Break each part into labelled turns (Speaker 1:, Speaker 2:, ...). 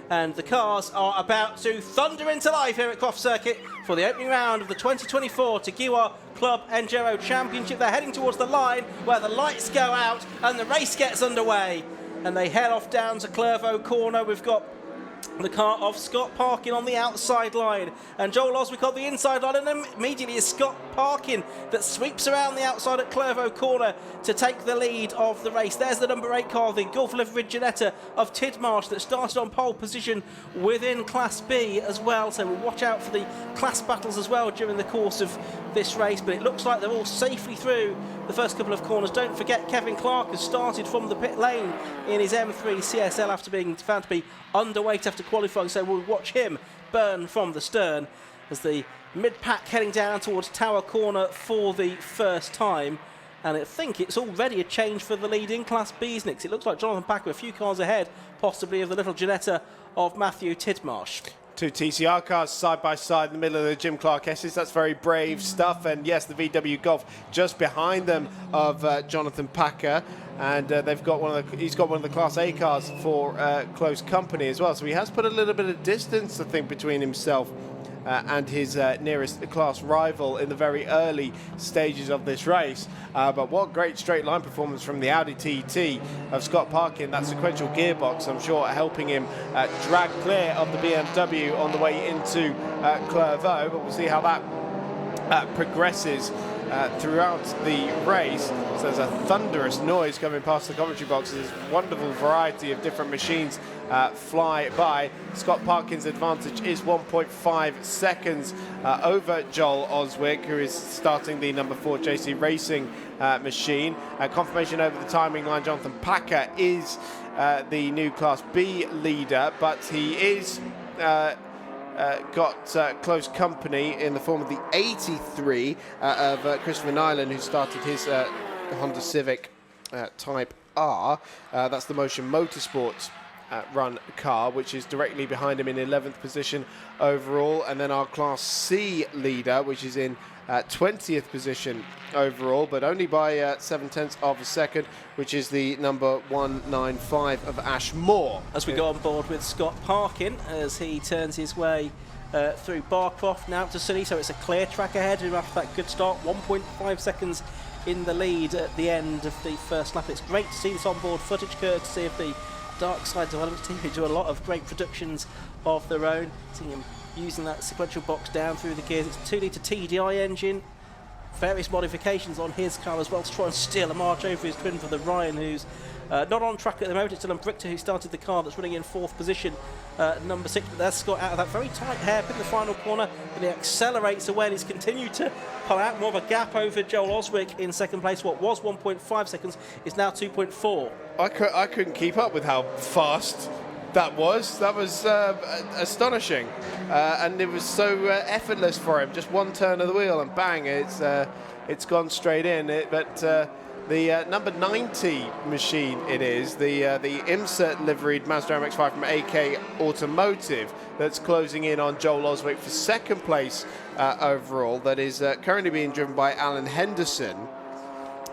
Speaker 1: And the cars are about to thunder into life here at Croft Circuit for the opening round of the 2024 Tegiwa Club Enduro Championship. They're heading towards the line where the lights go out and the race gets underway. And they head off down to Clervaux Corner. We've got the car of Scott Parkin on the outside line and Joel Oswick on the inside line, and then immediately is Scott Parkin that sweeps around the outside at Clervaux Corner to take the lead of the race. There's the number 8 car, the Gulf Livery Ginetta of Tidmarsh, that started on pole position within Class B as well, so we'll watch out for the class battles as well during the course of this race. But it looks like they're all safely through the first couple of corners. Don't forget Kevin Clark has started from the pit lane in his M3 CSL after being found to be underweight after qualifying, so we'll watch him burn from the stern as the mid-pack heading down towards Tower Corner for the first time. And I think it's already a change for the lead in Class B's, Nick. It looks like Jonathan Packer a few cars ahead, possibly, of the little Ginetta of Matthew Tidmarsh.
Speaker 2: Two TCR cars side by side in the middle of the Jim Clark S's. That's very brave stuff. And yes, the VW Golf just behind them of Jonathan Packer. And he's got one of the Class A cars for close company as well. So he has put a little bit of distance, I think, between himself and his nearest class rival in the very early stages of this race. But what great straight line performance from the Audi TT of Scott Parkin. That sequential gearbox, I'm sure, helping him drag clear of the BMW on the way into Clervaux. But we'll see how that progresses throughout the race. So there's a thunderous noise coming past the commentary box. There's a wonderful variety of different machines fly by. Scott Parkin's advantage is 1.5 seconds over Joel Oswick, who is starting the number 4 JC Racing machine. Confirmation over the timing line, Jonathan Packer is the new Class B leader, but he is got close company in the form of the 83 of Christopher Nyland, who started his Honda Civic Type R. That's the Motion Motorsports run car, which is directly behind him in 11th position overall. And then our Class C leader, which is in 20th position overall, but only by 0.7 of a second, which is the number 195 of Ash Moore.
Speaker 1: As we go on board with Scott Parkin as he turns his way through Barcroft now to City, so it's a clear track ahead after that good start. 1.5 seconds in the lead at the end of the first lap. It's great to see this on-board footage courtesy of the Dark Side Developments team, who do a lot of great productions of their own. Seeing him using that sequential box down through the gears. It's a 2-litre TDI engine, various modifications on his car as well to try and steal a march over his twin brother Ryan, who's not on track at the moment. It's Dylan Brichter who started the car, that's running in 4th position, number 6. But there's Scott out of that very tight hairpin, the final corner, and he accelerates away, and he's continued to pull out more of a gap over Joel Oswick in 2nd place. What was 1.5 seconds is now 2.4.
Speaker 2: I couldn't keep up with how fast that was astonishing, and it was so effortless for him. Just one turn of the wheel and bang, it's gone straight in. The number 90 machine, it is the IMSA liveried Mazda MX-5 from AK Automotive, that's closing in on Joel Oswick for 2nd place overall. That is currently being driven by Alan Henderson.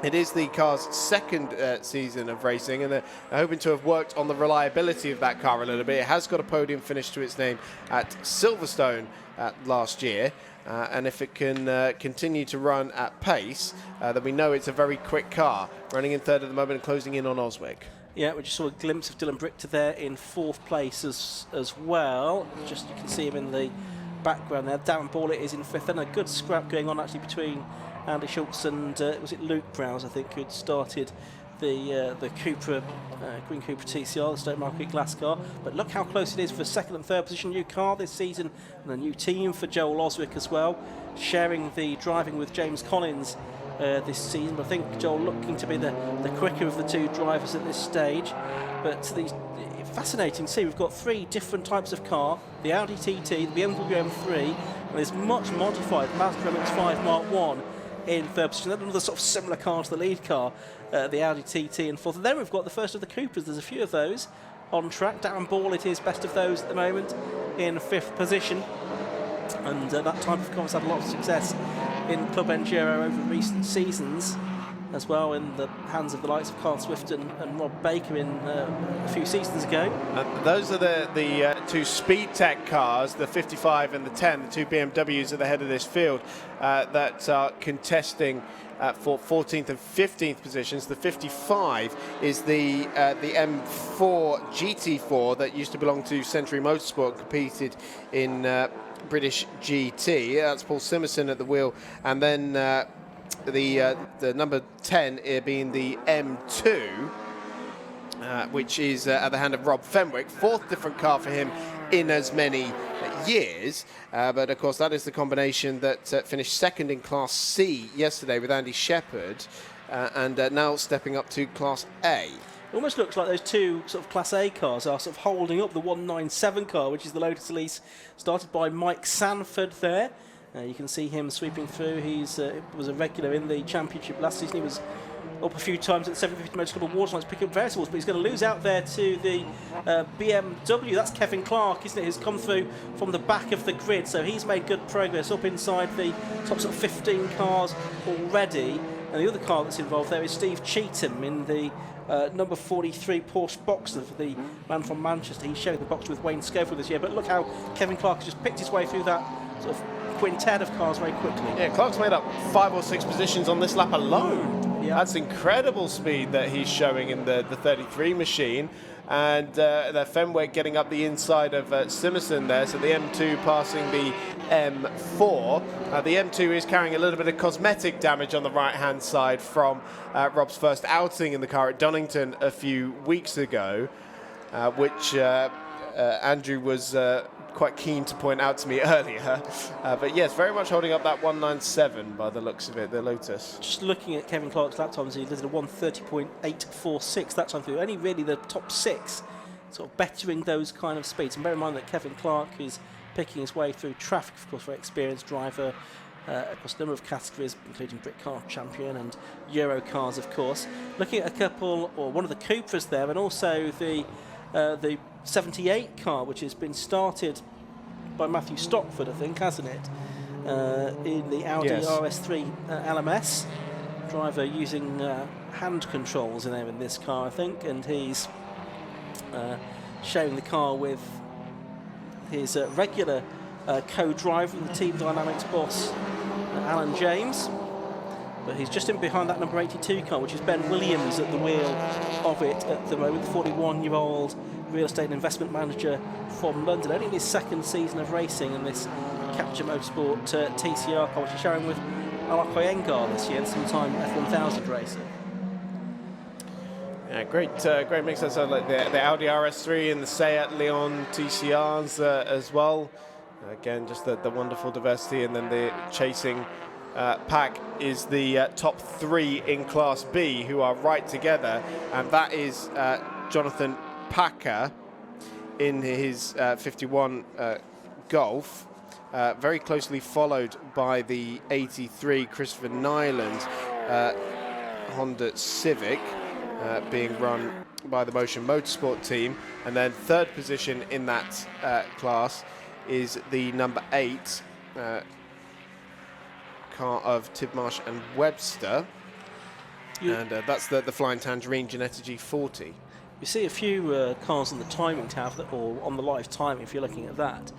Speaker 2: It is the car's 2nd season of racing, and they're hoping to have worked on the reliability of that car a little bit. It has got a podium finish to its name at Silverstone last year, and if it can continue to run at pace, then we know it's a very quick car, running in 3rd at the moment and closing in on Oswick.
Speaker 1: Yeah, we just saw a glimpse of Dylan Brichter there in 4th place as well. Just you can see him in the background there. Darren Ballett is in 5th, and a good scrap going on actually between Andy Schultz and was it Luke Browse, I think, who'd started the Cupra, Green Cupra TCR, the Stoke Market Glass car. But look how close it is for 2nd and 3rd position. New car this season and a new team for Joel Oswick as well, sharing the driving with James Collins this season. But I think Joel looking to be the quicker of the two drivers at this stage. But fascinating to see. We've got 3 different types of car: the Audi TT, the BMW M3, and this much modified Mazda MX-5 Mark 1 in 3rd position. Another sort of similar car to the lead car, the Audi TT in 4th. And then we've got the first of the Cupras. There's a few of those on track. Darren Ballett is best of those at the moment in 5th position. And that type of car has had a lot of success in Club Enduro over recent seasons. as well, in the hands of the likes of Carl Swift and Rob Baker in a few seasons ago.
Speaker 2: Those are the two Speed Tech cars, the 55 and the 10, the two BMWs at the head of this field that are contesting for 14th and 15th positions. The 55 is the M4 GT4 that used to belong to Century Motorsport, competed in British GT. That's Paul Simerson at the wheel, and then the number 10 being the M2, which is at the hand of Rob Fenwick. Fourth different car for him in as many years, but of course that is the combination that finished second in Class C yesterday with Andy Shepherd, and now stepping up to Class A.
Speaker 1: It almost looks like those two sort of Class A cars are sort of holding up the 197 car, which is the Lotus Elise, started by Mike Sanford there. You can see him sweeping through. He's was a regular in the championship last season. He was up a few times at the 750 Motor Club Awards, like picking up various awards, but he's going to lose out there to the BMW. That's Kevin Clark, isn't it, who's come through from the back of the grid. So he's made good progress up inside the top sort of 15 cars already. And the other car that's involved there is Steve Cheetham in the number 43 Porsche Boxer, the man from Manchester. He's sharing the box with Wayne Schofield this year. But look how Kevin Clark has just picked his way through that sort of quintet of cars very quickly.
Speaker 2: Yeah, Clark's made up 5 or 6 positions on this lap alone.
Speaker 1: Yeah.
Speaker 2: That's incredible speed that he's showing in the 33 machine. And the Fenwick getting up the inside of Simerson there, so the M2 passing the M4. The M2 is carrying a little bit of cosmetic damage on the right-hand side from Rob's first outing in the car at Donington a few weeks ago, which Andrew was quite keen to point out to me earlier. But yes, very much holding up that 197 by the looks of it, the Lotus.
Speaker 1: Just looking at Kevin Clark's lap times, he did a 1:30.846 that time through. Only really the top 6 sort of bettering those kind of speeds. And bear in mind that Kevin Clark is picking his way through traffic, of course, very experienced driver across a number of categories, including Brit Car Champion and Euro cars, of course. Looking at a couple, or one of the Cupras there, and also the 78 car, which has been started by Matthew Stockford, I think, hasn't it? In the Audi RS3 LMS. Driver using hand controls in there in this car, I think, and he's sharing the car with his regular co-driver and the Team Dynamics boss, Alan James. But he's just in behind that number 82 car, which is Ben Williams at the wheel of it at the moment, the 41-year-old real estate and investment manager from London. Only in his second season of racing in this Capture Motorsport TCR car, which is sharing with Alok Iyengar this year, and sometime F1000 racing.
Speaker 2: Yeah, great mix. That sounds like the Audi RS3 and the Seat Leon TCRs as well. Again, just the wonderful diversity, and then the chasing pack is the top 3 in Class B, who are right together, and that is Jonathan Packer in his 51 Golf, very closely followed by the 83 Christopher Nyland Honda Civic, being run by the Motion Motorsport team, and then third position in that class is the number 8 car of Tidmarsh and Webster, and that's the Flying Tangerine Ginetta G40.
Speaker 1: You see a few cars on the timing tab, or on the live timing if you're looking at that,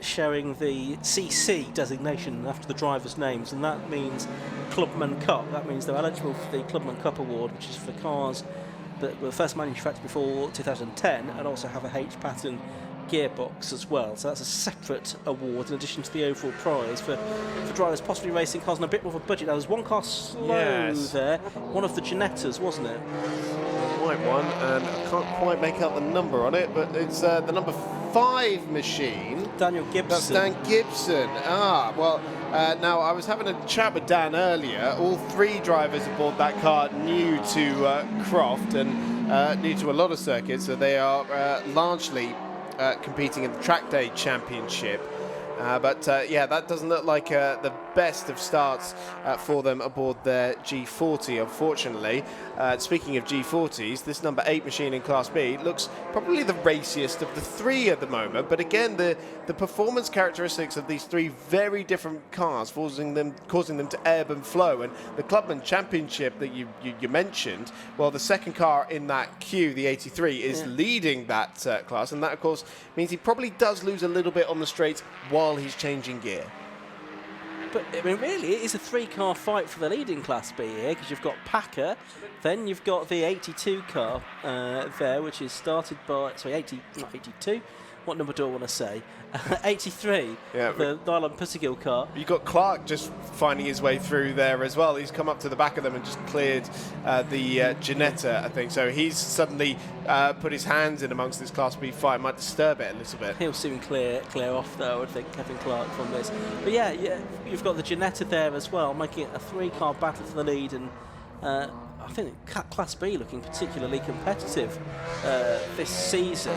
Speaker 1: showing the CC designation after the drivers' names, and that means Clubman Cup. That means they're eligible for the Clubman Cup award, which is for cars that were first manufactured before 2010 and also have a H-pattern gearbox as well. So that's a separate award in addition to the overall prize for drivers possibly racing cars on a bit more of a budget. Now there's one car slow there, one of the Ginettas, wasn't it?
Speaker 2: White one, and I can't quite make out the number on it, but it's the number 5 machine.
Speaker 1: Daniel Gibson.
Speaker 2: That's Dan Gibson. Well, now I was having a chat with Dan earlier. All 3 drivers aboard that car new to Croft and new to a lot of circuits, so they are largely competing in the Track Day Championship. Yeah, that doesn't look like the best of starts for them aboard their G40, unfortunately. Speaking of G40s, this number 8 machine in Class B looks probably the raciest of the three at the moment. But again, the performance characteristics of these three very different cars causing them to ebb and flow. And the Clubman Championship that you mentioned, well, the second car in that queue, the 83, is leading that class. And that, of course, means he probably does lose a little bit on the straights while he's changing gear.
Speaker 1: But I mean, really, it is a three-car fight for the lead in Class B here, because you've got Packer, then you've got the 82 car there, which is started by, sorry, 82. What number do I want to say? 83, the Nylon Pussygill car.
Speaker 2: You've got Clark just finding his way through there as well. He's come up to the back of them and just cleared the Ginetta, I think. So he's suddenly put his hands in amongst this Class B fight. Might disturb it a little bit.
Speaker 1: He'll soon clear off, though, I would think, Kevin Clark from this. But yeah, you've got the Ginetta there as well, making it a three-car battle for the lead. And I think Class B looking particularly competitive this season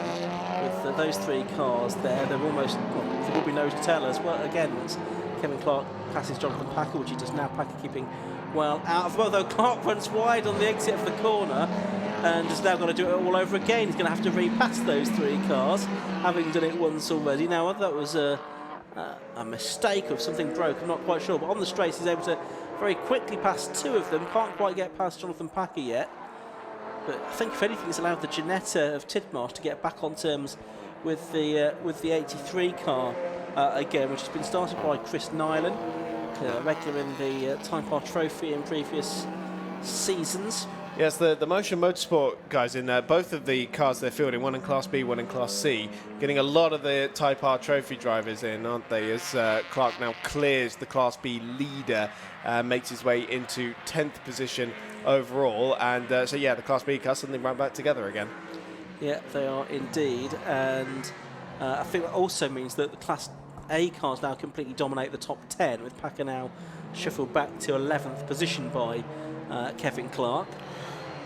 Speaker 1: with those three cars there. They're almost, there will be no tellers. Well, again, Kevin Clark passes Jonathan Packer, which he does now. Packer keeping well out of, well, though Clark runs wide on the exit of the corner and is now going to do it all over again. He's going to have to repass those three cars, having done it once already. Now, whether that was a mistake or something broke, I'm not quite sure, but on the straights he's able to very quickly pass two of them. Can't quite get past Jonathan Packer yet, but I think if anything it's allowed the Ginetta of Tidmarsh to get back on terms with the 83 car again, which has been started by Chris Nyland, regular in the Type R Trophy in previous seasons.
Speaker 2: Yes, the Motion Motorsport guys in both of the cars they're fielding, one in Class B, one in Class C, getting a lot of the Type R Trophy drivers in, aren't they? As Clark now clears the Class B leader, makes his way into 10th position overall. And so, yeah, the Class B cars suddenly right back together again. Yeah,
Speaker 1: they are indeed. And I think that also means that the Class A cars now completely dominate the top 10, with Packer now shuffled back to 11th position by Kevin Clark.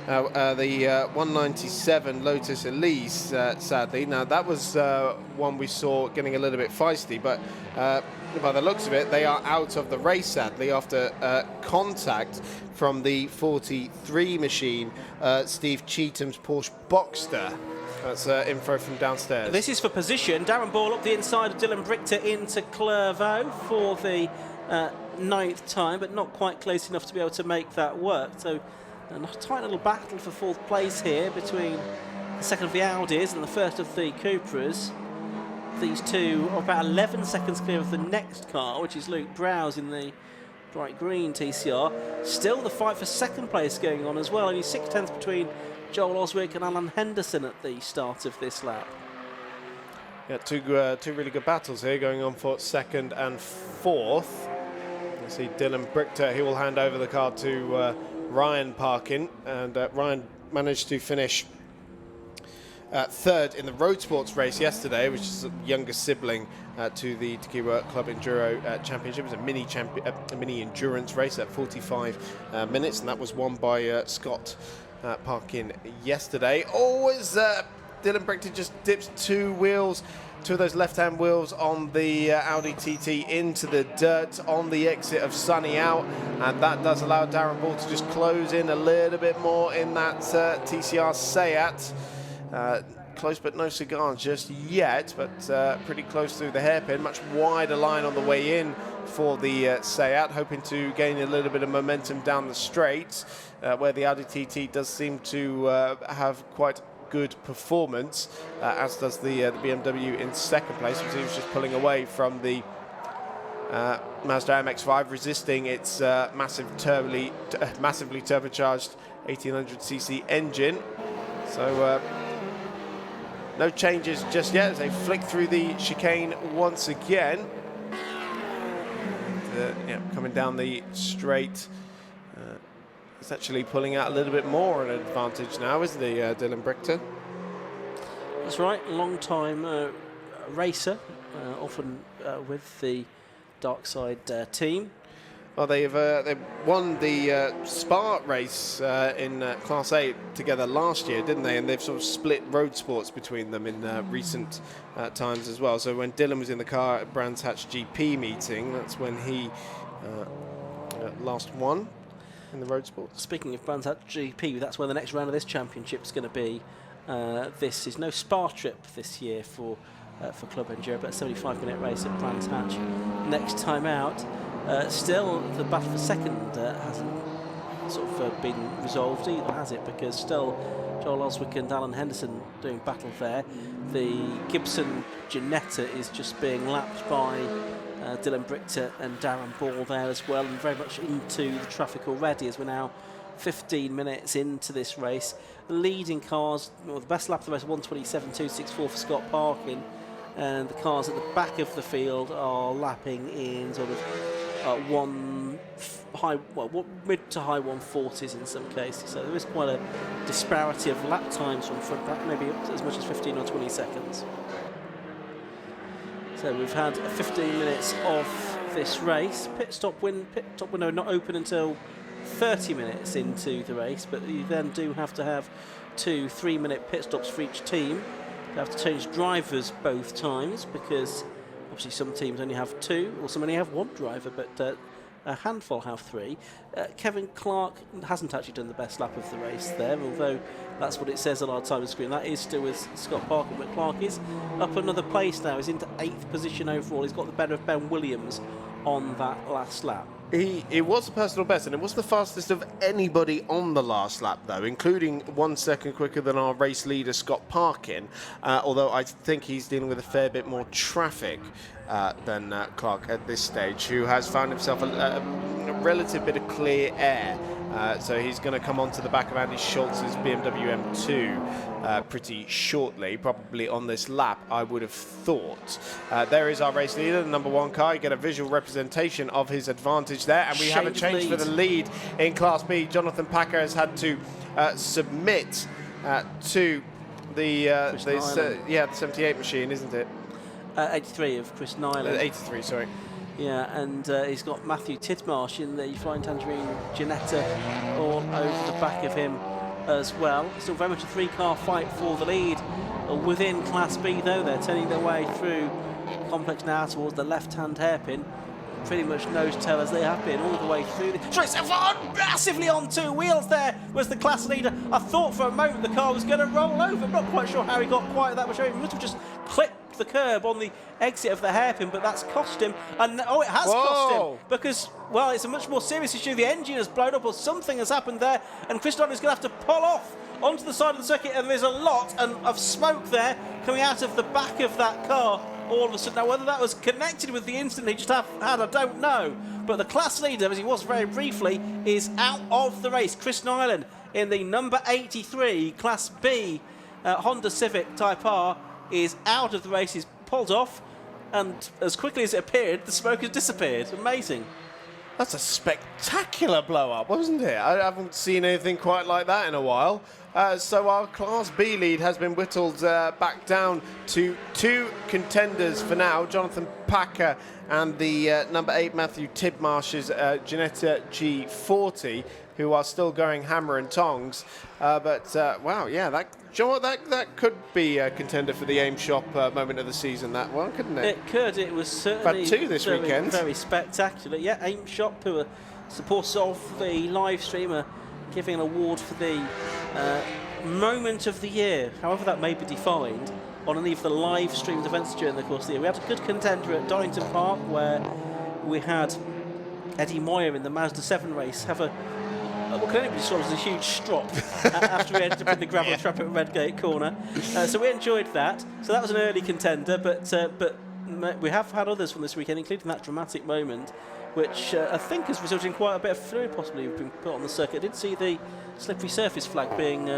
Speaker 2: The 197 Lotus Elise, sadly. Now, that was one we saw getting a little bit feisty, but by the looks of it, they are out of the race, sadly, after contact from the 43 machine, Steve Cheatham's Porsche Boxster. That's info from downstairs.
Speaker 1: This is for position. Darren Ball up the inside of Dylan Brichter into Clervaux for the 9th time, but not quite close enough to be able to make that work. So a tight little battle for 4th place here between the second of the Audis and the first of the Cupras. These two are about 11 seconds clear of the next car, which is Luke Browse in the bright green TCR. Still the fight for 2nd place going on as well. Only 6/10 between Joel Oswick and Alan Henderson at the start of this lap.
Speaker 2: Yeah, two really good battles here going on for 2nd and 4th. You see Dylan Brichter, he will hand over the car to Ryan Parkin, and Ryan managed to finish 3rd in the Road Sports race yesterday, which is the younger sibling to the Tegiwa Club Enduro Championship. It was a mini endurance race at 45 minutes, and that was won by Scott Parkin yesterday. Always Dylan Brichter just dips two of those left-hand wheels on the Audi TT into the dirt on the exit of Sunny Out, and that does allow Darren Ball to just close in a little bit more in that TCR Seat. Close but no cigar just yet, but pretty close through the hairpin. Much wider line on the way in for the Seat, hoping to gain a little bit of momentum down the straight, where the Audi TT does seem to have quite good performance, as does the BMW in 2nd place, which he was just pulling away from the Mazda MX-5, resisting its massively turbocharged 1800cc engine. So no changes just yet as they flick through the chicane once again. Coming down the straight. He's actually pulling out a little bit more an advantage now, isn't he, Dylan Brichter?
Speaker 1: That's right, long-time racer, often with the Darkside team.
Speaker 2: Well, they've won the Spa race in Class 8 together last year, didn't they? And they've sort of split road sports between them in recent times as well. So when Dylan was in the car at Brands Hatch GP meeting, that's when he last won in the road sports.
Speaker 1: Speaking of Brands Hatch GP, that's where the next round of this championship is going to be. This is no Spa trip this year for Club Enduro, but a 75-minute race at Brands Hatch next time out. Still, the battle for second hasn't sort of been resolved either, has it? Because still, Joel Oswick and Alan Henderson doing battle there. The Gibson Ginetta is just being lapped by Dylan Brichter and Darren Ball there as well, and very much into the traffic already as we're now 15 minutes into this race. The leading cars, well, the best lap of the race, 1:27.264 for Scott Parkin, and the cars at the back of the field are lapping in sort of mid to high 140s in some cases. So there is quite a disparity of lap times from front back, maybe up to as much as 15 or 20 seconds. So we've had 15 minutes of this race. Pit stop window not open until 30 minutes into the race, but you then do have to have 2 3-minute pit stops for each team. You have to change drivers both times because obviously some teams only have 2, or some only have 1 driver, but a handful have 3. Kevin Clark hasn't actually done the best lap of the race there, although that's what it says on our time screen. That is still with Scott Parker, but Clark is up another place now. He's into 8th position overall. He's got the better of Ben Williams on that last lap.
Speaker 2: It was a personal best, and it was the fastest of anybody on the last lap, though, including 1 second quicker than our race leader, Scott Parkin, although I think he's dealing with a fair bit more traffic than Clark at this stage, who has found himself a relative bit of clear air. So he's going to come onto the back of Andy Schultz's BMW M2 pretty shortly, probably on this lap, I would have thought. There is our race leader, the number 1 car. You get a visual representation of his advantage there, and we have a change for the lead in Class B. Jonathan Packer has had to submit to the 78 machine, isn't it?
Speaker 1: 83 of Chris Nyland.
Speaker 2: 83, sorry.
Speaker 1: Yeah, and he's got Matthew Tidmarsh in the Flying Tangerine Ginetta all over the back of him as well. Still very much a 3-car fight for the lead. Within Class B, though, they're turning their way through complex now towards the left-hand hairpin. Pretty much nose-tail as they have been all the way through. Massively on 2 wheels there was the class leader. I thought for a moment the car was going to roll over. I'm not quite sure how he got quite that much over. He must have just clipped the curb on the exit of the hairpin, but that's cost him. And it has cost him because, well, it's a much more serious issue. The engine has blown up or something has happened there, and Chris Donner is going to have to pull off onto the side of the circuit, and there's a lot of smoke there coming out of the back of that car all of a sudden. Now, whether that was connected with the incident he just had, I don't know. But the class leader, as he was very briefly, is out of the race. Chris Nyland in the number 83 Class B Honda Civic Type R is out of the race. He's pulled off, and as quickly as it appeared, the smoke has disappeared. Amazing.
Speaker 2: That's a spectacular blow-up, wasn't it? I haven't seen anything quite like that in a while. So our Class B lead has been whittled back down to 2 contenders for now. Jonathan Packer and the number 8 Matthew Tidmarsh's Ginetta G40, who are still going hammer and tongs. Wow, yeah, that could be a contender for the Aim Shop moment of the season, that one, couldn't it?
Speaker 1: It could. It was certainly
Speaker 2: had 2 this weekend.
Speaker 1: Very spectacular. Yeah, Aim Shop, who are supporters of the live stream, are giving an award for the moment of the year, however that may be defined, on any of the live streamed events during the course of the year. We had a good contender at Donington Park where we had Eddie Moyer in the Mazda 7 race have what can only be described as a huge strop after we ended up in the gravel trap at Redgate Corner. So we enjoyed that. So that was an early contender, but we have had others from this weekend, including that dramatic moment, which I think has resulted in quite a bit of fluid possibly being put on the circuit. I did see the slippery surface flag being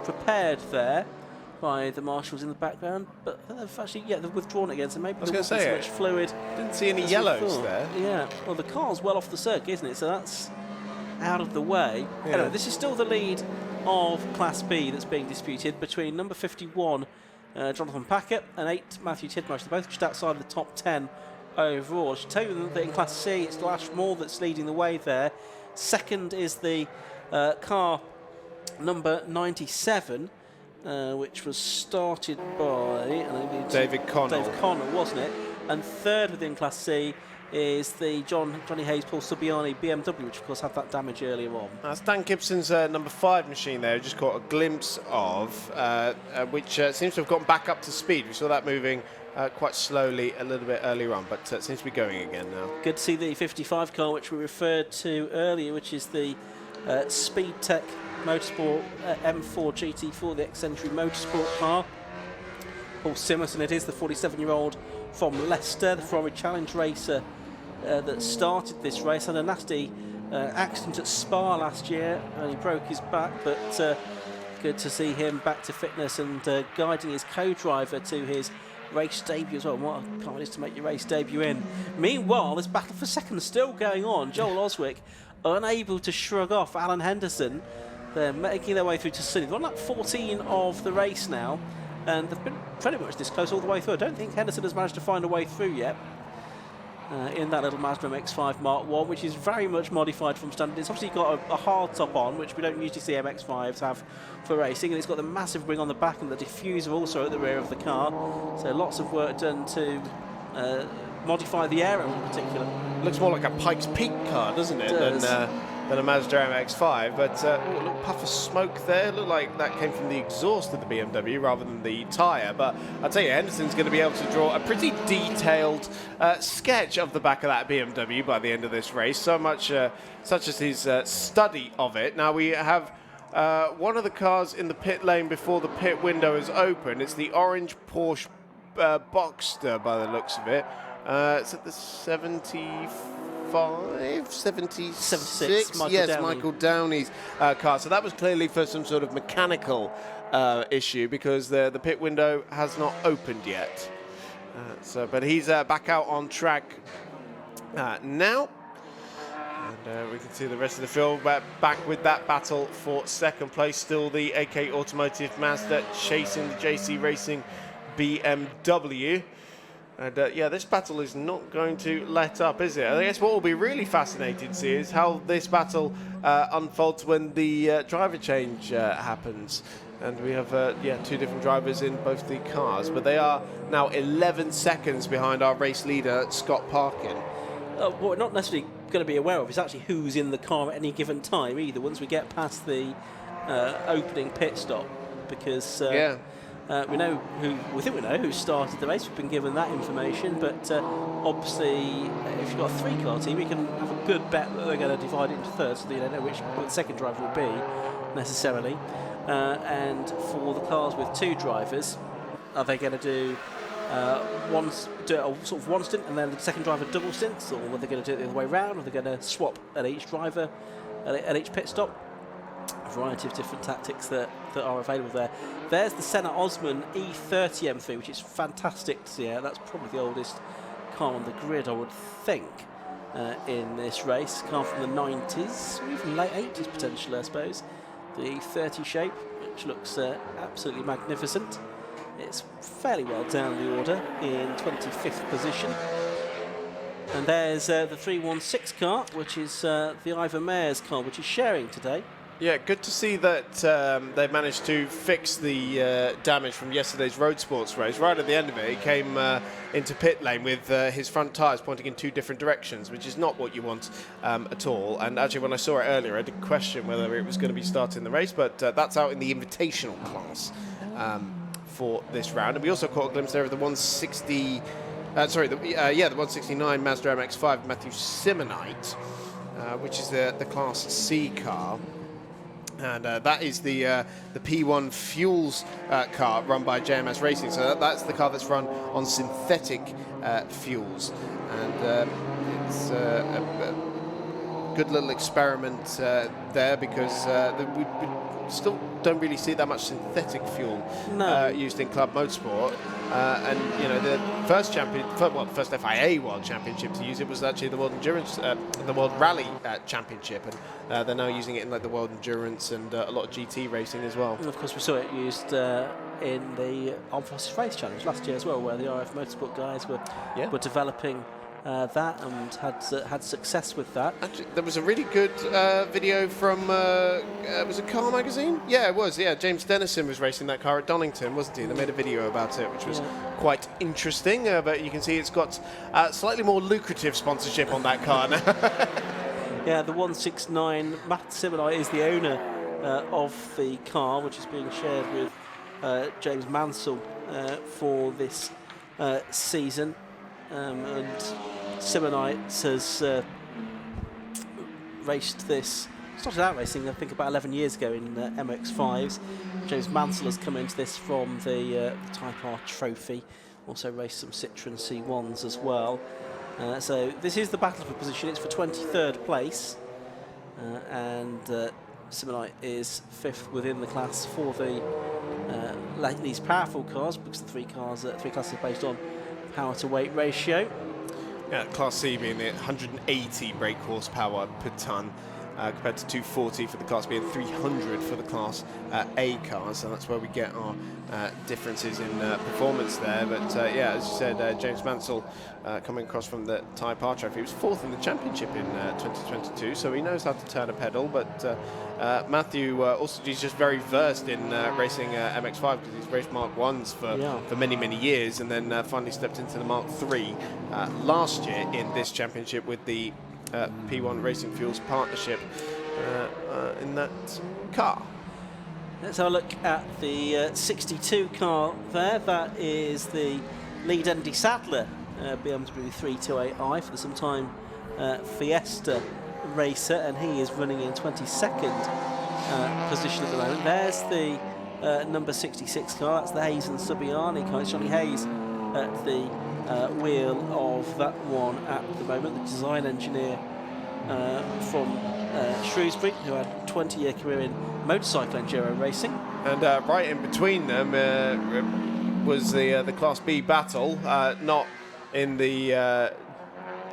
Speaker 1: prepared there by the marshals in the background, but they've actually, they've withdrawn it again, so maybe there wasn't so much fluid.
Speaker 2: Didn't see any yellows there.
Speaker 1: Yeah, well, the car's well off the circuit, isn't it? So that's out of the way. Yeah. Anyway, this is still the lead of Class B that's being disputed between number 51, Jonathan Packer, and 8, Matthew Tidmarsh. They're both just outside the top 10 overall. I should tell you that in Class C, it's Lash Moore that's leading the way there. Second is the car number 97, which was started by
Speaker 2: David Connell,
Speaker 1: wasn't it? And third within Class C is the Johnny Hayes Paul Subiani BMW, which of course had that damage earlier on.
Speaker 2: That's Dan Gibson's number 5 machine there. Just caught a glimpse of, which seems to have gotten back up to speed. We saw that moving quite slowly a little bit earlier on, but seems to be going again now.
Speaker 1: Good to see the 55 car, which we referred to earlier, which is the Speed Tech Motorsport M4 GT4, the X-Century Motorsport car. Paul Simerson, it is the 47-year-old from Leicester, the Ferrari Challenge racer that started this race. Had a nasty accident at Spa last year and he broke his back, but good to see him back to fitness and guiding his co-driver to his race debut as well. What a car it is to make your race debut in. Meanwhile, this battle for second is still going on. Joel Oswick unable to shrug off Alan Henderson. They're making their way through to Sunny. They're on lap 14 of the race now, and they've been pretty much this close all the way through. I don't think Henderson has managed to find a way through yet in that little Mazda MX-5 Mark 1, which is very much modified from standard. It's obviously got a hard top on, which we don't usually see MX-5s have for racing, and it's got the massive ring on the back and the diffuser also at the rear of the car. So lots of work done to modify the aero in particular.
Speaker 2: Looks more like a Pikes Peak car, doesn't it, than a Mazda MX-5, but a little puff of smoke there. Looked like that came from the exhaust of the BMW rather than the tyre, but I'll tell you, Henderson's going to be able to draw a pretty detailed sketch of the back of that BMW by the end of this race, such as his study of it. Now we have one of the cars in the pit lane before the pit window is open. It's the orange Porsche Boxster by the looks of it. It's at the 76, Michael Downey's car. So that was clearly for some sort of mechanical issue because the pit window has not opened yet. But he's back out on track now. And we can see the rest of the field back with that battle for second place. Still the AK Automotive Mazda chasing the JC Racing BMW. And yeah, this battle is not going to let up, is it? I guess what will be really fascinating to see is how this battle unfolds when the driver change happens. And we have, two different drivers in both the cars, but they are now 11 seconds behind our race leader, Scott Parkin.
Speaker 1: What we're not necessarily going to be aware of is actually who's in the car at any given time either, once we get past the opening pit stop, because we think we know who started the race. We've been given that information, but obviously, if you've got a 3-car team, you can have a good bet that they're going to divide it into thirds, so you don't know which the second driver will be necessarily. And for the cars with 2 drivers, are they going to do one stint and then the second driver double stints, or are they going to do it the other way around? Are they going to swap at each driver at each pit stop? A variety of different tactics that are available there. There's the Senna Osman E30 M3, which is fantastic to see. That's probably the oldest car on the grid, I would think, in this race. Car from the 90s, or even late 80s potentially, I suppose. The 30 shape, which looks absolutely magnificent. It's fairly well down the order in 25th position. And there's the 316 car, which is the Ivor Mayer's car, which is sharing today.
Speaker 2: Yeah, good to see that they managed to fix the damage from yesterday's Road Sports race. Right at the end of it, he came into pit lane with his front tyres pointing in 2 different directions, which is not what you want at all. And actually, when I saw it earlier, I did question whether it was going to be starting the race, but that's out in the Invitational class for this round. And we also caught a glimpse there of the 160... the 169 Mazda MX-5 Matthew Simonite, which is the Class C car. And that is the P1 Fuels car run by JMS Racing. So that's the car that's run on synthetic fuels. And it's a good little experiment there, because we still don't really see that much synthetic fuel used in club motorsport. And you know, the first FIA World Championship to use it was actually the World Endurance, the World Rally Championship, and they're now using it in like the World Endurance and a lot of GT racing as well.
Speaker 1: And of course, we saw it used in the Armed Forces Race Challenge last year as well, where the RF Motorsport guys were developing that and had success with that.
Speaker 2: Actually, there was a really good video from, was it Car Magazine? Yeah, it was. Yeah, James Dennison was racing that car at Donington, wasn't he? They made a video about it, which was quite interesting. But you can see it's got slightly more lucrative sponsorship on that car now.
Speaker 1: Yeah, the 169, Matt Simonite is the owner of the car, which is being shared with James Mansell for this season. And Simonite has raced this, started out racing I think about 11 years ago in MX-5s. James Mansell has come into this from the Type R Trophy, also raced some Citroen C1s as well. So this is the battle for position. It's for 23rd place, and Simonite is 5th within the class for the these powerful cars, because the three classes are based on power to weight ratio.
Speaker 2: Yeah, Class C being the 180 brake horsepower per tonne, compared to 240 for the Class B and 300 for the Class A cars, so that's where we get our differences in performance there. But yeah, as you said, James Mansell coming across from the Type R Trophy. He was 4th in the championship in 2022, so he knows how to turn a pedal. But Matthew also, he's just very versed in racing MX-5, because he's raced Mark 1s for many, many years, and then finally stepped into the Mark 3 last year in this championship with the P1 Racing Fuels partnership in that car.
Speaker 1: Let's have a look at the 62 car there. That is the lead Andy Sadler BMW 328i for the sometime Fiesta racer, and he is running in 22nd position at the moment. There's the number 66 car, that's the Hayes and Subiani car. It's Johnny Hayes at the wheel of that one at the moment, the design engineer from Shrewsbury, who had a 20-year career in motorcycle enduro racing. And
Speaker 2: right in between them was the Class B battle, not in the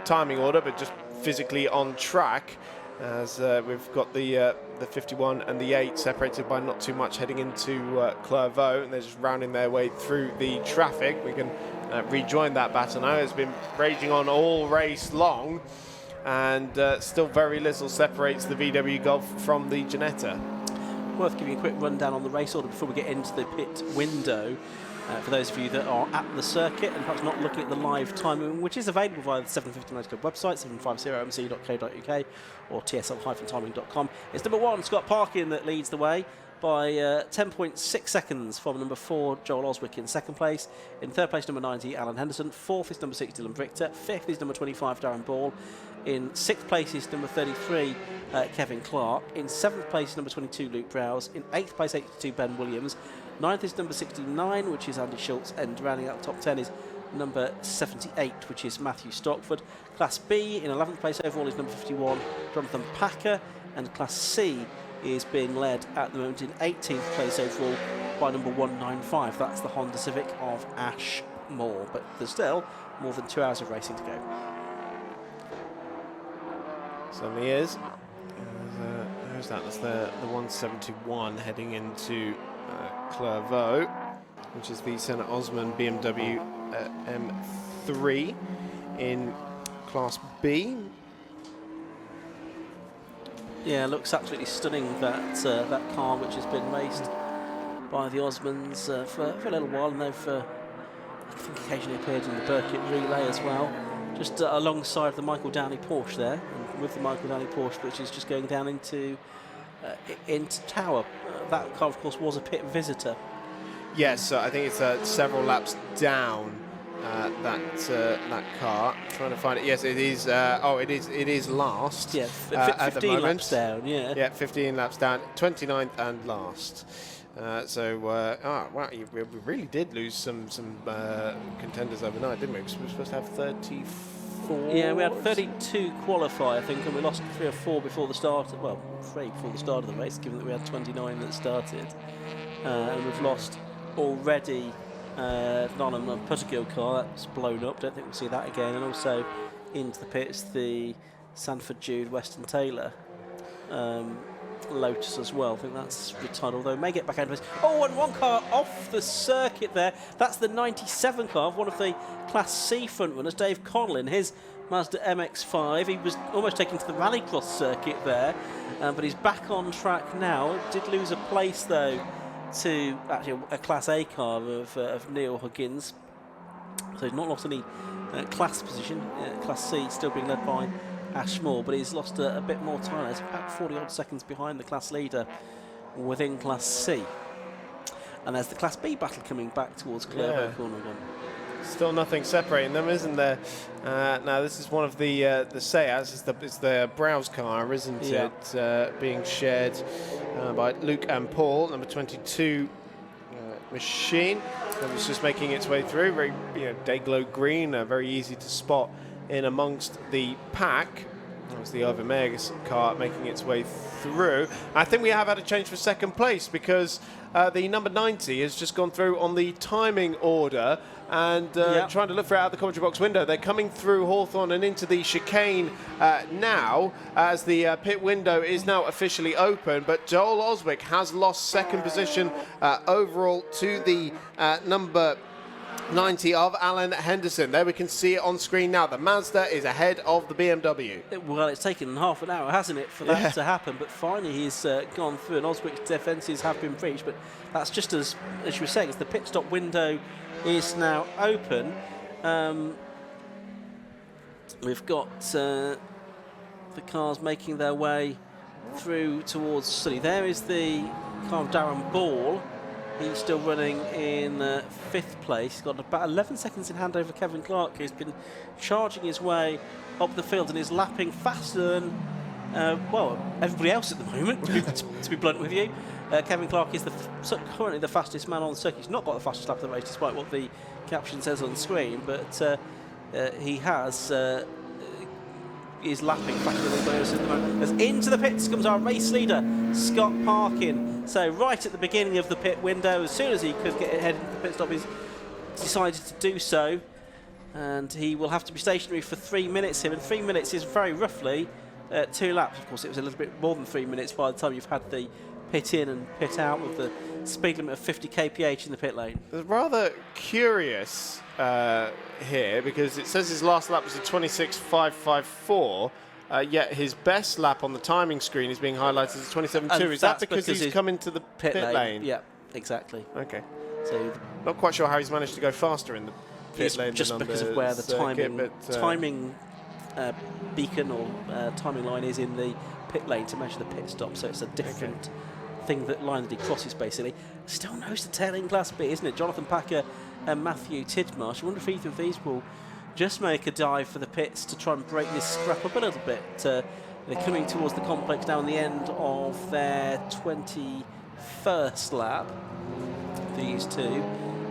Speaker 2: timing order, but just physically on track, as we've got the 51 and the 8 separated by not too much heading into Clairvaux, and they're just rounding their way through the traffic. We can rejoin that battle now. It's been raging on all race long, and still very little separates the VW Golf from the Ginetta.
Speaker 1: Worth giving a quick rundown on the race order before we get into the pit window. For those of you that are at the circuit and perhaps not looking at the live timing, which is available via the 750 Motor Club website, 750mc.co.uk or tsl-timing.com. It's number 1, Scott Parkin, that leads the way by 10.6 seconds from number 4, Joel Oswick in 2nd place. In 3rd place, number 90, Alan Henderson. 4th is number 6, Dylan Richter. 5th is number 25, Darren Ball. In 6th place is number 33, Kevin Clark. In 7th place is number 22, Luke Browse. In 8th place, 82, Ben Williams. 9th is number 69, which is Andy Schultz, and rounding out the top 10 is number 78, which is Matthew Stockford. Class B in 11th place overall is number 51, Jonathan Packer, and Class C is being led at the moment in 18th place overall by number 195. That's the Honda Civic of Ash Moore, but there's still more than 2 hours of racing to go.
Speaker 2: Certainly is. Who's that? That's the 171 heading into Clairvaux, which is the Senna Osman BMW M3 in Class B.
Speaker 1: Yeah, looks absolutely stunning, that that car, which has been raced by the Osmans for a little while, and they've I think occasionally appeared in the Burkitt Relay as well, just alongside the Michael Downey Porsche there, and with the Michael Downey Porsche, which is just going down into Tower. That car, of course, was a pit visitor.
Speaker 2: Yes, I think it's several laps down. That car. Trying to find it. Yes, it is. It is last.
Speaker 1: Yeah, 15 laps down. Yeah.
Speaker 2: Yeah, 15 laps down. 29th and last. Wow, we really did lose some contenders overnight, didn't we? Because we were supposed to have 34.
Speaker 1: Yeah, we had 32 qualify, I think, and we lost 3 or 4 before the start. Well, 3 before the start of the race, given that we had 29 that started, and we've lost already. Nottingham and Puttergill car, that's blown up, don't think we'll see that again, and also into the pits the Sanford Jude Weston Taylor Lotus as well. I think that's retired, although may get back out of this. Oh, and one car off the circuit there. That's the 97 car of one of the Class C front runners, Dave Connell, in his Mazda MX-5. He was almost taken to the Rallycross circuit there, but he's back on track now. Did lose a place, though, to actually a Class A car of Neil Huggins. So he's not lost any class position. Class C still being led by Ashmore, but he's lost a bit more time. He's about 40 odd seconds behind the class leader within Class C. And there's the Class B battle coming back towards Clermont Corner again.
Speaker 2: Still nothing separating them, isn't there? Now this is one of the Seats. It's the Browse car, isn't it? Being shared by Luke and Paul, number 22 machine. And it's just making its way through. Very, day-glow green, very easy to spot in amongst the pack. That was the Ivan Megas car making its way through. I think we have had a change for second place because the number 90 has just gone through on the timing order and trying to look for it out the commentary box window. They're coming through Hawthorne and into the chicane now as the pit window is now officially open. But Joel Oswick has lost second position overall to the number 90 of Alan Henderson. There we can see it on screen now. The Mazda is ahead of the BMW.
Speaker 1: Well, it's taken half an hour, hasn't it, for that to happen? But finally he's gone through, and Oswick's defences have been breached. But that's just as you were saying, the pit stop window is now open. We've got the cars making their way through towards Sully. There is the car of Darren Ball. He's still running in 5th place. He's got about 11 seconds in hand over Kevin Clark, who's been charging his way up the field and is lapping faster than, everybody else at the moment, to be blunt with you. Kevin Clark is currently the fastest man on the circuit. He's not got the fastest lap of the race, despite what the caption says on the screen, but he has... is lapping faster than anybody else at the moment. As into the pits comes our race leader, Scott Parkin. So right at the beginning of the pit window, as soon as he could get ahead into the pit stop, he's decided to do so. And he will have to be stationary for 3 minutes here. And 3 minutes is very roughly 2 laps. Of course, it was a little bit more than 3 minutes by the time you've had the pit in and pit out with the speed limit of 50 kph in the pit lane.
Speaker 2: It's rather curious here because it says his last lap was a 26.554, yet his best lap on the timing screen is being highlighted as 27.2. Is that because he's come into the pit lane?
Speaker 1: Yeah, exactly.
Speaker 2: Okay.
Speaker 1: So
Speaker 2: not quite sure how he's managed to go faster in the pit lane
Speaker 1: just because of where the timing beacon or timing line is in the pit lane to measure the pit stop. So it's a different thing line that he crosses basically. Still nose to tail in Class B, isn't it? Jonathan Packer and Matthew Tidmarsh. I wonder if either of these will just make a dive for the pits to try and break this scrap up a little bit. They're coming towards the complex down the end of their 21st lap, these two.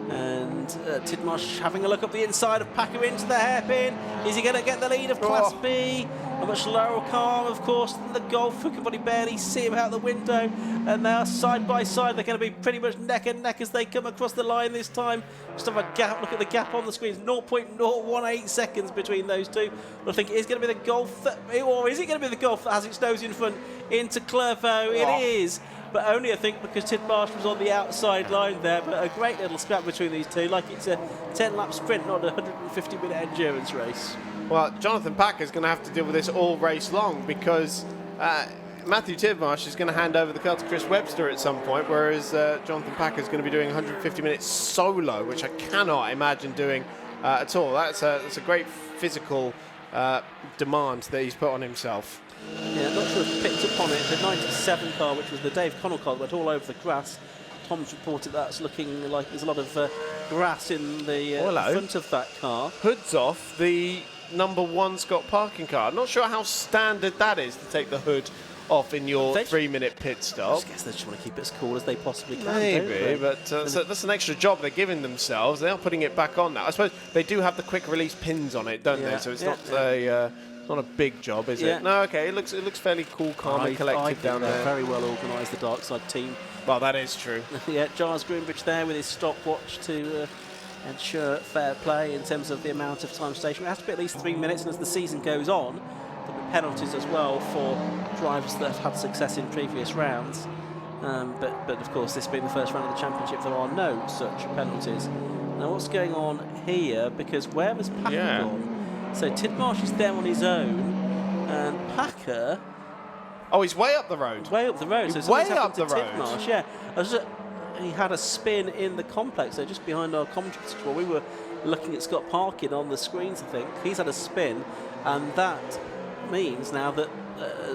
Speaker 1: And Tidmarsh having a look up the inside of Packer into the hairpin. Is he going to get the lead of Class B? A much lower car, of course, than the Golf. Who can probably barely see him out the window. And now side by side, they're going to be pretty much neck and neck as they come across the line this time. Just have a gap. Look at the gap on the screen. It's 0.018 seconds between those two. But I think it is going to be the Golf, or is it going to be the Golf that has its nose in front into Clervaux? It is. But only, I think, because Tidmarsh was on the outside line there. But a great little scrap between these two, like it's a 10-lap sprint, not a 150-minute endurance race.
Speaker 2: Well, Jonathan Packer is going to have to deal with this all race long because Matthew Tidmarsh is going to hand over the car to Chris Webster at some point, whereas Jonathan Packer is going to be doing 150 minutes solo, which I cannot imagine doing at all. That's a great physical demand that he's put on himself.
Speaker 1: Yeah, not sure if picked up on it. The 97 car, which was the Dave Connell car, that went all over the grass. Tom's reported that's looking like there's a lot of grass in the front of that car.
Speaker 2: Hood's off the number 1 Scott Parkin car. I'm not sure how standard that is to take the hood off in your 3-minute pit stop.
Speaker 1: I just guess they just want to keep it as cool as they possibly can.
Speaker 2: Maybe, but so that's an extra job they're giving themselves. They are putting it back on now. I suppose they do have the quick release pins on it, don't they? So it's not a big job, is it? No, okay. It looks fairly cool, calm, and collected down there.
Speaker 1: Very well organised, the Darkside team.
Speaker 2: Well, that is true.
Speaker 1: Yeah, Giles Greenbridge there with his stopwatch to ensure fair play in terms of the amount of time station. It has to be at least 3 minutes, and as the season goes on, There'll be penalties as well for drivers that have had success in previous rounds. But of course, this being the first round of the championship, there are no such penalties. Now, what's going on here? Because where was Packer gone? So Tidmarsh is there on his own, and Packer.
Speaker 2: Oh, he's way up the road.
Speaker 1: Way up the road. So
Speaker 2: way up the road.
Speaker 1: Tidmarsh, yeah. He had a spin in the complex, so just behind our commentary. Well, we were looking at Scott Parkin on the screens, I think. He's had a spin, and that means now that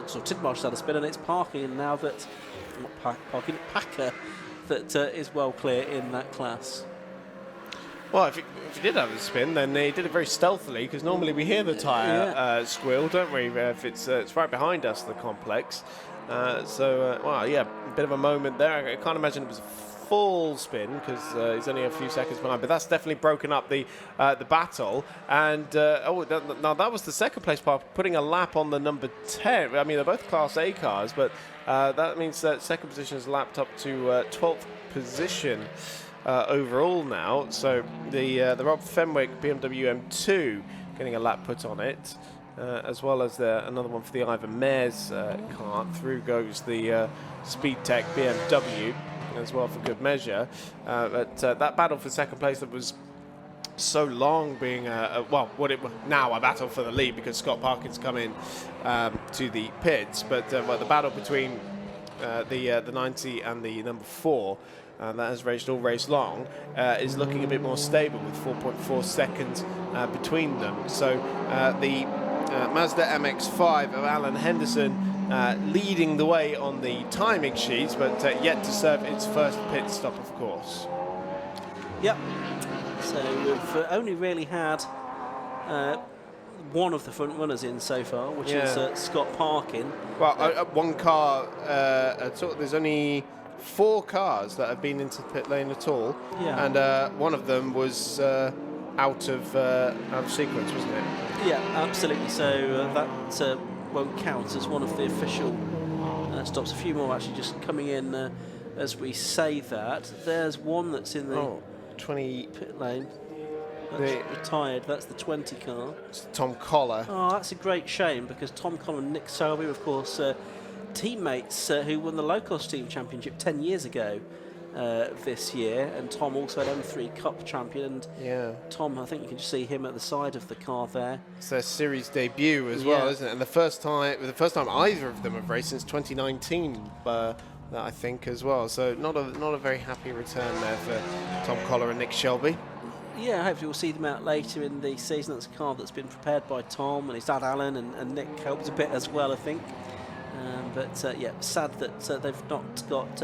Speaker 1: Tidmarsh has had a spin, and it's Parkin now that, not Parkin, Packer, that is well clear in that class.
Speaker 2: Well, if he did have a spin, then he did it very stealthily, because normally we hear the tyre squeal, don't we? If it's right behind us, the complex. Well, yeah, a bit of a moment there. I can't imagine it was a full spin, because he's only a few seconds behind. But that's definitely broken up the battle. And now that was the second place car putting a lap on the number 10. I mean, they're both Class A cars, but that means that second position is lapped up to 12th position. Overall now, so the Rob Fenwick BMW M2 getting a lap put on it, as well as another one for the Ivan Mares car. Through goes the Speedtech BMW as well for good measure. But that battle for second place that was so long being now a battle for the lead, because Scott Parkin's come in to the pits, but the battle between the 90 and the number 4. That has raged all race long, is looking a bit more stable with 4.4 seconds between them. So the Mazda MX-5 of Alan Henderson leading the way on the timing sheets, but yet to serve its first pit stop, of course.
Speaker 1: Yep. So we've only really had one of the front runners in so far, which is Scott Parkin. Well,
Speaker 2: one car, there's only 4 cars that have been into the pit lane at all, and one of them was out of sequence, wasn't it?
Speaker 1: Yeah, absolutely. So that won't count as one of the official stops. A few more actually just coming in as we say that. There's one that's in the
Speaker 2: 20
Speaker 1: pit lane. That's retired. That's the 20 car.
Speaker 2: It's Tom Collar.
Speaker 1: Oh, that's a great shame, because Tom Collar and Nick Selby, of course, teammates who won the low-cost team championship 10 years ago this year, and Tom also had M3 Cup champion. And Tom, I think you can just see him at the side of the car there.
Speaker 2: It's their series debut as well, isn't it? And the first time either of them have raced since 2019, I think, as well. So not a very happy return there for Tom Collar and Nick Shelby.
Speaker 1: Yeah, hopefully we'll see them out later in the season. That's a car that's been prepared by Tom, and his dad Alan, and Nick helped a bit as well, I think. But sad that they've not got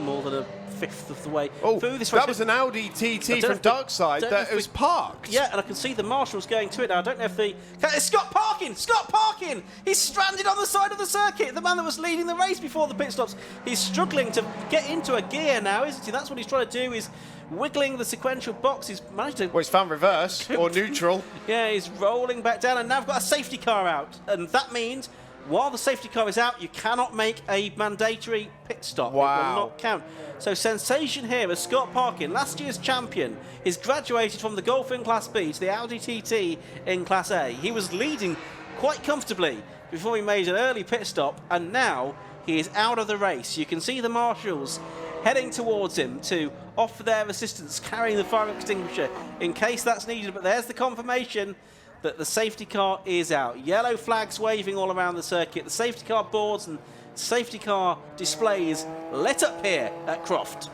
Speaker 1: more than a fifth of the way through this race.
Speaker 2: That was an Audi TT from Darkside that was parked.
Speaker 1: Yeah, and I can see the marshals going to it now. I don't know if it's Scott Parkin! Scott Parkin! He's stranded on the side of the circuit. The man that was leading the race before the pit stops. He's struggling to get into a gear now, isn't he? That's what he's trying to do, is wiggling the sequential box. He's managed to...
Speaker 2: Well, he's found reverse or neutral. Yeah,
Speaker 1: he's rolling back down, and now we've got a safety car out. And that means, while the safety car is out, you cannot make a mandatory pit stop.
Speaker 2: Wow.
Speaker 1: It will not count. So sensation here is Scott Parkin, last year's champion. He's graduated from the Golf in Class B to the Audi TT in Class A. He was leading quite comfortably before he made an early pit stop, and now he is out of the race. You can see the marshals heading towards him to offer their assistance, carrying the fire extinguisher in case that's needed. But there's the confirmation that the safety car is out. Yellow flags waving all around the circuit. The safety car boards and safety car displays lit up here at Croft.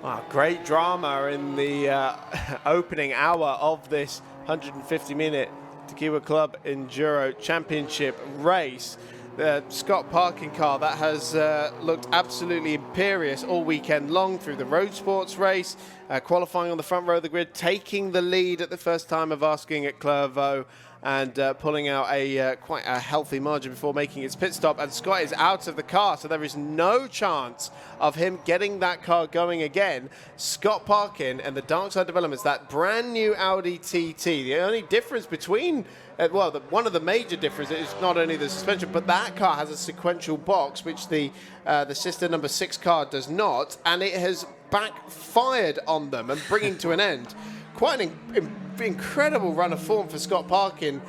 Speaker 2: Wow, great drama in the opening hour of this 150-minute Tegiwa Club Enduro Championship race. The Scott Parkin car that has looked absolutely imperious all weekend long through the road sports race, qualifying on the front row of the grid, taking the lead at the first time of asking at Clervaux, and pulling out quite a healthy margin before making its pit stop. And Scott is out of the car, so there is no chance of him getting that car going again. Scott Parkin and the Darkside Developments, that brand new Audi TT, the only difference between one of the major differences is not only the suspension, but that car has a sequential box, which the sister number 6 car does not, and it has backfired on them and bringing to an end quite an incredible run of form for Scott Parkin,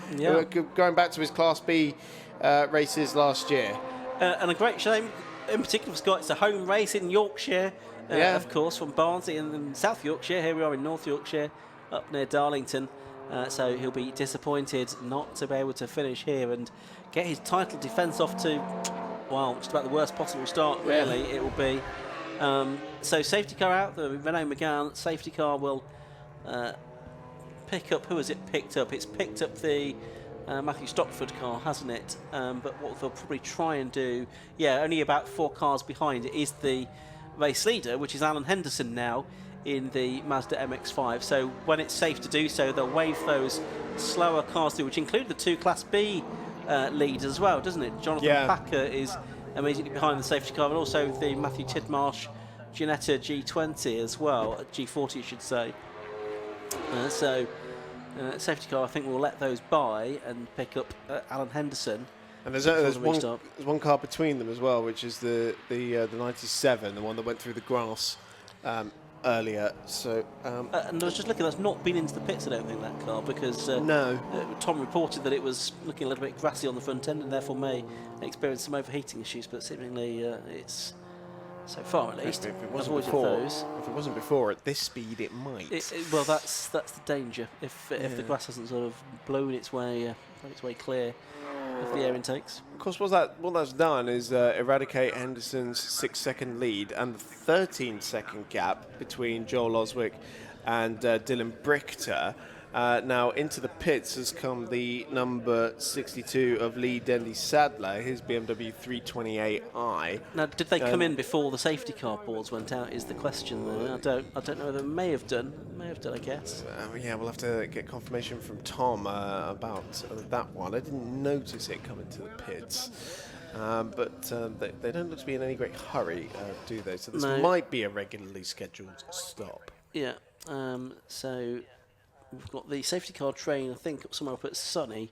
Speaker 2: going back to his Class B races last year.
Speaker 1: And a great shame, in particular for Scott, it's a home race in Yorkshire, of course, from Barnsley in South Yorkshire. Here we are in North Yorkshire, up near Darlington. So he'll be disappointed not to be able to finish here and get his title defence off to, well, just about the worst possible start, really, it will be. So safety car out, the Renault Megane safety car will pick up, who has it picked up? It's picked up the Matthew Stockford car, hasn't it? But what they'll probably try and do, only about 4 cars behind it is the race leader, which is Alan Henderson now in the Mazda MX-5. So when it's safe to do so, they'll wave those slower cars through, which include the 2 Class B leaders as well, doesn't it? Jonathan Packer is immediately behind the safety car, and also the Matthew Tidmarsh Ginetta G20 as well, G40 I should say. Safety car, I think, will let those by and pick up Alan Henderson.
Speaker 2: And there's one car between them as well, which is the 97, the one that went through the grass earlier. So
Speaker 1: and I was just looking, that's not been into the pits, I don't think, that car, because Tom reported that it was looking a little bit grassy on the front end and therefore may experience some overheating issues, but seemingly it's, so far at least,
Speaker 2: if it wasn't before at this speed, it might.
Speaker 1: Well, that's the danger. If the grass hasn't sort of blown its way clear of the air intakes.
Speaker 2: Of course, what that's done is eradicate Henderson's 6-second lead and the 13-second gap between Joel Oswick and Dylan Brichter. Now into the pits has come the number 62 of Lee Dendy Sadler, his BMW 328i.
Speaker 1: Now, did they come in before the safety car boards went out? Is the question there? I don't know whether they may have done. I guess.
Speaker 2: We'll have to get confirmation from Tom about that one. I didn't notice it coming to the pits. But they don't look to be in any great hurry, do they? So this might be a regularly scheduled stop.
Speaker 1: Yeah. So we've got the safety car train, I think, somewhere up at Sunny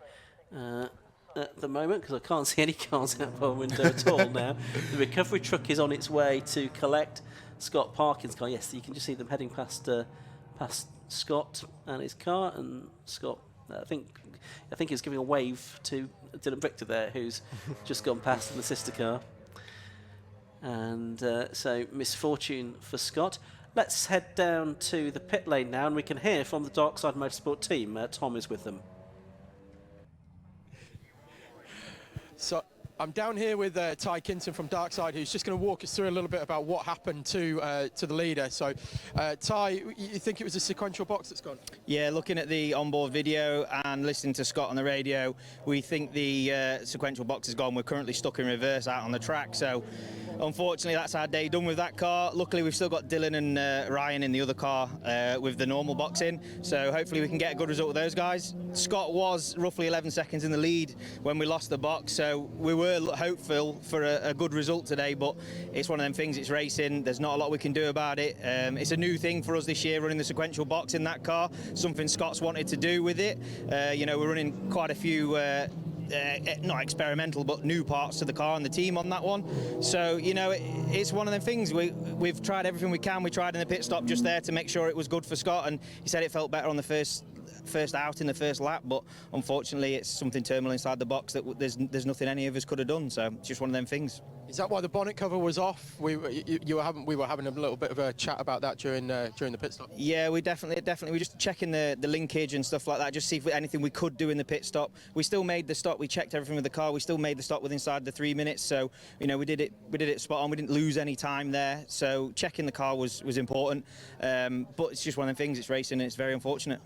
Speaker 1: at the moment, because I can't see any cars out my window at all now. The recovery truck is on its way to collect Scott Parkin's car. Yes, you can just see them heading past Scott and his car, and Scott, I think he's giving a wave to Dylan Brichter there, who's just gone past in the sister car. And so misfortune for Scott. Let's head down to the pit lane now, and we can hear from the Dark Side Motorsport team. Tom is with them.
Speaker 3: So I'm down here with Ty Kinson from Darkside, who's just going to walk us through a little bit about what happened to the leader. So, Ty, you think it was a sequential box that's gone?
Speaker 4: Yeah, looking at the onboard video and listening to Scott on the radio, we think the sequential box is gone. We're currently stuck in reverse out on the track, so unfortunately that's our day done with that car. Luckily we've still got Dylan and Ryan in the other car with the normal box in, so hopefully we can get a good result with those guys. Scott was roughly 11 seconds in the lead when we lost the box, so we were hopeful for a good result today, but it's one of them things, it's racing, there's not a lot we can do about it. It's a new thing for us this year, running the sequential box in that car, something Scott's wanted to do with it. We're running quite a few not experimental but new parts to the car and the team on that one, so it's one of them things. We've tried everything we can. We tried in the pit stop just there to make sure it was good for Scott, and he said it felt better on the first out in the first lap, but unfortunately it's something terminal inside the box that there's nothing any of us could have done, so it's just one of them things.
Speaker 3: Is that why the bonnet cover was off? We were having a little bit of a chat about that during the pit stop.
Speaker 4: Yeah, we definitely we just checking the linkage and stuff like that, just see if anything we could do in the pit stop. We still made the stop. We checked everything with the car. We still made the stop within inside the 3 minutes. So we did it spot on. We didn't lose any time there. So checking the car was important. But it's just one of the things. It's racing, and it's very unfortunate.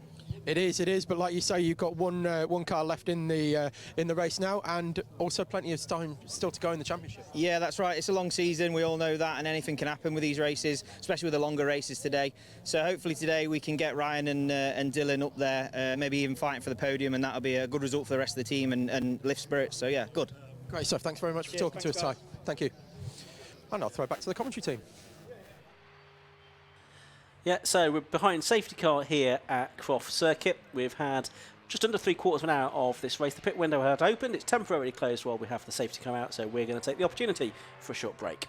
Speaker 3: It is, but like you say, you've got one car left in the race now, and also plenty of time still to go in the championship.
Speaker 4: Yeah, that's right. It's a long season. We all know that, and anything can happen with these races, especially with the longer races today. So hopefully today we can get Ryan and Dylan up there, maybe even fighting for the podium, and that'll be a good result for the rest of the team and lift spirits. So yeah, good.
Speaker 3: Great stuff. Thanks very much for talking to us, Ty. Thank you. And I'll throw it back to the commentary team.
Speaker 1: Yeah, so we're behind safety car here at Croft Circuit. We've had just under 3/4 of an hour of this race. The pit window had opened. It's temporarily closed while we have the safety car out, so we're going to take the opportunity for a short break.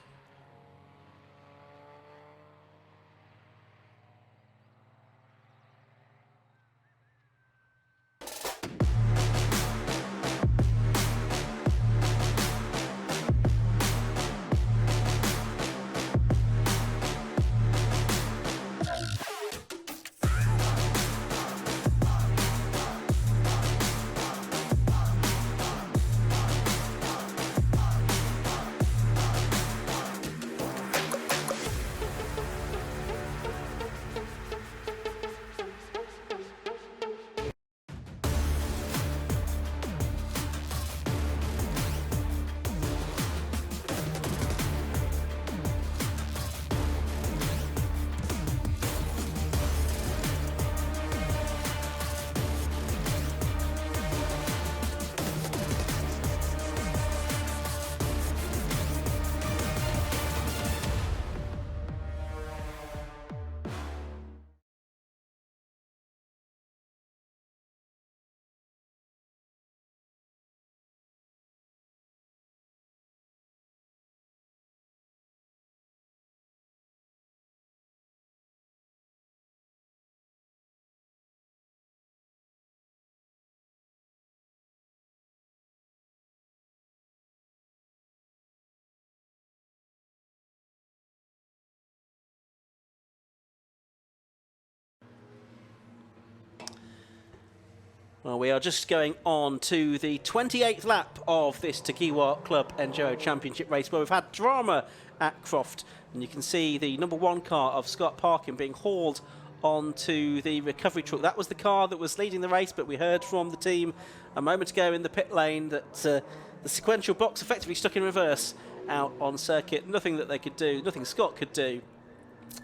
Speaker 1: Well, we are just going on to the 28th lap of this Tegiwa Club Enduro Championship race, where we've had drama at Croft. And you can see the number 1 car of Scott Parkin being hauled onto the recovery truck. That was the car that was leading the race, but we heard from the team a moment ago in the pit lane that the sequential box effectively stuck in reverse out on circuit. Nothing that they could do, nothing Scott could do.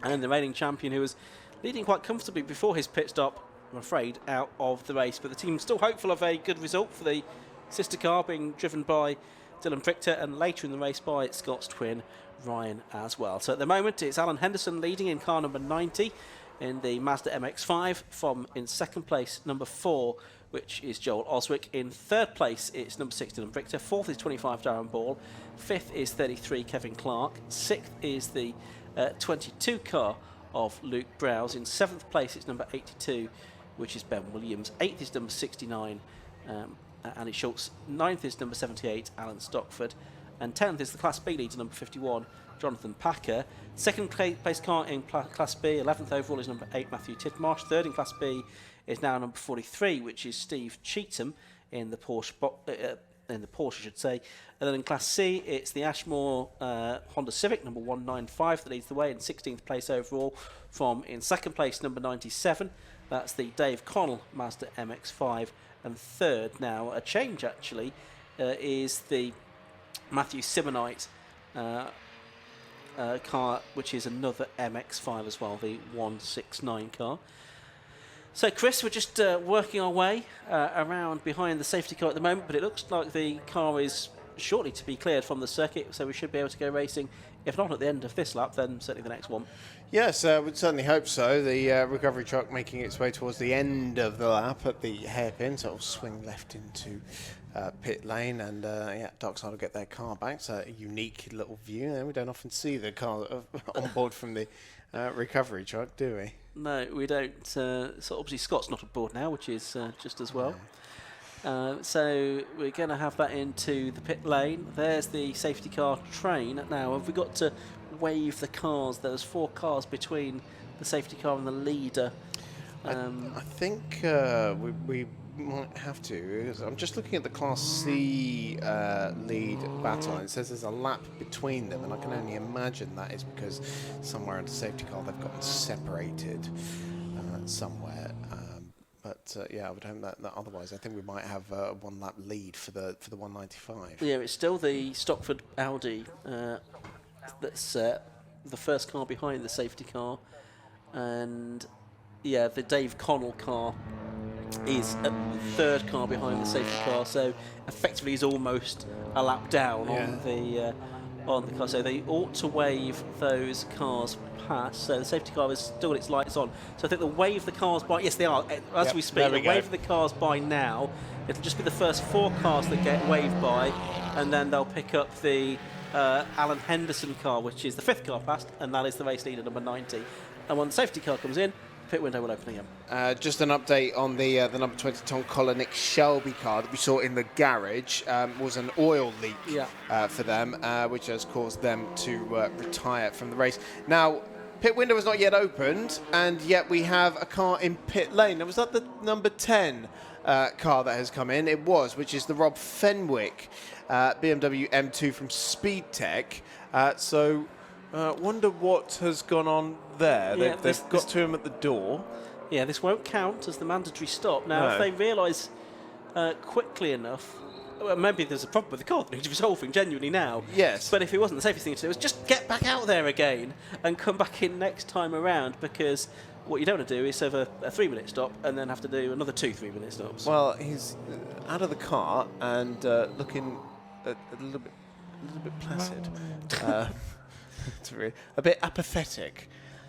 Speaker 1: And the reigning champion, who was leading quite comfortably before his pit stop, I'm afraid, out of the race. But the team's still hopeful of a good result for the sister car being driven by Dylan Prichter, and later in the race by Scott's twin, Ryan, as well. So at the moment, it's Alan Henderson leading in car number 90 in the Mazda MX-5. From in second place, number 4, which is Joel Oswick. In third place, it's number 6, Dylan Prichter. Fourth is 25, Darren Ball. Fifth is 33, Kevin Clark. Sixth is the 22 car of Luke Browse. In seventh place, it's number 82, which is Ben Williams. 8th is number 69, Annie Schultz. 9th is number 78, Alan Stockford. And 10th is the Class B leader, number 51, Jonathan Packer. Second place car in Class B, 11th overall, is number 8, Matthew Titmarsh. Third in Class B is now number 43, which is Steve Cheetham in the Porsche, I should say. And then in Class C, it's the Ashmore Honda Civic, number 195, that leads the way in 16th place overall. From in second place, number 97, that's the Dave Connell Mazda MX-5. And third, now a change actually, is the Matthew Simonite car, which is another MX-5 as well, the 169 car. So, Chris, we're just working our way around behind the safety car at the moment, but it looks like the car is shortly to be cleared from the circuit, so we should be able to go racing, if not at the end of this lap, then certainly the next one.
Speaker 2: Yes, we'd certainly hope so. The recovery truck making its way towards the end of the lap at the hairpin, so it'll swing left into pit lane, and Darkside will get their car back. It's a unique little view, and we don't often see the car on board from the recovery truck, do we?
Speaker 1: No, we don't. So obviously Scott's not aboard now, which is just as well. So we're going to have that into the pit lane. There's the safety car train. Now, have we got to wave the cars? There's 4 cars between the safety car and the leader.
Speaker 2: I think we might have to. I'm just looking at the Class C lead battle, and it says there's a lap between them, and I can only imagine that is because somewhere in the safety car they've gotten separated somewhere. But I would hope that otherwise I think we might have a 1 lap lead for the 195.
Speaker 1: Yeah, it's still the Stockford Audi that's the first car behind the safety car, and the Dave Connell car is a third car behind the safety car, so effectively is almost a lap down on the car. So they ought to wave those cars past. So the safety car is still its lights on. So I think they'll wave the cars by. Yes, they are. As we speak, they're waving the cars by now. It'll just be the first 4 cars that get waved by, and then they'll pick up the Alan Henderson car, which is the 5th car past, and that is the race leader, number 90. And when the safety car comes in, pit window will open again.
Speaker 2: Just an update on the number 20 Tom Colonic Shelby car that we saw in the garage. Was an oil leak for them, which has caused them to retire from the race. Now, pit window has not yet opened, and yet we have a car in pit lane. Now, was that the number 10 car that has come in? It was, which is the Rob Fenwick BMW M2 from Speedtech. Wonder what has gone on there. They've got to him at the door.
Speaker 1: Yeah, this won't count as the mandatory stop. Now, if they realise quickly enough, well, maybe there's a problem with the car that needs resolving genuinely now.
Speaker 2: Yes.
Speaker 1: But if it wasn't, the safest thing to do was just get back out there again and come back in next time around, because what you don't want to do is have a 3-minute stop and then have to do another 2 3-minute stops.
Speaker 2: Well, he's out of the car and looking a little bit placid. It's really a bit apathetic.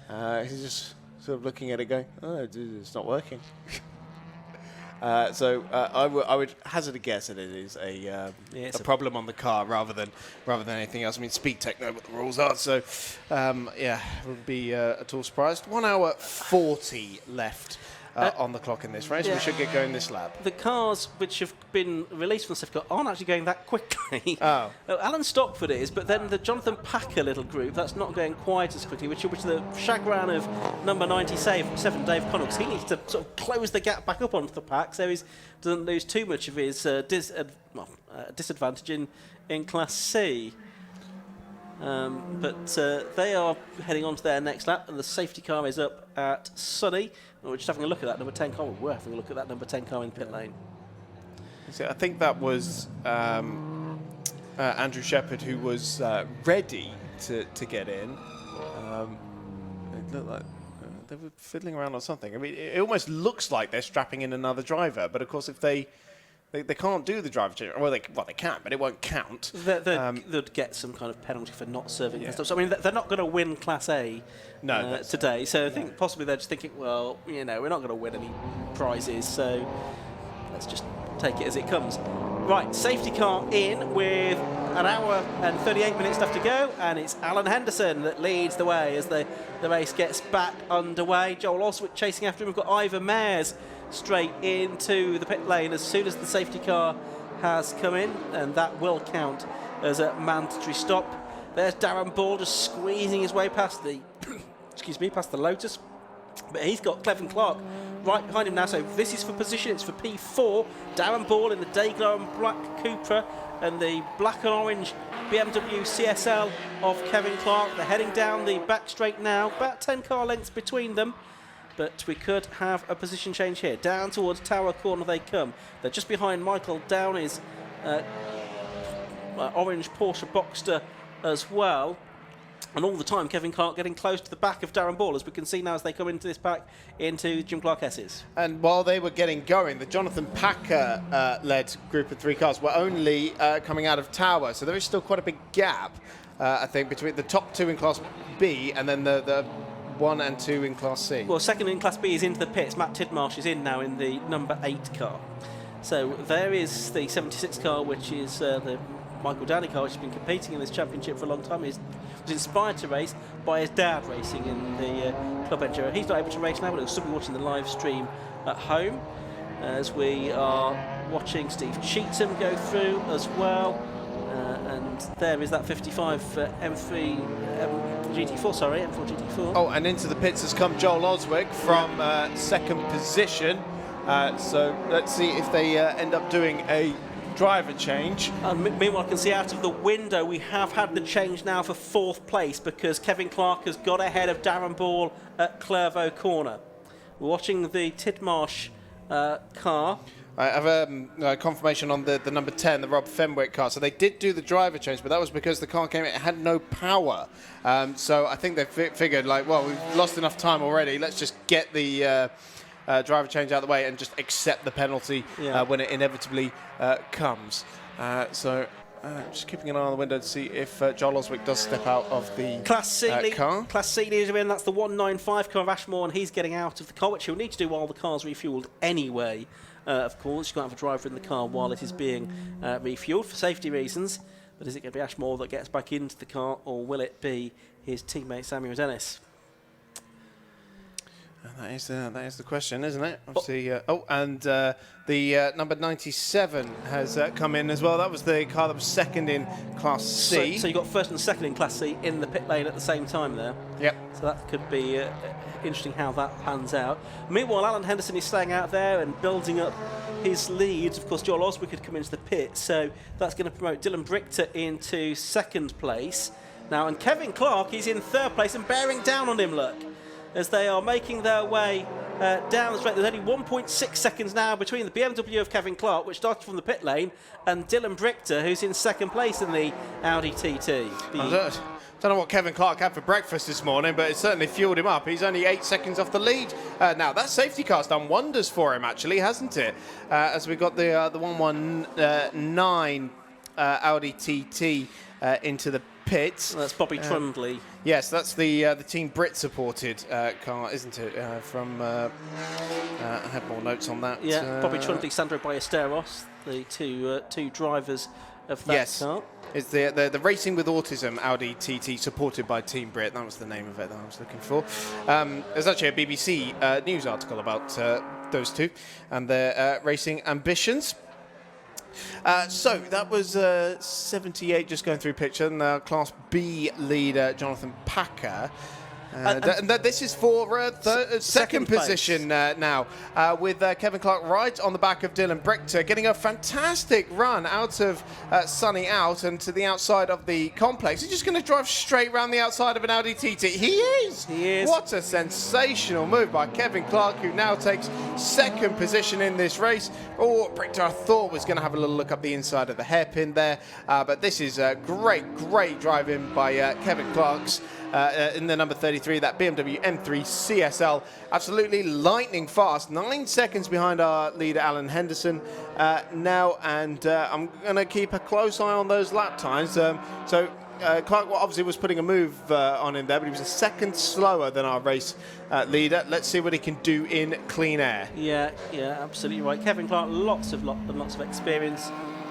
Speaker 2: He's just sort of looking at it going, oh, it's not working. I would hazard a guess that it is a problem on the car rather than anything else. I mean, Speedtech know what the rules are, so wouldn't be at all surprised. 1 hour 40 left on the clock in this race. We should get going this lap.
Speaker 1: The cars which have been released from the safety car aren't actually going that quickly.
Speaker 2: Oh.
Speaker 1: Alan Stockford is, but then the Jonathan Packer little group, that's not going quite as quickly, which is the chagrin of number 97, Dave Connell, because he needs to sort of close the gap back up onto the pack so he doesn't lose too much of his disadvantage in Class C. But they are heading on to their next lap, and the safety car is up at Sunny. We're just having a look at that number 10 car. We're having a look at that number 10 car in pit lane.
Speaker 2: So I think that was Andrew Shepherd who was ready to get in. It looked like they were fiddling around on something. I mean, it almost looks like they're strapping in another driver, but of course if they can't do the driver change. Well, they can, but it won't count.
Speaker 1: They'd get some kind of penalty for not serving and stuff. So, I mean, they're not going to win Class A today. So I think possibly they're just thinking, well, we're not going to win any prizes, so let's just take it as it comes. Right, safety car in with an hour and 38 minutes left to go, and it's Alan Henderson that leads the way as the race gets back underway. Joel Oswick chasing after him. We've got Ivor Mayers straight into the pit lane as soon as the safety car has come in, and that will count as a mandatory stop. There's Darren Ball just squeezing his way past the past the Lotus, but he's got Clevin Clark right behind him now, so this is for position, it's for P4. Darren Ball in the Dayglow and black Cupra and the black and orange BMW CSL of Kevin Clark. They're heading down the back straight now, about 10 car lengths between them. But we could have a position change here. Down towards Tower Corner they come. They're just behind Michael Downey's orange Porsche Boxster as well. And all the time, Kevin Clark getting close to the back of Darren Ball, as we can see now as they come into this pack into Jim Clark S's. And
Speaker 2: while they were getting going, the Jonathan Packer-led group of 3 cars were only coming out of Tower. So there is still quite a big gap, I think, between the top 2 in Class B and then the 1 and 2 in Class C.
Speaker 1: Well, second in Class B is into the pits. Matt Tidmarsh is in now in the number 8 car. So there is the 76 car, which is the Michael Downey car, which has been competing in this championship for a long time. He was inspired to race by his dad racing in the Club Enduro. He's not able to race now, but he'll still be watching the live stream at home as we are watching Steve Cheatham go through as well. And there is that 55 M4 GT4.
Speaker 2: Oh, and into the pits has come Joel Oswick from second position. So let's see if they end up doing a driver change.
Speaker 1: Meanwhile, I can see out of the window we have had the change now for 4th place because Kevin Clark has got ahead of Darren Ball at Clervaux Corner. We're watching the Tidmarsh car.
Speaker 2: I have a confirmation on the number 10, the Rob Fenwick car. So they did do the driver change, but that was because the car came in, it had no power. So I think they figured, like, well, we've lost enough time already. Let's just get the driver change out of the way and just accept the penalty when it inevitably comes. Just keeping an eye on the window to see if Joel Oswick does step out of the
Speaker 1: Class C
Speaker 2: car.
Speaker 1: Class C leader in, that's the 195 car of Ashmore, and he's getting out of the car, which he'll need to do while the car's refuelled anyway. Of course, you can't have a driver in the car while it is being refuelled for safety reasons. But is it going to be Ashmore that gets back into the car, or will it be his teammate Samuel Dennis?
Speaker 2: That is the question, isn't it? Obviously, the number 97 has come in as well. That was the car that was second in Class C.
Speaker 1: So you got first and second in Class C in the pit lane at the same time there.
Speaker 2: Yep.
Speaker 1: So that could be interesting how that pans out. Meanwhile, Alan Henderson is staying out there and building up his lead. Of course, Joel Oswick had come into the pit, so that's going to promote Dylan Brichter into second place. Now, and Kevin Clark is in third place and bearing down on him, look, as they are making their way down the straight. There's only 1.6 seconds now between the BMW of Kevin Clark, which started from the pit lane, and Dylan Brichter, who's in second place in the Audi TT.
Speaker 2: I don't know what Kevin Clark had for breakfast this morning, but it certainly fueled him up. He's only 8 seconds off the lead. Now, that safety car's done wonders for him, actually, hasn't it? As we got the 119 Audi TT into the pits.
Speaker 1: That's Bobby Trundley.
Speaker 2: Yes, that's the Team Brit supported car, isn't it? I have more notes on that.
Speaker 1: Yeah, Bobby Trundley, Sandro Ballesteros, the two drivers of that car.
Speaker 2: It's the Racing with Autism Audi TT supported by Team Brit. That was the name of it that I was looking for. There's actually a BBC news article about those two and their racing ambitions. So that was 78 just going through picture, and Class B leader Jonathan Packer. And this is for second position now, with Kevin Clark right on the back of Dylan Brichter, getting a fantastic run out of Sunny out and to the outside of the complex. He's just going to drive straight around the outside of an Audi TT. He is! What a sensational move by Kevin Clark, who now takes second position in this race. Oh, Brichter, I thought, was going to have a little look up the inside of the hairpin there, but this is a great driving by Kevin Clark's. In the number 33, that BMW M3 CSL, absolutely lightning fast, 9 seconds behind our leader Alan Henderson now, and I'm going to keep a close eye on those lap times. Clark obviously was putting a move on in there, but he was a second slower than our race leader. Let's see what he can do in clean air.
Speaker 1: Yeah, absolutely right. Kevin Clark, lots of experience.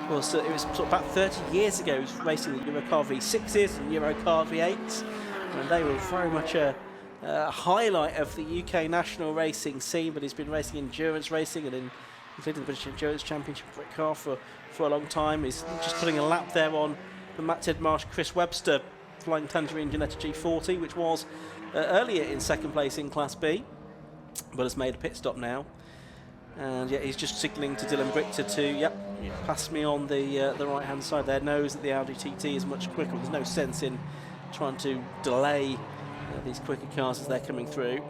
Speaker 1: Well, so it was sort of about 30 years ago, he was racing the Eurocar V6s and Eurocar V8s. And they were very much a highlight of the UK national racing scene, but he's been racing endurance racing and including the British Endurance Championship Brit car for a long time. He's just putting a lap there on the Matt Tidmarsh, Chris Webster Flying Tangerine Ginetta G40, which was earlier in second place in Class B, but has made a pit stop now. And yeah, he's just signalling to Dylan Brichter to, pass me on the right-hand side there. Knows that the Audi TT is much quicker. There's no sense in trying to delay these quicker cars as they're coming through.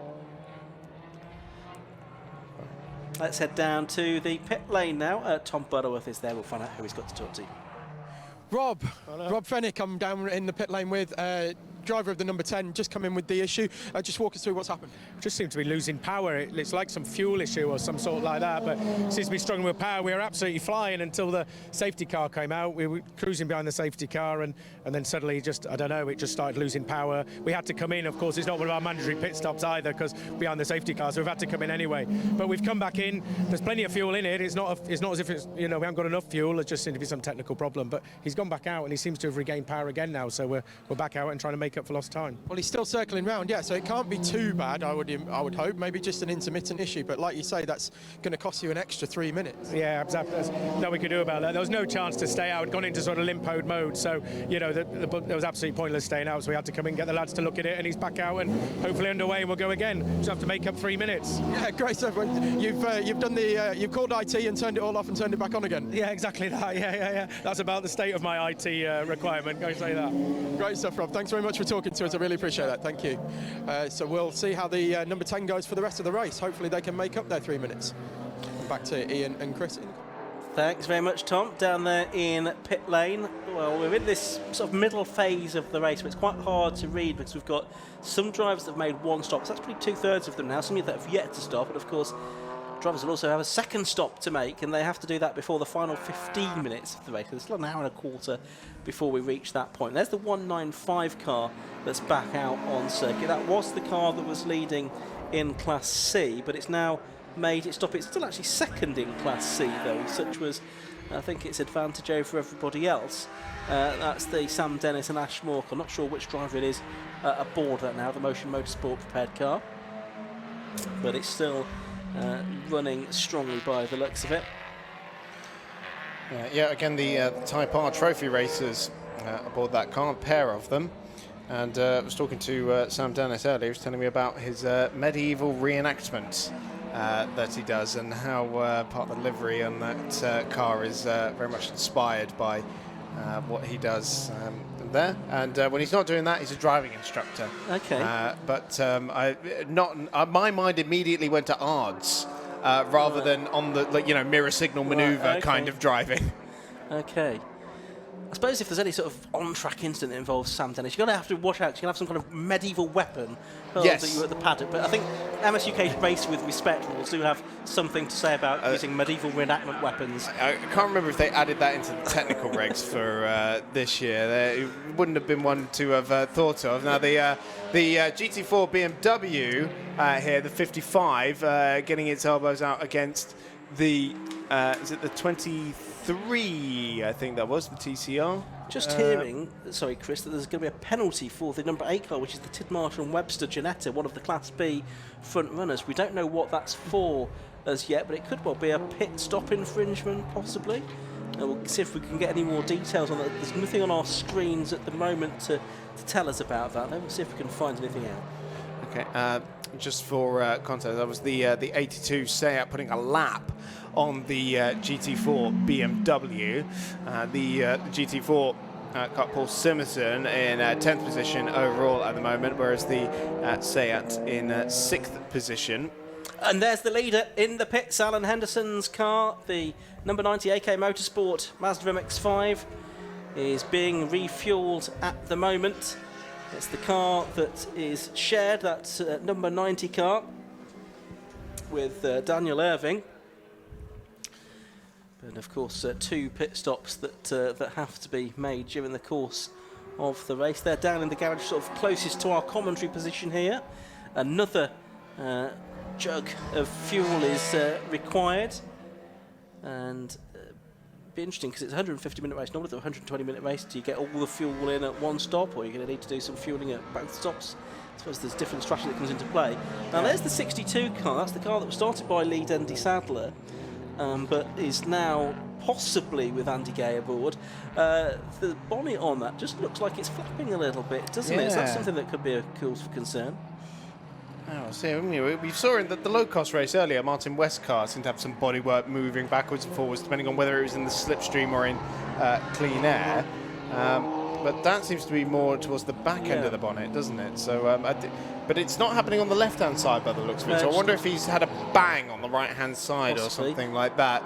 Speaker 1: Let's head down to the pit lane now. Tom Butterworth is there. We'll find out who he's got to talk to.
Speaker 3: Rob Fennick, I'm down in the pit lane with driver of the number 10, just come in with the issue. Just walk us through what's happened.
Speaker 5: Just seems to be losing power. It's like some fuel issue or some sort like that, but seems to be struggling with power. We were absolutely flying until the safety car came out. We were cruising behind the safety car, and then suddenly just, I don't know, it just started losing power. We had to come in. Of course, it's not one of our mandatory pit stops either, because behind the safety car, so we've had to come in anyway. But we've come back in. There's plenty of fuel in it. It's not as if it's, we haven't got enough fuel. It just seems to be some technical problem. But he's gone back out, and he seems to have regained power again now. So we're back out and trying to make up for lost time.
Speaker 3: Well, he's still circling round, so it can't be too bad, I would hope. Maybe just an intermittent issue, but like you say, that's going to cost you an extra 3 minutes.
Speaker 5: Yeah, exactly. There's nothing we could do about that. There was no chance to stay out. It'd gone into sort of limp-mode mode, so, it was absolutely pointless staying out, so we had to come in and get the lads to look at it, and he's back out and hopefully underway, and we'll go again. Just have to make up 3 minutes.
Speaker 3: Yeah, great stuff. You've done you've called IT and turned it all off and turned it back on again.
Speaker 5: Yeah, exactly that. Yeah. That's about the state of my IT requirement. Go say that.
Speaker 3: Great stuff, Rob. Thanks very much for talking to us. I really appreciate that. Thank you. So we'll see how the number 10 goes for the rest of the race. Hopefully they can make up their 3 minutes. Back to Ian and Chris.
Speaker 1: Thanks very much, Tom. Down there in pit lane. Well, we're in this sort of middle phase of the race, but it's quite hard to read because we've got some drivers that have made one stop. So that's probably 2/3 of them now. Some that have yet to stop, but of course, drivers will also have a second stop to make, and they have to do that before the final 15 minutes of the race. It's still an hour and a quarter before we reach that point. There's the 195 car that's back out on circuit. That was the car that was leading in Class C, but it's now made its stop. It's still actually second in Class C, though, such was, I think, its advantage over everybody else. That's the Sam Dennis and Ash Mork. I'm not sure which driver it is aboard that now, the Motion Motorsport prepared car, but it's still running strongly by the looks of it.
Speaker 2: Again, the Type R trophy racers aboard that car, a pair of them. And I was talking to Sam Dennis earlier. He was telling me about his medieval reenactment that he does, and how part of the livery on that car is very much inspired by what he does there. And when he's not doing that, he's a driving instructor.
Speaker 1: Okay.
Speaker 2: My mind immediately went to ARDS rather than on the mirror signal maneuver kind of driving.
Speaker 1: Okay. I suppose if there's any sort of on-track incident that involves Sam Dennis, you're going to have to watch out. You're going to have some kind of medieval weapon hurled at you at the paddock. But I think MSUK's Race with Respect rules do have something to say about using medieval reenactment weapons.
Speaker 2: I can't remember if they added that into the technical regs for this year. It wouldn't have been one to have thought of. Now, the GT4 BMW here, the 55, getting its elbows out against the is it the 23? I think that was the TCR.
Speaker 1: Just hearing, sorry Chris, that there's going to be a penalty for the number 8 car, which is the Tidmarsh and Webster Janetta, one of the Class B front runners. We don't know what that's for as yet, but it could well be a pit stop infringement, possibly. We'll see if we can get any more details on that. There's nothing on our screens at the moment to tell us about that. We'll see if we can find anything out.
Speaker 2: Okay, just for context, that was the 82 Seat putting a lap on the GT4 BMW. The GT4 got Paul Simerton in 10th position overall at the moment, whereas the Seat in 6th position.
Speaker 1: And there's the leader in the pits, Alan Henderson's car, the number 90 AK Motorsport Mazda MX-5 is being refueled at the moment. It's the car that is shared, that's number 90 car, with Daniel Irving. And of course, 2 pit stops that have to be made during the course of the race. They're down in the garage, sort of closest to our commentary position here. Another jug of fuel is required, and be interesting because it's a 150-minute race. Normally, the 120-minute race, do you get all the fuel in at one stop, or you're going to need to do some fueling at both stops? I suppose there's different strategy that comes into play. Now, there's the 62 car. That's the car that was started by Lee Dendy Sadler, but is now possibly with Andy Gay aboard. The bonnet on that just looks like it's flapping a little bit, doesn't it? So that's something that could be a cause for concern.
Speaker 2: Oh, so we saw in the low-cost race earlier, Martin West's car seemed to have some bodywork moving backwards and forwards, depending on whether it was in the slipstream or in clean air. But that seems to be more towards the back end of the bonnet, doesn't it? So, but it's not happening on the left-hand side by the looks of it. So I wonder if he's had a bang on the right-hand side possibly, or something like that.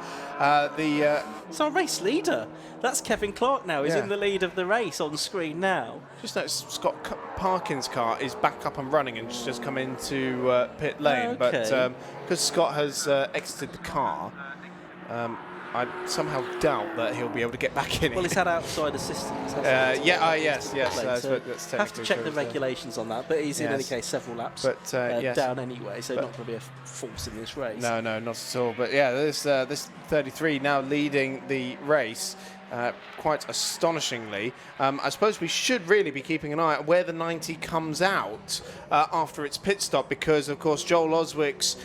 Speaker 1: It's our race leader. That's Kevin Clark now. He's in the lead of the race on screen now.
Speaker 2: Just noticed Scott Parkin's car is back up and running and just come into pit lane.
Speaker 1: Okay.
Speaker 2: But because Scott has exited the car, I somehow doubt that he'll be able to get back in.
Speaker 1: Well, he's had outside assistance.
Speaker 2: Yes.
Speaker 1: So
Speaker 2: that's
Speaker 1: have to check the regulations on that, but he's in any case several laps down anyway, so not going to be a force in this race.
Speaker 2: No, not at all. But yeah, this 33 now leading the race. Quite astonishingly. I suppose we should really be keeping an eye on where the 90 comes out after its pit stop, because of course Joel Oswick's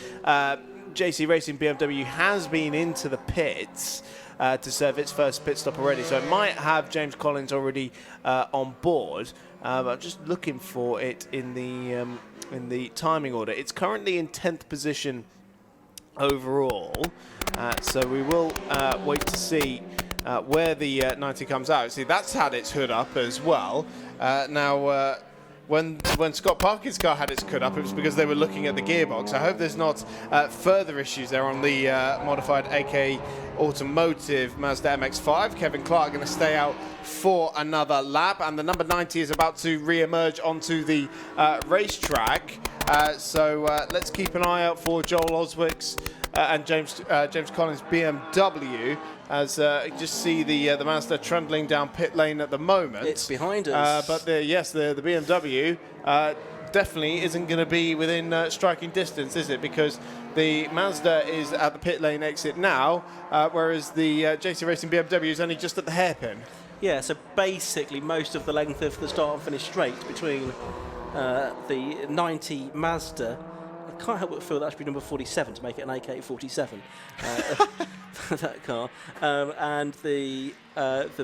Speaker 2: JC Racing BMW has been into the pits to serve its first pit stop already, so it might have James Collins already on board. I'm just looking for it in the timing order. It's currently in 10th position overall, so we will wait to see where the 90 comes out. See, that's had its hood up as well. Now, when Scott Parkin's car had its hood up, it was because they were looking at the gearbox. I hope there's not further issues there on the modified AK Automotive Mazda MX-5. Kevin Clark going to stay out for another lap, and the number 90 is about to re-emerge onto the racetrack. So let's keep an eye out for Joel Oswick's and James Collins BMW, as you just see the Mazda trundling down pit lane at the moment.
Speaker 1: It's behind us.
Speaker 2: But the BMW definitely isn't going to be within striking distance, is it? Because the Mazda is at the pit lane exit now, whereas the JC Racing BMW is only just at the hairpin.
Speaker 1: Yeah, so basically most of the length of the start and finish straight between the 90 Mazda. I can't help but feel that should be number 47 to make it an AK-47, that car. And the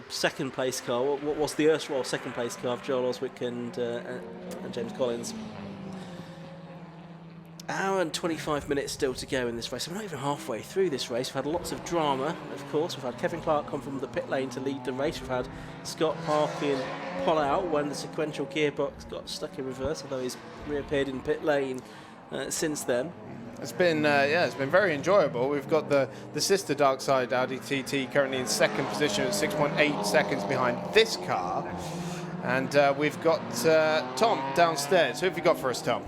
Speaker 1: second place car, what was the erstwhile second place car of Joel Oswick and James Collins. Hour and 25 minutes still to go in this race. We're not even halfway through this race. We've had lots of drama, of course. We've had Kevin Clark come from the pit lane to lead the race. We've had Scott Parkin pull out when the sequential gearbox got stuck in reverse, although he's reappeared in pit lane since then.
Speaker 2: It's been it's been very enjoyable. We've got the sister dark side Audi TT currently in second position at 6.8 seconds behind this car, and we've got Tom downstairs. Who have you got for us, Tom?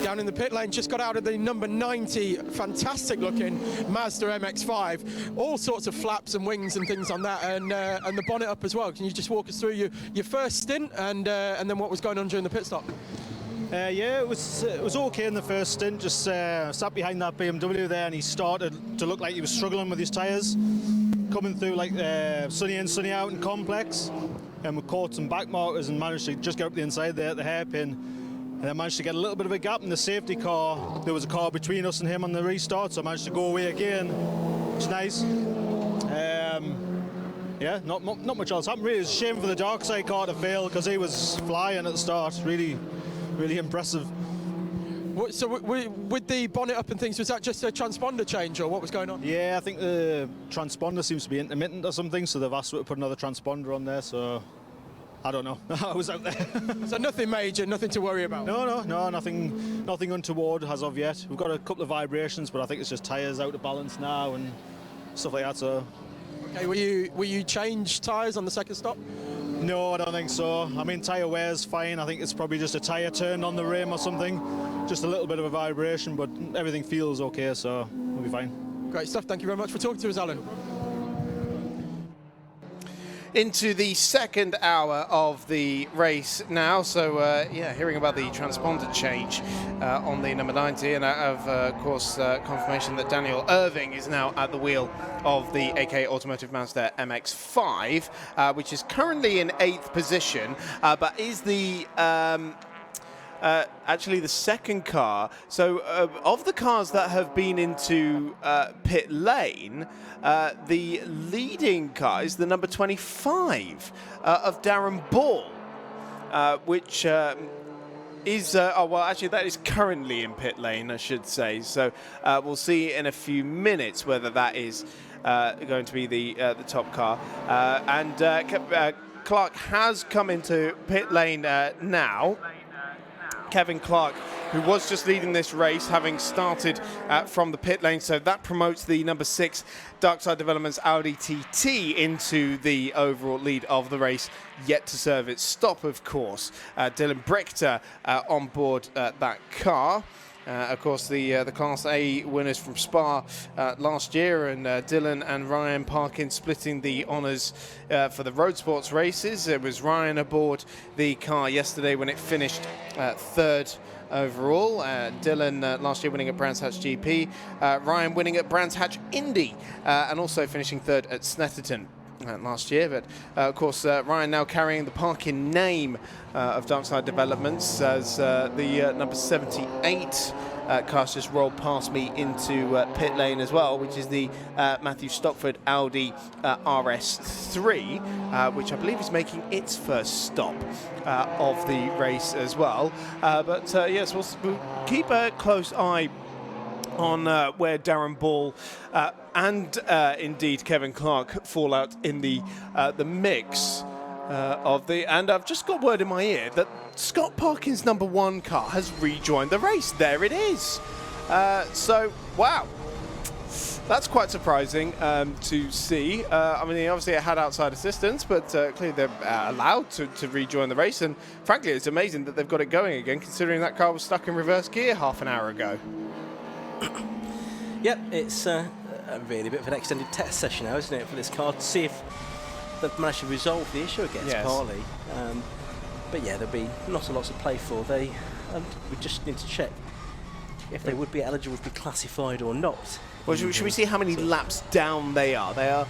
Speaker 3: Down in the pit lane, just got out of the number 90, fantastic looking Mazda MX-5. All sorts of flaps and wings and things on that, and the bonnet up as well. Can you just walk us through your first stint and then what was going on during the pit stop?
Speaker 6: Yeah, it was okay in the first stint. Just sat behind that BMW there, and he started to look like he was struggling with his tyres, coming through like sunny in, sunny out and complex. And we caught some back markers and managed to just get up the inside there at the hairpin. And I managed to get a little bit of a gap in the safety car. There was a car between us and him on the restart, so I managed to go away again, which is nice. Yeah, not much else happened. Really, it's a shame for the dark side car to fail because he was flying at the start. Really impressive.
Speaker 3: So with the bonnet up and things, was that just a transponder change or what was going on?
Speaker 6: Yeah, I think the transponder seems to be intermittent or something, so they've asked me to put another transponder on there, so I don't know. I was out there.
Speaker 3: So nothing major, nothing to worry about?
Speaker 6: No, nothing untoward as of yet. We've got a couple of vibrations, but I think it's just tyres out of balance now and stuff like that, so...
Speaker 3: Okay, will you change tyres on the second stop?
Speaker 6: No, I don't think so. I mean, tyre wear's fine. I think it's probably just a tyre turned on the rim or something. Just a little bit of a vibration, but everything feels okay, so we'll be fine.
Speaker 3: Great stuff. Thank you very much for talking to us, Alan.
Speaker 2: Into the second hour of the race now, so yeah, hearing about the transponder change on the number 90, and of course confirmation that Irving is now at the wheel of the AK Automotive Mazda MX-5, which is currently in 8th position, but is the actually the second car. So of the cars that have been into pit lane, the leading car is the number 25 of Darren Ball, which is, oh, well, actually, that is currently in pit lane, I should say. So we'll see in a few minutes whether that is going to be the top car. Clark has come into pit lane now. Kevin Clark, who was just leading this race, having started from the pit lane. So that promotes the number 6 Darkside Developments Audi TT into the overall lead of the race, yet to serve its stop, of course. Dylan Brichter on board that car. Of course, the Class A winners from Spa last year, and Dylan and Ryan Parkin splitting the honours for the road sports races. It was Ryan aboard the car yesterday when it finished third overall. Dylan last year winning at Brands Hatch GP, Ryan winning at Brands Hatch Indy, and also finishing third at Snetterton last year. But of course, Ryan now carrying the Parkin name of Darkside Developments as the number 78 car's just rolled past me into pit lane as well, which is the Matthew Stockford Audi RS3, which I believe is making its first stop of the race as well. But yes, we'll keep a close eye on where Darren Ball and indeed Kevin Clark fall out in the mix of the. And I've just got word in my ear that Scott Parkin's number 1 car has rejoined the race. There it is. So wow, that's quite surprising to see. I mean, obviously it had outside assistance, but clearly they're allowed to rejoin the race. And frankly, it's amazing that they've got it going again, considering that car was stuck in reverse gear half an hour ago.
Speaker 1: Yep, it's a really bit of an extended test session now, isn't it, for this car, to see if they've managed to resolve the issue against Parley. But yeah, there'll be not a lot to play for. We just need to check if they would be eligible to be classified or not.
Speaker 2: Well, should we see how many laps down they are? They are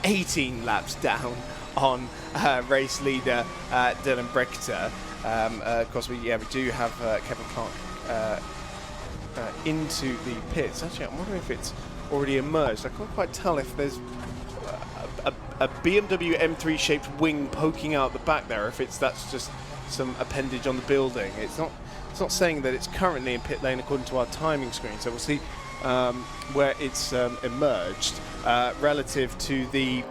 Speaker 2: 18 laps down on race leader Dylan Brichter. Of course, we do have Kevin Clark into the pits. Actually, I'm wondering if it's already emerged. I can't quite tell if there's a BMW M3 shaped wing poking out the back there, if that's just some appendage on the building. It's not saying that it's currently in pit lane according to our timing screen, so we'll see where it's emerged relative to the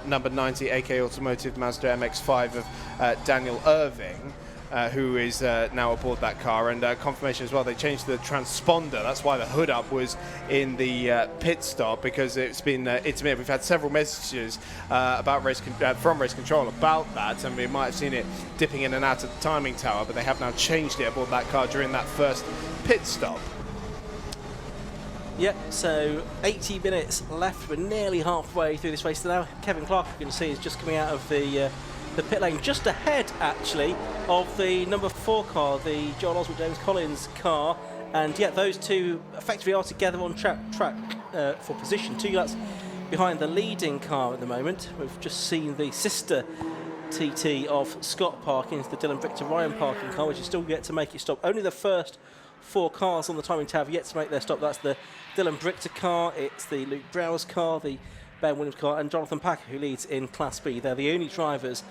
Speaker 2: number 90 AK Automotive Mazda MX-5 of Daniel Irving, who is now aboard that car. And confirmation as well, they changed the transponder. That's why the hood up was in the pit stop, because it's been we've had several messages about from race control about that, and we might have seen it dipping in and out of the timing tower, but they have now changed it aboard that car during that first pit stop.
Speaker 1: Yep, so 80 minutes left. We're nearly halfway through this race now. Kevin Clark, you can see, is just coming out of the the pit lane, just ahead actually of the number 4 car, the Joel Oswald James Collins car. And yeah, those two effectively are together on track for position. 2 laps behind the leading car at the moment. We've just seen the sister TT of Scott parking, the Dylan Victor Ryan parking car, which is still yet to make its stop. Only the first 4 cars on the timing tab yet to make their stop. That's the Dylan Brichter car, it's the Luke Browers car, the Ben Williams car, and Jonathan Packer, who leads in Class B. They're the only drivers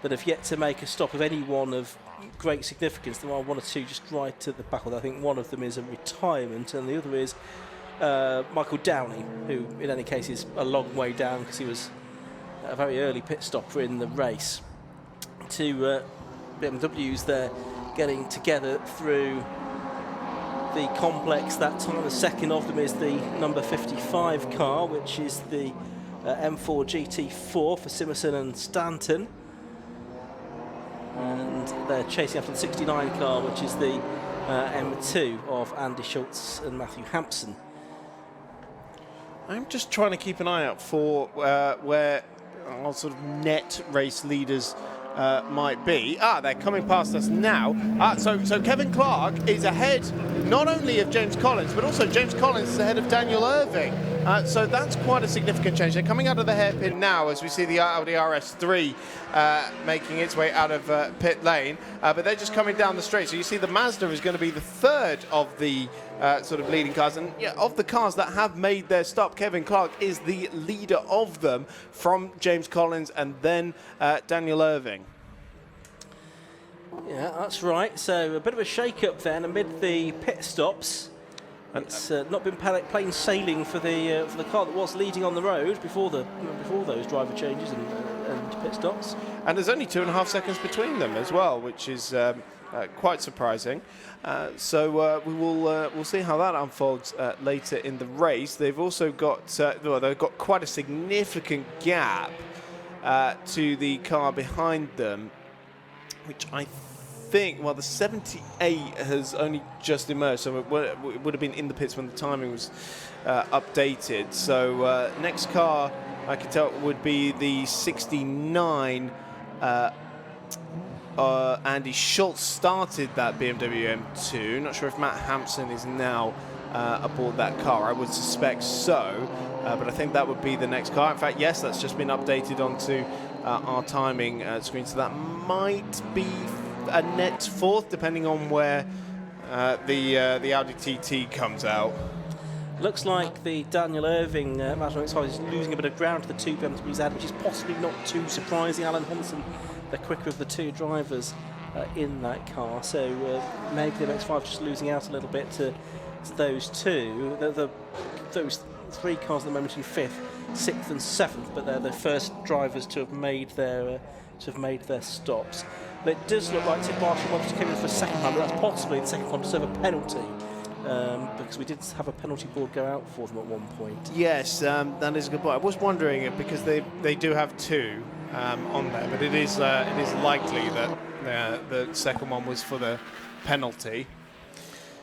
Speaker 1: that have yet to make a stop of any one of great significance. There are 1 or 2 just right to the back of that. I think one of them is a retirement, and the other is Michael Downey, who in any case is a long way down because he was a very early pit stopper in the race. 2 BMWs there getting together through the complex that time. The second of them is the number 55 car, which is the M4 GT4 for Simerson and Stanton. And they're chasing after the 69 car, which is the M2 of Andy Schultz and Matthew Hampson.
Speaker 2: I'm just trying to keep an eye out for where our sort of net race leaders might be. They're coming past us now. So Kevin Clark is ahead not only of James Collins, but also James Collins is ahead of Daniel Irving. So that's quite a significant change. They're coming out of the hairpin now as we see the Audi RS3 making its way out of pit lane, but they're just coming down the straight. So you see the Mazda is going to be the third of the sort of leading cars, and yeah, of the cars that have made their stop, Kevin Clark is the leader of them from James Collins and then Daniel Irving.
Speaker 1: Yeah, that's right. So a bit of a shake-up then amid the pit stops. It's not been plain sailing for the car that was leading on the road before those driver changes and pit stops.
Speaker 2: And there's only 2.5 seconds between them as well, which is quite surprising. So we'll see how that unfolds later in the race. They've also got they've got quite a significant gap to the car behind them, which I think, well, the 78 has only just emerged, so it would have been in the pits when the timing was updated. So next car, I can tell, would be the 69. Andy Schultz started that BMW M2. Not sure if Matt Hampson is now aboard that car. I would suspect so, but I think that would be the next car. In fact, yes, that's just been updated onto our timing screen, so that might be a net 4th, depending on where the Audi TT comes out.
Speaker 1: Looks like the Daniel Irving Mazda MX-5 is losing a bit of ground to the 2 BMWs ahead, which is possibly not too surprising. Alan Hunson, the quicker of the 2 drivers in that car, so maybe the MX-5 just losing out a little bit to those 2. Those 3 cars at the moment in 5th, 6th and 7th, but they're the first drivers to have made their stops. But it does look like Tim Marshall wants to come in for a second time, but that's possibly the second time to serve a penalty, because we did have a penalty board go out for them at one point.
Speaker 2: Yes, that is a good point. I was wondering, because they do have 2 on there, but it is likely that the second one was for the penalty.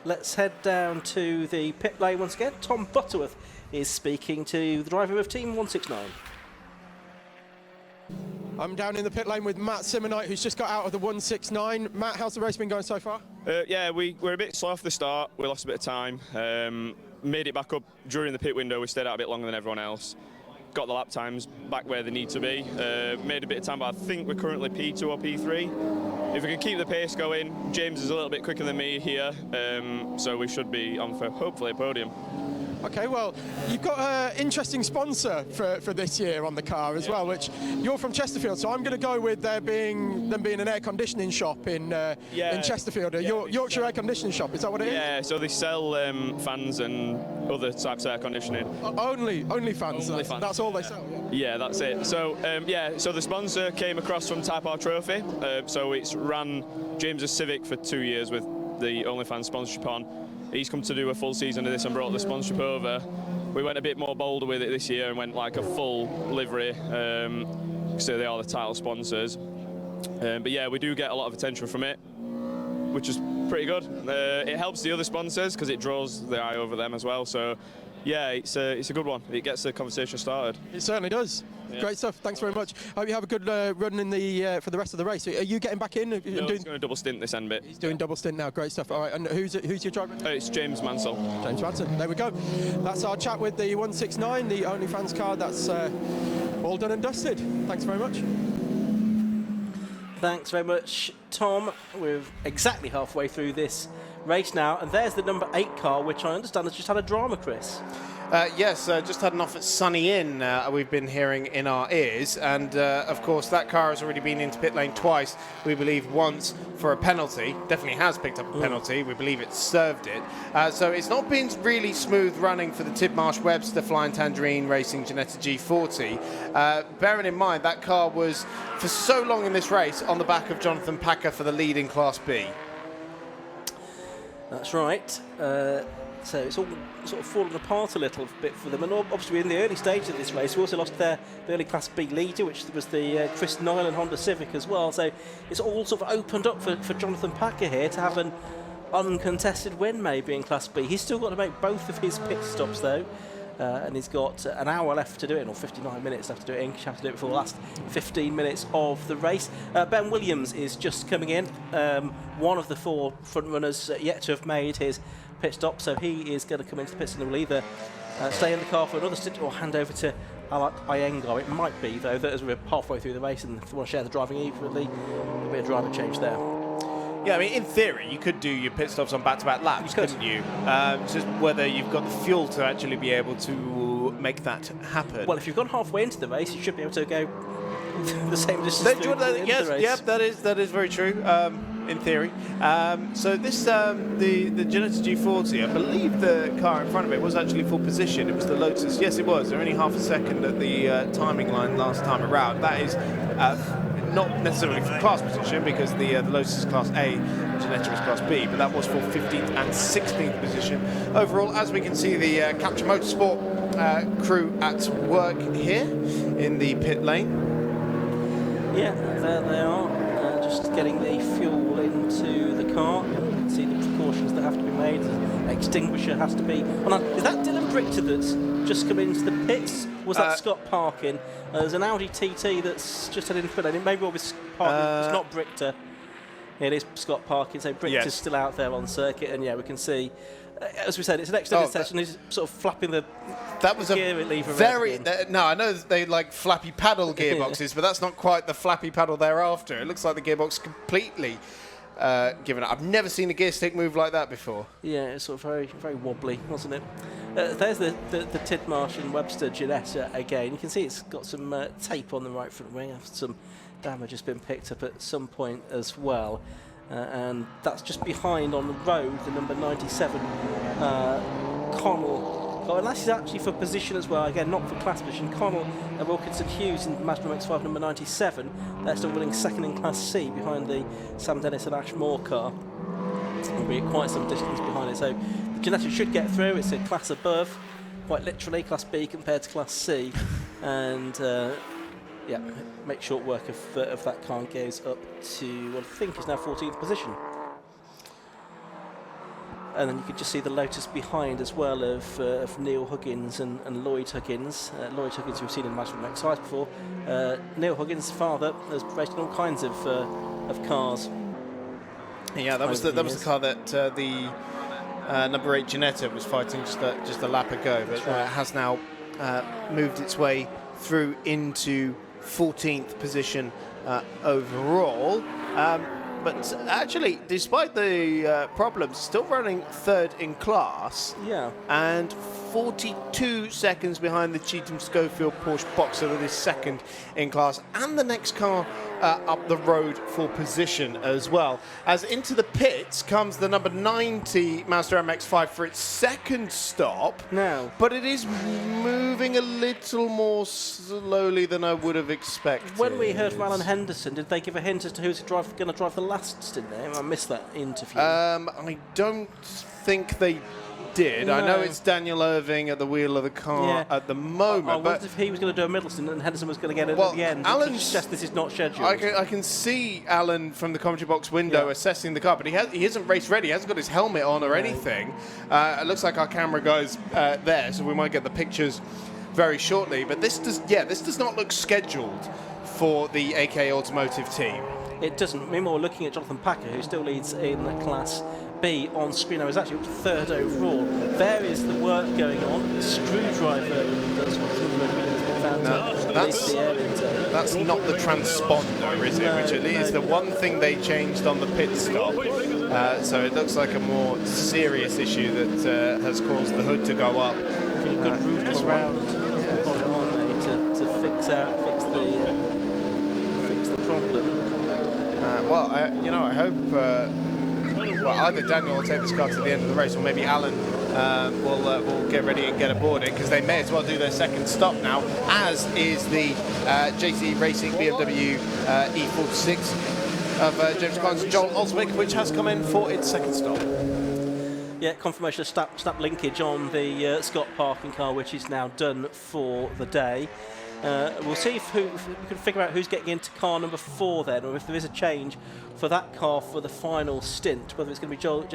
Speaker 1: Let's head down to the pit lane once again. Tom Butterworth is speaking to the driver of Team 169.
Speaker 3: I'm down in the pit lane with Matt Simonite, who's just got out of the 169. Matt, how's the race been going so far?
Speaker 7: Yeah, we're a bit slow off the start. We lost a bit of time. Made it back up during the pit window. We stayed out a bit longer than everyone else. Got the lap times back where they need to be. Made a bit of time, but I think we're currently P2 or P3. If we can keep the pace going, James is a little bit quicker than me here, so we should be on for hopefully a podium.
Speaker 3: Okay, well, you've got an interesting sponsor for this year on the car as well, which you're from Chesterfield, so I'm going to go with them being an air conditioning shop in Chesterfield, Yorkshire Air Conditioning Shop. Is that what it is?
Speaker 7: Yeah, so they sell fans and other types of air conditioning.
Speaker 3: Only fans. That's all they sell.
Speaker 7: Yeah, that's it. So so the sponsor came across from Type R Trophy. So it's ran James's Civic for 2 years with the OnlyFans sponsorship on. He's come to do a full season of this and brought the sponsorship over. We went a bit more bolder with it this year and went like a full livery, so they are the title sponsors. But yeah, we do get a lot of attention from it, which is pretty good. It helps the other sponsors because it draws the eye over them as well. So, yeah, it's a good one. It gets the conversation started.
Speaker 3: It certainly does. Yeah. Great stuff. Thanks very much. Hope you have a good run in the for the rest of the race. Are you getting back in?
Speaker 7: No, he's going to double stint this end bit.
Speaker 3: He's doing double stint now. Great stuff. All right. And who's your driver?
Speaker 7: It's James Mansell.
Speaker 3: James Mansell. There we go. That's our chat with the 169, the OnlyFans car. That's all done and dusted. Thanks very much.
Speaker 1: Thanks very much, Tom. We're exactly halfway through this race now, and there's the number 8 car, which I understand has just had a drama, Chris.
Speaker 2: Yes, just had an off at Sunny Inn, we've been hearing in our ears, and of course that car has already been into pit lane twice, we believe once for a penalty, definitely has picked up a penalty, we believe it served it, so it's not been really smooth running for the Tidmarsh Webster Flying Tangerine Racing Ginetta G40, bearing in mind that car was for so long in this race on the back of Jonathan Packer for the lead in Class B.
Speaker 1: That's right. So it's all sort of fallen apart a little bit for them. And obviously in the early stages of this race, we also lost their early Class B leader, which was the Chris Nyland Honda Civic as well. So it's all sort of opened up for Jonathan Packer here to have an uncontested win maybe in Class B. He's still got to make both of his pit stops though. And he's got an hour left to do it, or 59 minutes left to do it. He'll have to do it before the last 15 minutes of the race. Ben Williams is just coming in, one of the 4 front runners yet to have made his pit stop, so he is going to come into the pits and will either stay in the car for another stint or hand over to Alak Iyengar. It might be, though, that as we're halfway through the race and if you want to share the driving evenly, there'll be a driver change there.
Speaker 2: Yeah, I mean, in theory, you could do your pit stops on back-to-back laps, couldn't you? Just whether you've got the fuel to actually be able to make that happen.
Speaker 1: Well, if you've gone halfway into the race, you should be able to go the same distance through the end of the race.
Speaker 2: Yes, that is very true. In theory. So this, the Ginetta G40, I believe the car in front of it was actually full position. It was the Lotus. Yes, it was. They're only half a second at the timing line last time around. That is not necessarily for class position because the Lotus is Class A, Ginetta is Class B, but that was for 15th and 16th position. Overall, as we can see, the Capture Motorsport crew at work here in the pit lane.
Speaker 1: Yeah, there they are. Just getting the fuel into the car. You can see the precautions that have to be made. The extinguisher has to be on. Is that Dylan Brichter that's just come into the pits? Was that Scott Parkin? There's an Audi TT that's just heading into the pit lane. Maybe with Parkin. It's not Brichter. It is Scott Parkin. So Brichter's still out there on circuit, and yeah, we can see. As we said, it's an extended session. He's sort of flapping the gear lever.
Speaker 2: Very no, I know they like flappy paddle gearboxes, but that's not quite the flappy paddle they're after. It looks like the gearbox completely given up. I've never seen a gear stick move like that before. Yeah,
Speaker 1: it's sort of very, very wobbly, wasn't it? There's the Tidmarsh and Webster Ginetta again. You can see it's got some tape on the right front wing. Some damage has been picked up at some point as well. And that's just behind on the road, the number 97, Connell. Oh, and that's actually for position as well, again, not for class position. Connell and Wilkinson Hughes in Mazda MX-5 number 97. They're still winning second in Class C behind the Sam Dennis and Ash Moore car. Albeit quite some distance behind it. So the Ginetta should get through. It's a class above, quite literally, Class B compared to Class C. And yeah, make short work of that car and goes up to what I think is now 14th position. And then you could just see the Lotus behind as well of Neil Huggins and Lloyd Huggins. Lloyd Huggins, we've seen in Mazda MX-5 before. Neil Huggins' father has raced in all kinds of cars.
Speaker 2: Yeah, that was the car that the number 8 Ginetta was fighting just a lap ago, but has now moved its way through into 14th position overall. But actually, despite the problems, still running third in class.
Speaker 1: Yeah.
Speaker 2: And 42 seconds behind the Cheetham Schofield Porsche Boxer that is second in class. And the next car up the road for position as well. As into the pits comes the number 90 Mazda MX-5 for its second stop.
Speaker 1: No.
Speaker 2: But it is moving a little more slowly than I would have expected.
Speaker 1: When we heard from Alan Henderson, did they give a hint as to who's going to drive the last stint there? I missed that interview.
Speaker 2: I don't think they did. I know
Speaker 1: No.
Speaker 2: it's Daniel Irving at the wheel of the car at the moment.
Speaker 1: I
Speaker 2: but
Speaker 1: wondered if he was going to do a middle stint and Henderson was going to get it
Speaker 2: Well,
Speaker 1: at the end.
Speaker 2: Alan's-
Speaker 1: It's just this is not scheduled.
Speaker 2: I can see Alan from the commentary box window assessing the car, but he isn't race ready. He hasn't got his helmet on or anything. It looks like our camera guy's there, so we might get the pictures very shortly. But this does not look scheduled for the AK Automotive team.
Speaker 1: It doesn't. Meanwhile, looking at Jonathan Packer, who still leads in Class B on screen. I was actually up to third overall. There is the work going on. The screwdriver does
Speaker 2: That's not the transponder, is it? Which is the one thing they changed on the pit stop. So it looks like a more serious issue that has caused the hood to go up.
Speaker 1: Good route around to fix the problem.
Speaker 2: I hope either Daniel will take this car to the end of the race, or maybe Alan will get ready and get aboard it, because they may as well do their second stop now, as is the JC Racing BMW E46 of James Collins and Joel Oswick, which has come in for its second stop.
Speaker 1: Yeah, confirmation of snap linkage on the Scott parking car, which is now done for the day. We'll see if we can figure out who's getting into car number 4 then, or if there is a change for that car for the final stint, whether it's going to be Joel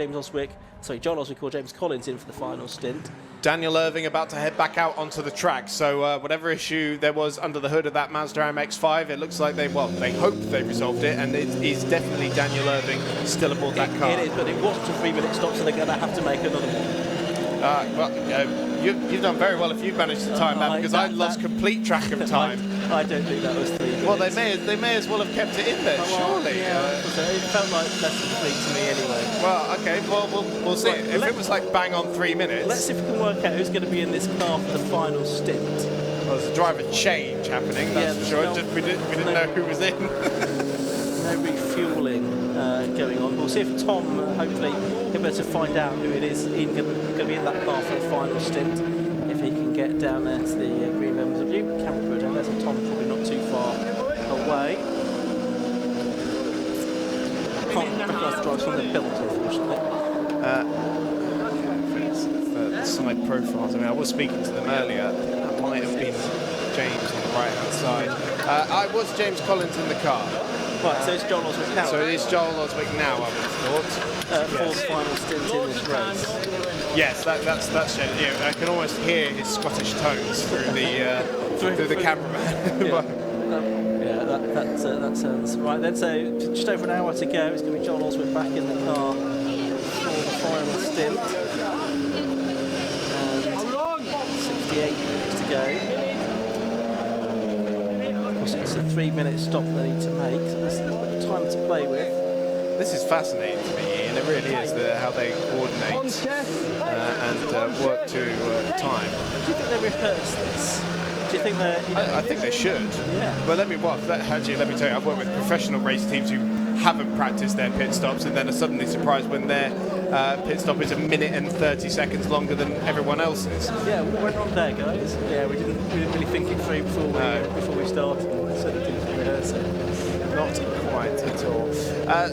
Speaker 1: Oswick or James Collins in for the final stint.
Speaker 2: Daniel Irving about to head back out onto the track, so whatever issue there was under the hood of that Mazda MX-5, it looks like they hope they resolved it, and it is definitely Daniel Irving still aboard that car.
Speaker 1: It is, but it wasn't a 3-minute stop, so they're going to have to make another one.
Speaker 2: You've done very well if you've managed to time that, because I lost complete track of time.
Speaker 1: I don't think that was 3 minutes.
Speaker 2: Well, they may as well have kept it in there, surely.
Speaker 1: It felt like less than 3 to me anyway.
Speaker 2: Well, okay, we'll see.
Speaker 1: Right,
Speaker 2: if it was like bang on 3 minutes.
Speaker 1: Let's see if we can work out who's going to be in this car for the final stint.
Speaker 2: Well, there's a driver change happening, that's for sure. We didn't know who was in.
Speaker 1: No refueling going on. We'll see if Tom, hopefully, he'll be able to find out who it is going to be in that car for the final stint. If he can get down there to the green members of you. Camera crew down there, so Tom's probably not too far away. Can't recognise the drivers from the build, unfortunately.
Speaker 2: For the side profiles, I mean, I was speaking to them earlier. That might have been James on the right-hand side. I was James Collins in the car.
Speaker 1: Right, so it's Joel Oswick now.
Speaker 2: So it is Joel Oswick now, I would have thought.
Speaker 1: For the final stint in this race.
Speaker 2: Yes, that's yeah, I can almost hear his Scottish tones through the cameraman.
Speaker 1: That sounds right then. So just over an hour to go. It's going to be John Oswick back in the car for the final stint. And 68 minutes to go. Of course, it's a 3-minute stop they need to make, so there's a little bit of time to play with.
Speaker 2: This is fascinating to me, and it really is how they coordinate and work to time.
Speaker 1: Do you think they rehearse this? Do you think they're...
Speaker 2: I think they should.
Speaker 1: Yeah.
Speaker 2: But let me tell you, I've worked with professional race teams who haven't practiced their pit stops and then are suddenly surprised when their pit stop is 1 minute and 30 seconds longer than everyone else's.
Speaker 1: Yeah, what went on there, guys? Yeah, we didn't really think it through before we started. So they didn't rehearse it.
Speaker 2: Not quite at all.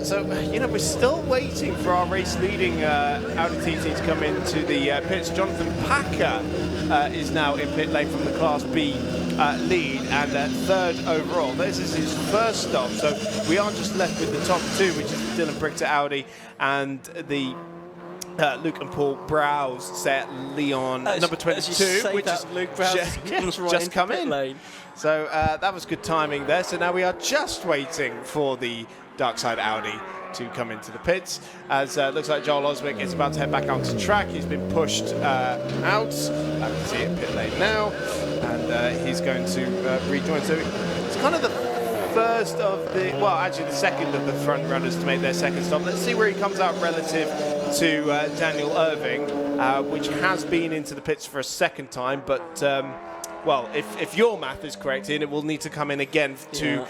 Speaker 2: So, we're still waiting for our race-leading Audi TT to come into the pits. Jonathan Packer is now in pit lane from the Class B lead and third overall. This is his first stop, so we are just left with the top two, which is Dylan Brichter Audi and the Luke and Paul Browse set Leon number 22, which is
Speaker 1: Luke Browse
Speaker 2: just come in.
Speaker 1: Lane.
Speaker 2: So that was good timing there. So now we are just waiting for the Darkside Audi to come into the pits, as looks like Joel Oswick is about to head back onto track. He's been pushed out. I can see it in pit lane now, and he's going to rejoin. So it's kind of the first of the second of the front runners to make their second stop. Let's see where he comes out relative to Daniel Irving, which has been into the pits for a second time, but if your math is correct, it will need to come in again to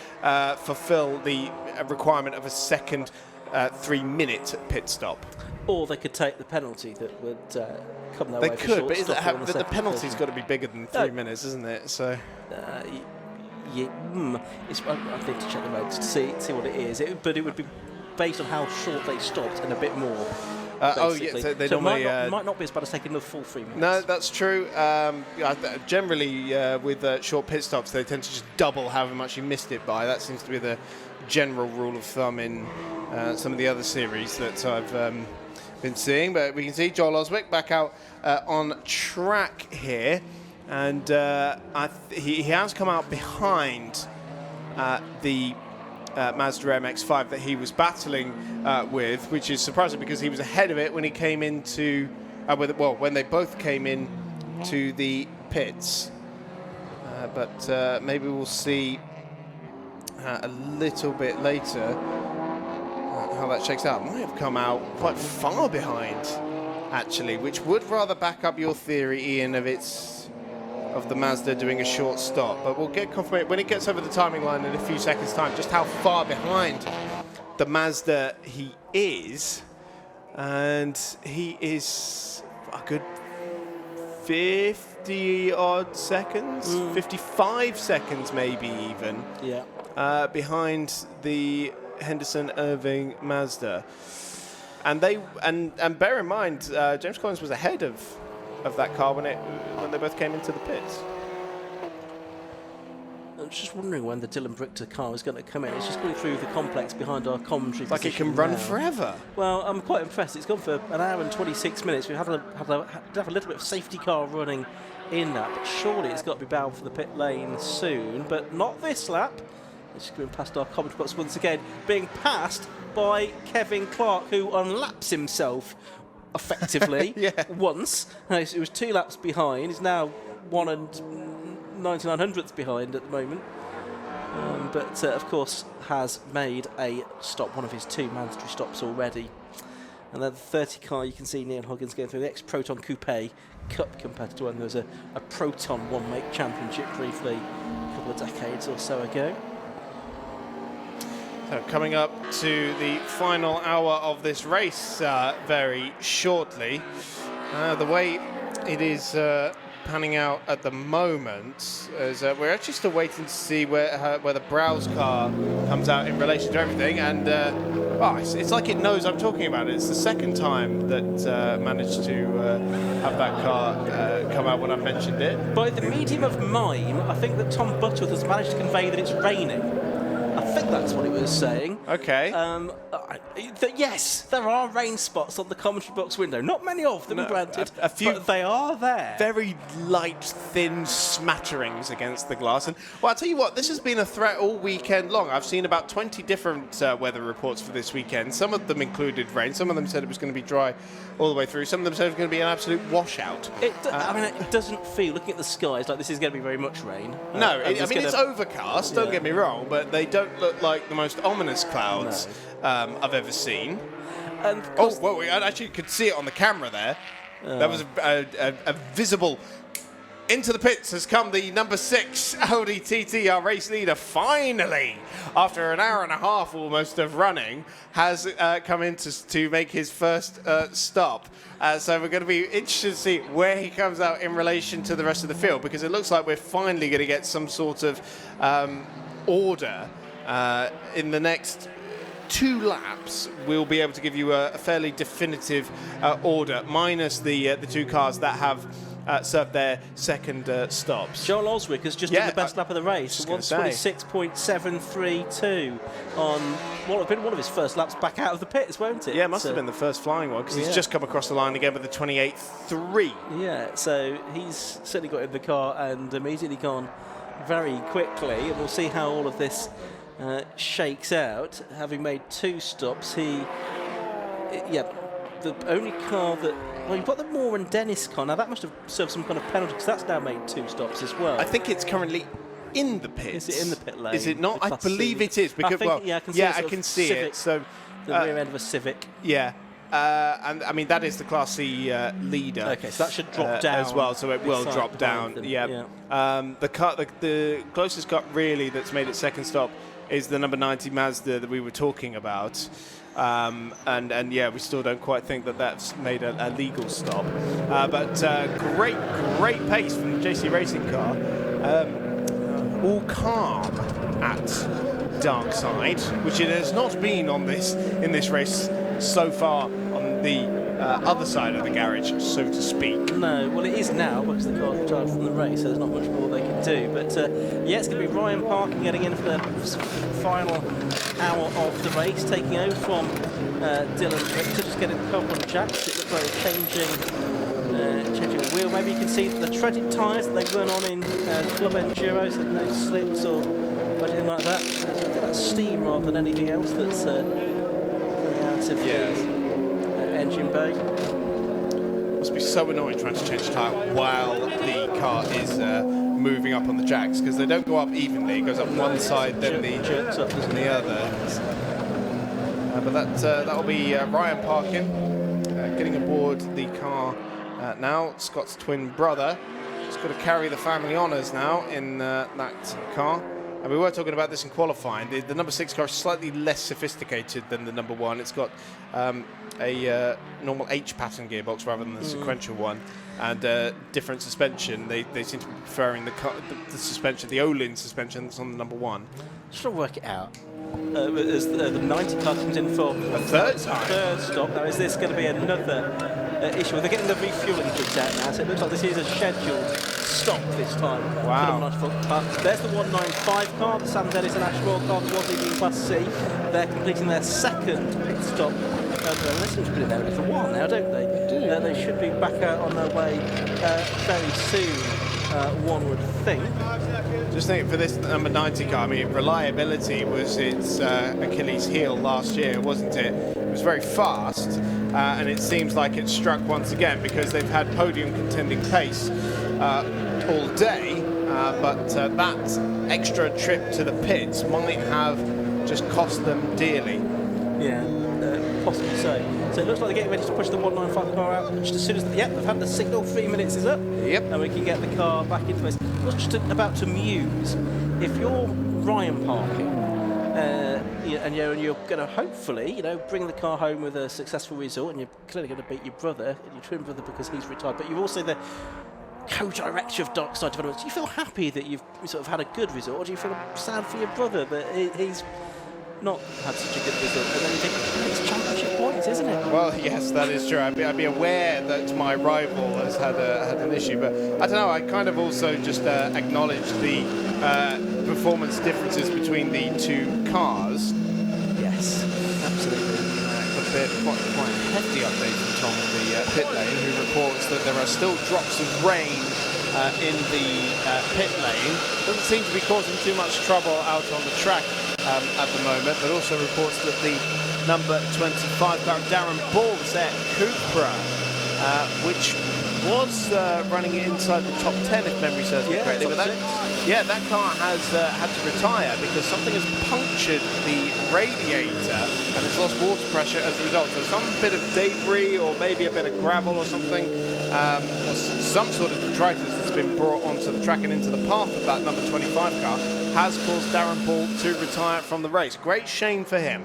Speaker 2: fulfill the requirement of a second 3-minute pit stop.
Speaker 1: Or they could take the penalty that would come their
Speaker 2: they
Speaker 1: way.
Speaker 2: They could, but the penalty's got to be bigger than 3 minutes, isn't it? So.
Speaker 1: I need to check the notes to see what it is. But it would be based on how short they stopped and a bit more. basically.
Speaker 2: So they
Speaker 1: so
Speaker 2: normally,
Speaker 1: it might not be as bad as taking another full 3 minutes.
Speaker 2: No, that's true. Generally, with short pit stops, they tend to just double however much you missed it by. That seems to be the general rule of thumb in some of the other series that I've been seeing. But we can see Joel Oswick back out on track here, and he has come out behind the Mazda MX-5 that he was battling with, which is surprising because he was ahead of it when he came into, when they both came in to the pits. But maybe we'll see a little bit later how that shakes out. Might have come out quite far behind, actually, which would rather back up your theory, Ian, of the Mazda doing a short stop. But we'll get confirmation when it gets over the timing line in a few seconds' time, just how far behind the Mazda he is. And he is a good 50-odd seconds, 55 seconds maybe even, behind the Henderson Irving Mazda. And bear in mind, James Collins was ahead of that car when they both came into the pits.
Speaker 1: I'm just wondering when the Dylan Brichter car is going to come in. It's just going through the complex behind our commentary.
Speaker 2: It's like it can run forever.
Speaker 1: Well, I'm quite impressed. It's gone for an hour and 26 minutes. We have a little bit of safety car running in that, but surely it's got to be bound for the pit lane soon. But not this lap. It's going past our commentary box once again, being passed by Kevin Clark, who unlaps himself effectively once. It was 2 laps behind. He's now 1 99/100ths behind at the moment. But of course has made a stop, one of his 2 mandatory stops already. And then the 30 car, you can see Neon Huggins going through the ex-Proton Coupe Cup competitor when there was a Proton one-make championship briefly a couple of decades or so ago.
Speaker 2: So coming up to the final hour of this race very shortly. The way it is panning out at the moment is we're actually still waiting to see where the Browse car comes out in relation to everything. And it's like it knows I'm talking about it. It's the second time that managed to have that car come out when I mentioned it.
Speaker 1: By the medium of mime, I think that Tom Butterworth has managed to convey that it's raining. I think that's what it was saying.
Speaker 2: Okay.
Speaker 1: Yes, there are rain spots on the commentary box window. Not many of them, granted,
Speaker 2: a few,
Speaker 1: but they are there.
Speaker 2: Very light, thin smatterings against the glass. And well, I'll tell you what, this has been a threat all weekend long. I've seen about 20 different weather reports for this weekend. Some of them included rain. Some of them said it was going to be dry all the way through. Some of them said it was going to be an absolute washout.
Speaker 1: It doesn't feel, looking at the skies, like this is going to be very much rain.
Speaker 2: No, it's overcast, don't get me wrong, but they don't look like the most ominous clouds I've ever seen.
Speaker 1: And
Speaker 2: we actually could see it on the camera there. That was a visible. Into the pits has come the number 6 Audi TT, our race leader, finally, after an hour and a half almost of running, has come in to make his first stop. So we're going to be interested to see where he comes out in relation to the rest of the field, because it looks like we're finally going to get some sort of order in the next 2 laps. We'll be able to give you a fairly definitive order, minus the 2 cars that have served their second stops.
Speaker 1: Joel Oswick has just done the best lap of the race, 1:26.732 on what would have been one of his first laps back out of the pits, won't it?
Speaker 2: Yeah, it must have been the first flying one, because he's just come across the line again with the 28.3.
Speaker 1: Yeah, so he's certainly got in the car and immediately gone very quickly, and we'll see how all of this shakes out. Having made 2 stops, the only car that... Well, you've got the Moore and Dennis car. Now, that must have served some kind of penalty, because that's now made 2 stops as well.
Speaker 2: I think it's currently in the pits.
Speaker 1: Is it in the pit lane?
Speaker 2: Is it not? I believe it is. Because,
Speaker 1: I can see
Speaker 2: it. So
Speaker 1: the rear end of a Civic.
Speaker 2: Yeah. And I mean, that is the Class C leader.
Speaker 1: Okay, so that should drop down
Speaker 2: as well. So it will drop down. The closest car really that's made its second stop is the number 90 Mazda that we were talking about. And we still don't quite think that that's made a legal stop. But great pace from the JC Racing car. All calm at dark side, which it has not been in this race so far on the other side of the garage, so to speak.
Speaker 1: No, well it is now because the car's retired from the race, so there's not much more they can do. But yeah, it's going to be Ryan Parkin getting in for the final hour of the race, taking over from Dylan Richter, just getting the car on jacks. It looks like they're changing a wheel. Maybe you can see the treaded tyres that they run on in Club Enduros, so no slips or anything like that. There's a bit of steam rather than anything else that's coming out of the engine bay.
Speaker 2: Must be so annoying trying to change tyre while the car is moving up on the jacks, because they don't go up evenly. It goes up one side, then the other. But that'll be Ryan Parkin getting aboard the car now. Scott's twin brother. He's got to carry the family honours now in that car. And we were talking about this in qualifying. The number 6 car is slightly less sophisticated than the number 1. It's got a normal H pattern gearbox rather than the sequential one, and different suspension. They seem to be preferring the suspension, the Olin suspension that's on the number 1.
Speaker 1: Just trying to work it out. As the 90 car comes in for
Speaker 2: a third
Speaker 1: stop. Now, is this going to be another issue? They're getting the refueling kits out now, so it looks like this is a scheduled stop this time.
Speaker 2: Wow.
Speaker 1: There's the 195 car, the Sam Dennis and Ash Royal car, the was leading Class C. They're completing their second pit stop. They seem to be in there for a while now, don't they? They should be back out on their way very soon, one would think.
Speaker 2: Just think, for this number 90 car, I mean, reliability was its Achilles heel last year, wasn't it? It was very fast, and it seems like it's struck once again, because they've had podium contending pace all day, but that extra trip to the pits might have just cost them dearly.
Speaker 1: Yeah, possibly so. So it looks like they're getting ready to push the 195 car out just as soon as, they've had the signal, 3 minutes is up.
Speaker 2: Yep.
Speaker 1: And we can get the car back into this. I was just about to muse, if you're Ryan Parkin, and you're going to hopefully, bring the car home with a successful result, and you're clearly going to beat your brother, your twin brother, because he's retired, but you're also the co-director of Dark Side Developments. Do you feel happy that you've sort of had a good result, or do you feel sad for your brother that he's not had such a good result? And then you think, it's championship points, isn't it?
Speaker 2: Well, yes, that is true. I'd be aware that my rival has had an issue, but I don't know. I kind of also just acknowledge the performance differences between the two cars.
Speaker 1: Yes, absolutely.
Speaker 2: Quite a hefty update from Tom in the pit lane, who reports that there are still drops of rain in the pit lane. Doesn't seem to be causing too much trouble out on the track at the moment, but also reports that the number 25 car, Darren Ball's at Cupra, which was running inside the top 10 if memory serves me correctly. But that car has had to retire because something has punctured the radiator and it's lost water pressure as a result. So some bit of debris or maybe a bit of gravel or something, some sort of detritus that's been brought onto the track and into the path of that number 25 car has caused Darren Ball to retire from the race. Great shame for him.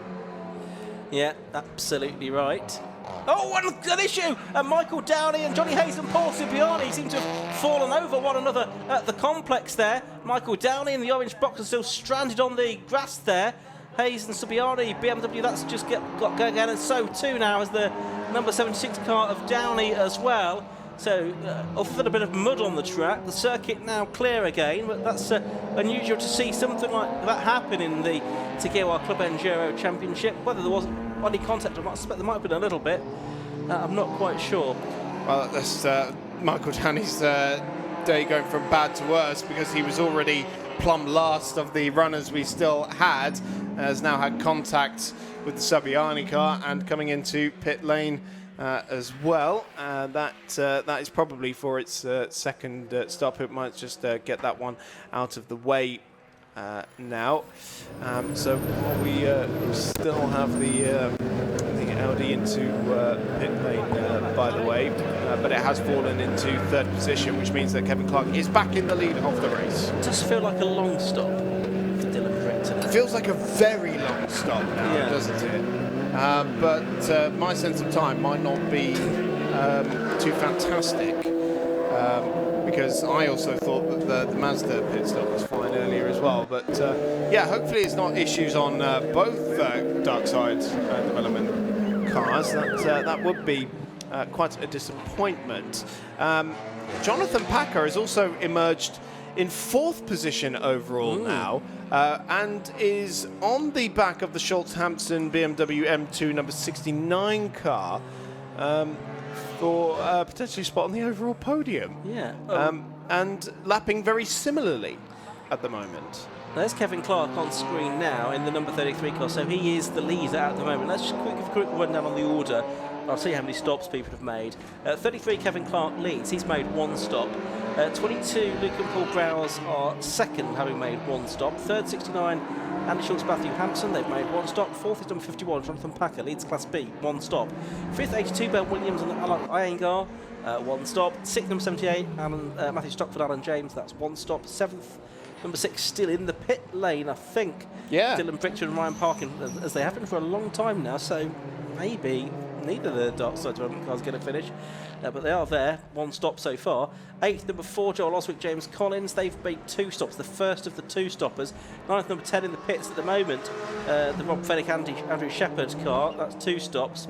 Speaker 1: Yeah, absolutely right. Oh, an issue! Michael Downey and Johnny Hayes and Paul Cipriani seem to have fallen over one another at the complex there. Michael Downey in the orange box is still stranded on the grass there. Hayes and Cipriani, BMW, that's just got going again, and so too now is the number 76 car of Downey as well. So, often a bit of mud on the track. The circuit now clear again, but that's unusual to see something like that happen in the Tegiwa Club Enduro Championship. Whether there was any contact or not, I suspect there might have been a little bit. I'm not quite sure.
Speaker 2: Well, that's Michael Downey's day going from bad to worse, because he was already plumb last of the runners we still had, has now had contact with the Cipriani car and coming into pit lane as well. That is probably for its second stop. It might just get that one out of the way now. So we still have the Audi into pit lane, by the way, but it has fallen into third position, which means that Kevin Clark is back in the lead of the race.
Speaker 1: It does feel like a long stop for Dylan Richter.
Speaker 2: It feels like a very long stop now, doesn't it? But my sense of time might not be too fantastic, because I also thought that the Mazda pit stop was fine earlier as well. But yeah, hopefully it's not issues on both Dark Side development cars. That would be quite a disappointment. Jonathan Packer has also emerged in 4th position overall now, and is on the back of the Schultz-Hampson BMW M2 number 69 car for potentially spot on the overall podium.
Speaker 1: Yeah.
Speaker 2: And lapping very similarly at the moment.
Speaker 1: There's Kevin Clark on screen now in the number 33 car, so he is the leader at the moment. Let's just give a quick rundown on the order. I'll see how many stops people have made. 33 Kevin Clark leads, he's made 1 stop. 22 Luke and Paul Browers are second, having made 1 stop. Third 69 Andy Schultz, Matthew Hampson, they've made 1 stop. Fourth is number 51 Jonathan Packer, leads Class B, 1 stop. Fifth 82 Ben Williams and Alan Iyengar, 1 stop. Sixth number 78 Matthew Stockford, Alan James, that's 1 stop. Seventh number 6 still in the pit lane, I think.
Speaker 2: Yeah.
Speaker 1: Dylan Pritchard and Ryan Parkin, as they have been for a long time now, so maybe neither of the dark side development cars going to finish, but they are there. 1 stop so far. 8th number 4 Joel Oswick, James Collins, they've made 2 stops, the first of the 2 stoppers. 9th number 10 in the pits at the moment, the Rob Fennick Andrew Shepherd car, that's 2 stops.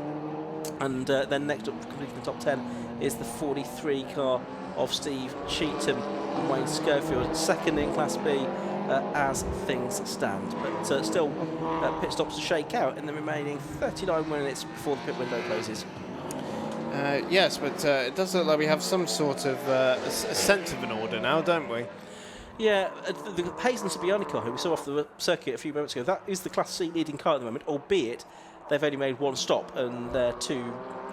Speaker 1: And then next up, completing the top 10, is the 43 car of Steve Cheetham and Wayne Schofield, second in Class B as things stand. But still, pit stops to shake out in the remaining 39 minutes before the pit window closes.
Speaker 2: Yes, but it does look like we have some sort of a sense of an order now, don't we?
Speaker 1: Yeah, the Hayes and Sibiani car, who we saw off the circuit a few moments ago, that is the Class C leading car at the moment, albeit they've only made 1 stop, and their 2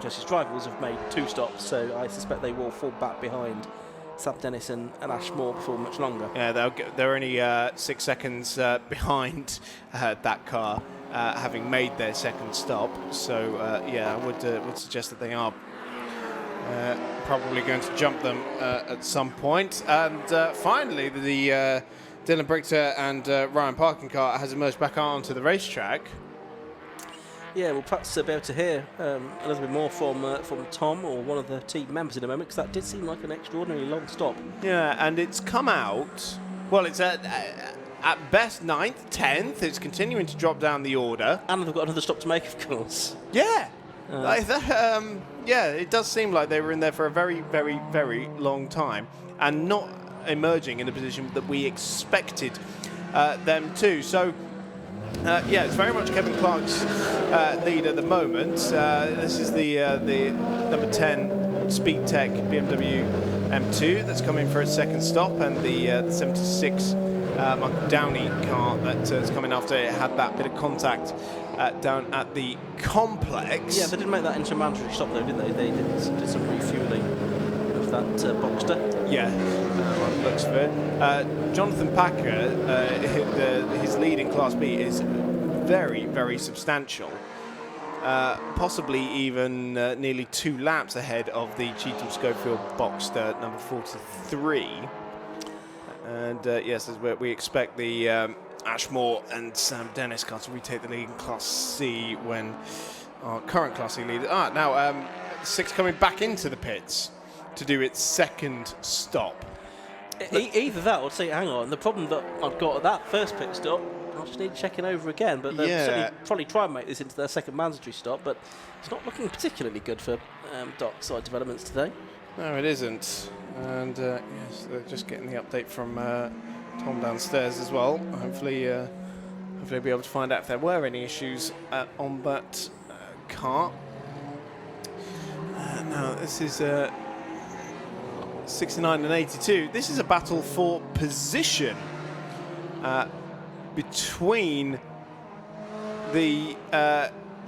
Speaker 1: closest rivals have made 2 stops, so I suspect they will fall back behind Sam Dennis and Ash Moore before much longer.
Speaker 2: Yeah, they're only 6 seconds behind that car, having made their 2nd stop. So yeah, I would suggest that they are probably going to jump them at some point. And finally, the Dylan Brichter and Ryan Parkin car has emerged back onto the racetrack.
Speaker 1: Yeah, we'll perhaps be able to hear a little bit more from Tom or one of the team members in a moment, because that did seem like an extraordinarily long stop.
Speaker 2: Yeah, and it's come out, well, it's at best 9th, 10th. It's continuing to drop down the order.
Speaker 1: And they've got another stop to make, of course.
Speaker 2: Yeah. Like that, yeah, it does seem like they were in there for a very, very, very long time and not emerging in the position that we expected them to. So, yeah, it's very much Kevin Clark's lead at the moment. This is the number 10 Speed Tech BMW M2 that's coming for its 2nd stop, and the 76 Michael Downey car that is coming after it had that bit of contact down at the complex.
Speaker 1: Yeah, they didn't make that into a mandatory stop though, did they? They did some refuelling of that Boxster.
Speaker 2: Yeah, on the looks of it. Jonathan Packer, his lead in Class B is very, very substantial. Possibly even nearly 2 laps ahead of the Cheetham Schofield Boxster number 43. And yes, as we expect the Ashmore and Sam Dennis car to retake the lead in Class C when our current Class C leader. Now 6 coming back into the pits to do its 2nd stop.
Speaker 1: Either that or say, hang on, the problem that I've got at that first pit stop, I just need checking over again. But they'll certainly probably try and make this into their 2nd mandatory stop, but it's not looking particularly good for dark side developments today.
Speaker 2: No, it isn't. And yes, they're just getting the update from Tom downstairs as well. Hopefully we'll be able to find out if there were any issues on that car. Now, this is 69 and 82. This is a battle for position between the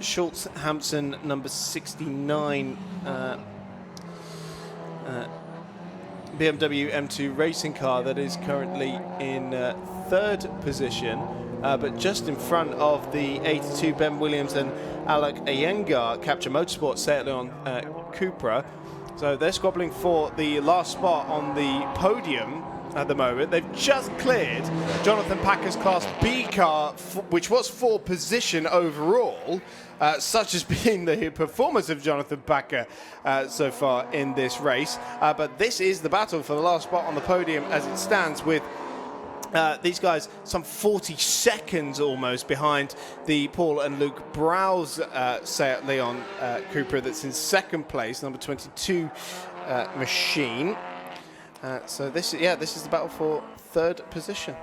Speaker 2: Schultz-Hampson number 69 BMW M2 racing car that is currently in 3rd position, but just in front of the 82 Ben Williams and Alec Iyengar Capture Motorsport Seat Leon Cupra. So they're squabbling for the last spot on the podium at the moment. They've just cleared Jonathan Packer's Class B car, which was for position overall. Such has been the performance of Jonathan Packer so far in this race. But this is the battle for the last spot on the podium as it stands, with These guys, some 40 seconds almost behind the Paul and Luke Browse Seat Leon Cupra that's in second place, number 22 machine. So this is the battle for third position.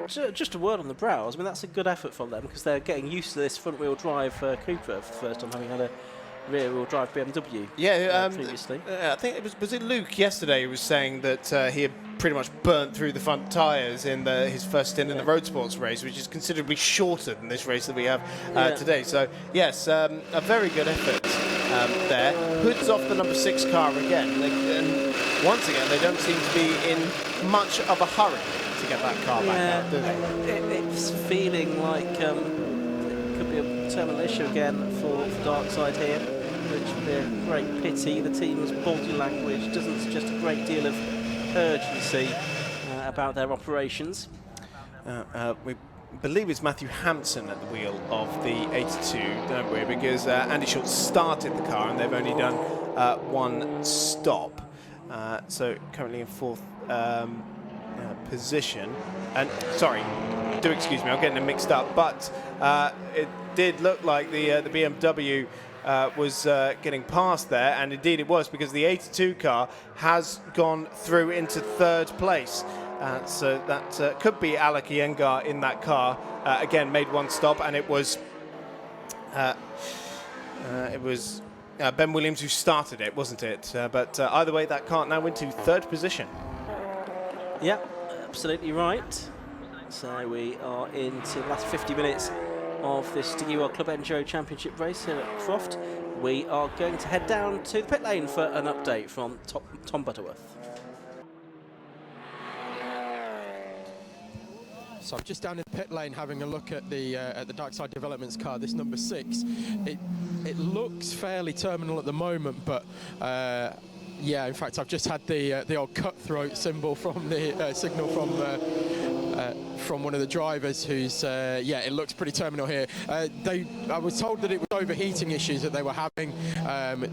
Speaker 1: Just a word on the Browse. I mean, that's a good effort from them because they're getting used to this front-wheel drive Cupra for the first time, having had a rear-wheel drive BMW previously.
Speaker 2: I think was it Luke yesterday who was saying that he had pretty much burnt through the front tyres in his first stint in the Road Sports race, which is considerably shorter than this race that we have today. So, yes, a very good effort there. Hood's off the number 6 car again. And once again, they don't seem to be in much of a hurry to get that car back out, do they?
Speaker 1: It's feeling like it could be a terminal issue again for Darkside here, which would be a great pity. The team's body language doesn't suggest a great deal of urgency about their operations.
Speaker 2: We believe it's Matthew Hampson at the wheel of the 82, don't we? Because Andy Schultz started the car and they've only done one stop. So currently in fourth position. And sorry, do excuse me, I'm getting them mixed up. But it did look like the BMW was getting past there, and indeed it was, because the 82 car has gone through into third place. So that could be Alec Iyengar in that car. Again, made one stop, and it was Ben Williams who started it, wasn't it? But either way, that car now into third position.
Speaker 1: Yeah, absolutely right. So we are into the last 50 minutes of this Tegiwa Club Enduro Championship race here at Croft. We are going to head down to the pit lane for an update from Tom Butterworth.
Speaker 3: So I'm just down in the pit lane having a look at the Darkside Developments car, this number 6. It looks fairly terminal at the moment, but yeah, in fact, I've just had the old cutthroat symbol from the signal from one of the drivers who's, yeah, it looks pretty terminal here. I was told that it was overheating issues that they were having.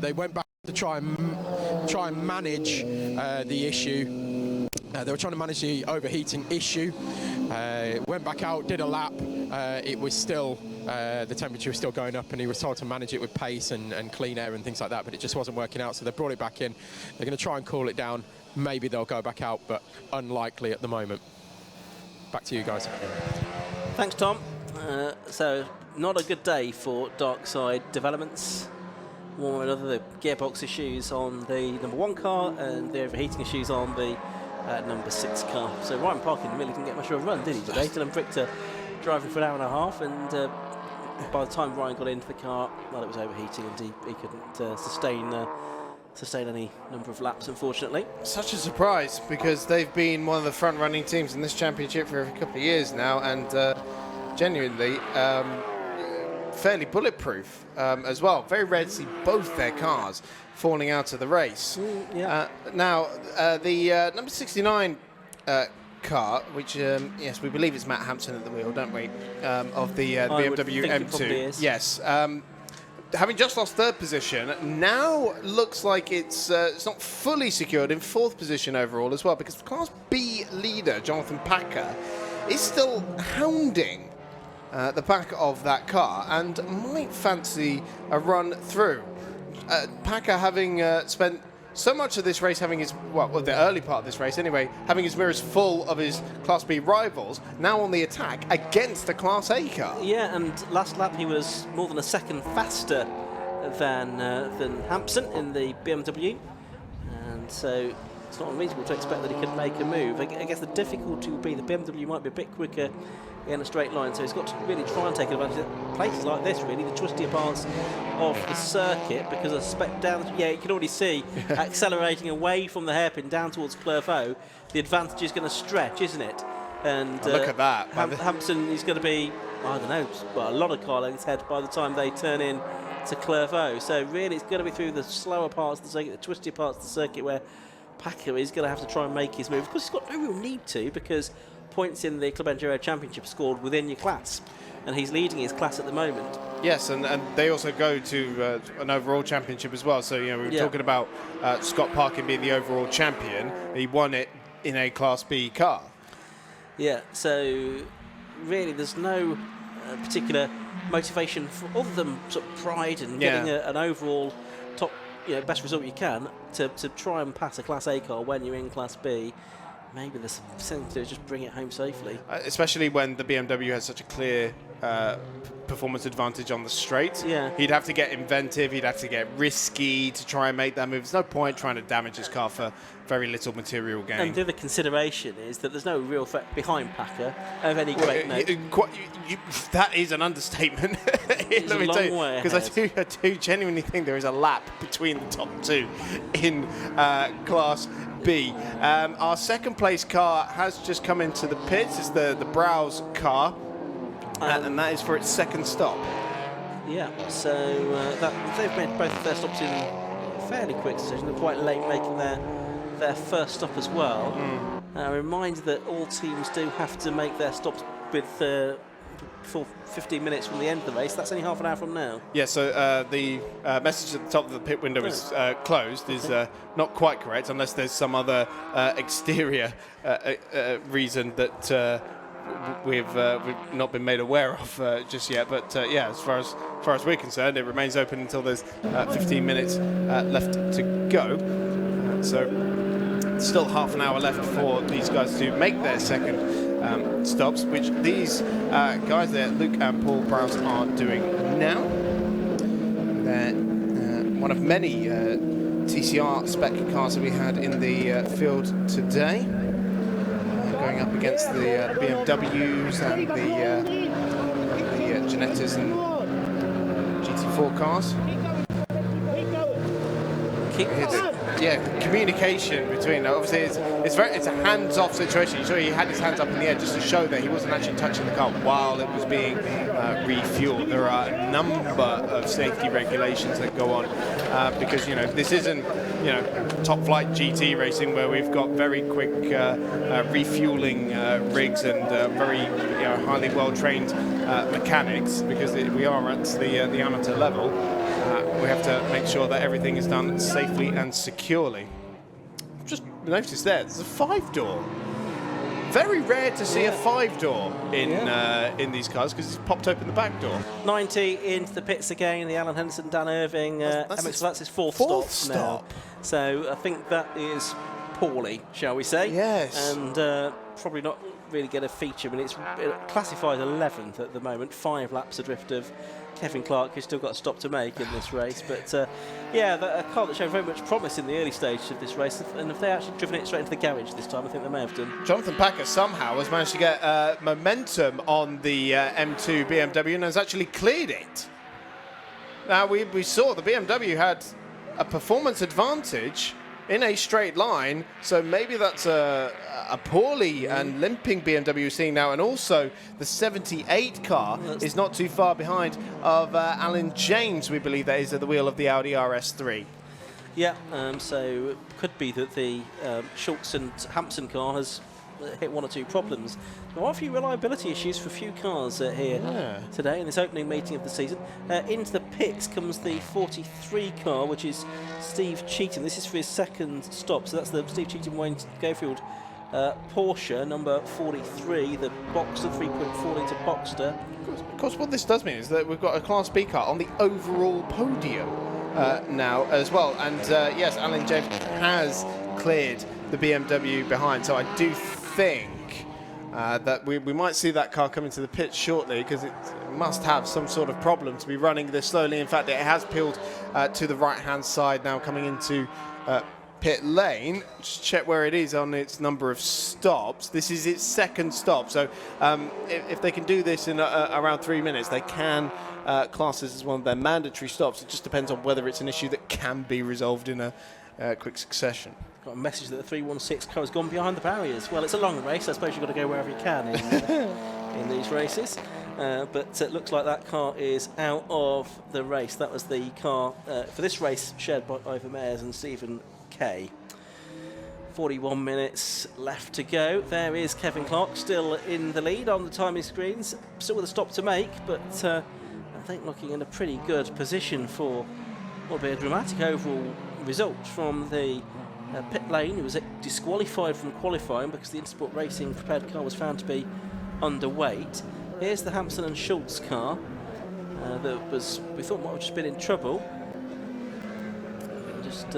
Speaker 3: They went back to try and manage the issue. They were trying to manage the overheating issue. Went back out, did a lap. It was still, the temperature was still going up, and he was told to manage it with pace and clean air and things like that, but it just wasn't working out, so they brought it back in. They're going to try and cool it down. Maybe they'll go back out, but unlikely at the moment. Back to you guys.
Speaker 1: Thanks, Tom. So, not a good day for Darkside Developments. One or another, the gearbox issues on the number 1 car and the overheating issues on the number 6 car. So Ryan Parkin really didn't get much of a run, did he, today? Dylan Brichter driving for an hour and a half, and by the time Ryan got into the car, well, it was overheating, and he couldn't sustain any number of laps, unfortunately.
Speaker 2: Such a surprise, because they've been one of the front-running teams in this championship for a couple of years now, and genuinely fairly bulletproof as well. Very rare to see both their cars falling out of the race. Now, the number 69 car, which, yes, we believe it's Matt Hampson at the wheel, don't we, of the BMW M2. Yes. Having just lost third position, now looks like it's not fully secured in fourth position overall as well, because the Class B leader, Jonathan Packer, is still hounding the back of that car and might fancy a run through. Packer having spent so much of this race having his, well, the early part of this race anyway, having his mirrors full of his Class B rivals, now on the attack against the Class A car.
Speaker 1: Yeah, and last lap he was more than a second faster than Hampson in the BMW, and so it's not unreasonable to expect that he could make a move. I guess the difficulty would be the BMW might be a bit quicker in a straight line, so he's got to really try and take advantage of places like this, really, the twistier parts of the circuit, because I suspect down, yeah, you can already see accelerating away from the hairpin down towards Clervaux, the advantage is going to stretch, isn't it? And
Speaker 2: look at that.
Speaker 1: Hampson is going to be, I don't know, well, a lot of car lengths ahead by the time they turn in to Clervaux. So really it's going to be through the slower parts of the circuit, the twistier parts of the circuit, where Packer is going to have to try and make his move. Of course, he's got no real need to, because points in the Club Enduro Championship scored within your class, and he's leading his class at the moment.
Speaker 2: Yes, and they also go to an overall championship as well. So, you know, we were talking about Scott Parkin being the overall champion. He won it in a Class B car.
Speaker 1: Yeah, so really there's no particular motivation for other than sort of pride and getting an overall top, best result you can to try and pass a Class A car when you're in Class B. Maybe there's something to do, just bring it home safely.
Speaker 2: Especially when the BMW has such a clear performance advantage on the straight.
Speaker 1: Yeah.
Speaker 2: He'd have to get inventive, he'd have to get risky to try and make that move. There's no point trying to damage his car for very little material gain.
Speaker 1: And the other consideration is that there's no real threat behind Packer of any great note.
Speaker 2: That is an understatement.
Speaker 1: It's
Speaker 2: Let
Speaker 1: a
Speaker 2: me
Speaker 1: long
Speaker 2: tell you,
Speaker 1: way
Speaker 2: because I do genuinely think there is a lap between the top two in Class B. Our second place car has just come into the pits. It's the Browse car, and that is for its second stop.
Speaker 1: Yeah, so they've made both of their stops in fairly quick succession. They're quite late making their first stop as well. A reminder that all teams do have to make their stops before 15 minutes from the end of the race. That's only half an hour from now.
Speaker 2: Yeah, so the message at the top of the pit window is closed is not quite correct, unless there's some other exterior reason that we've not been made aware of just yet. But yeah, as far as we're concerned, it remains open until there's 15 minutes left to go. So still half an hour left for these guys to make their second stops, which these guys there, Luke and Paul Browse, are doing now. They're one of many TCR spec cars that we had in the field today, going up against the BMWs and the Genettas and GT4 cars. Yeah, communication between, obviously it's a hands-off situation. You saw he had his hands up in the air just to show that he wasn't actually touching the car while it was being refueled. There are a number of safety regulations that go on because this isn't top flight GT racing where we've got very quick refueling rigs and very highly well-trained mechanics, because we are at the amateur level. We have to make sure that everything is done safely and securely. Just noticed there's a 5-door. Very rare to see a 5-door in these cars, because it's popped open the back door. 90
Speaker 1: into the pits again. The Alan Henderson, Dan Irving. That's his fourth stop now. So I think that is poorly, shall we say?
Speaker 2: Yes.
Speaker 1: And probably not really get a feature. I mean, it's classified 11th at the moment. 5 laps adrift of Kevin Clark, who's still got a stop to make in this race. But a car that showed very much promise in the early stages of this race, and if they actually driven it straight into the garage this time, I think they may have done.
Speaker 2: Jonathan Packer somehow has managed to get momentum on the M2 BMW and has actually cleared it. Now we saw the BMW had a performance advantage in a straight line, so maybe that's a poorly and limping BMW we're seeing now, and also the 78 car is not too far behind of Alan James, we believe that is at the wheel of the Audi RS3.
Speaker 1: Yeah, so it could be that the Schultz and Hampson car has hit one or two problems. There are a few reliability issues for a few cars here today in this opening meeting of the season. Into the pits comes the 43 car, which is Steve Cheetham. This is for his second stop, so that's the Steve Cheetham Wayne Gofield Porsche number 43, the Boxster 3.4 litre Boxster.
Speaker 2: Of course, what this does mean is that we've got a Class B car on the overall podium now as well. And yes, Alan James has cleared the BMW behind, so I do think that we might see that car coming to the pit shortly, because it must have some sort of problem to be running this slowly. In fact, it has peeled to the right-hand side now, coming into pit lane. Just check where it is on its number of stops. This is its second stop, so if they can do this in around 3 minutes, they can class this as one of their mandatory stops. It just depends on whether it's an issue that can be resolved in a quick succession.
Speaker 1: Got a message that the 316 car has gone behind the barriers. Well, it's a long race. I suppose you've got to go wherever you can in these races. But it looks like that car is out of the race. That was the car for this race shared by Ivor Mayers and Stephen Kay. 41 minutes left to go. There is Kevin Clark still in the lead on the timing screens. Still with a stop to make, but I think looking in a pretty good position for what will be a dramatic overall result from the pit lane. He was disqualified from qualifying because the Intersport Racing prepared car was found to be underweight. Here's the Hampson and Schultz car that we thought might have just been in trouble. Just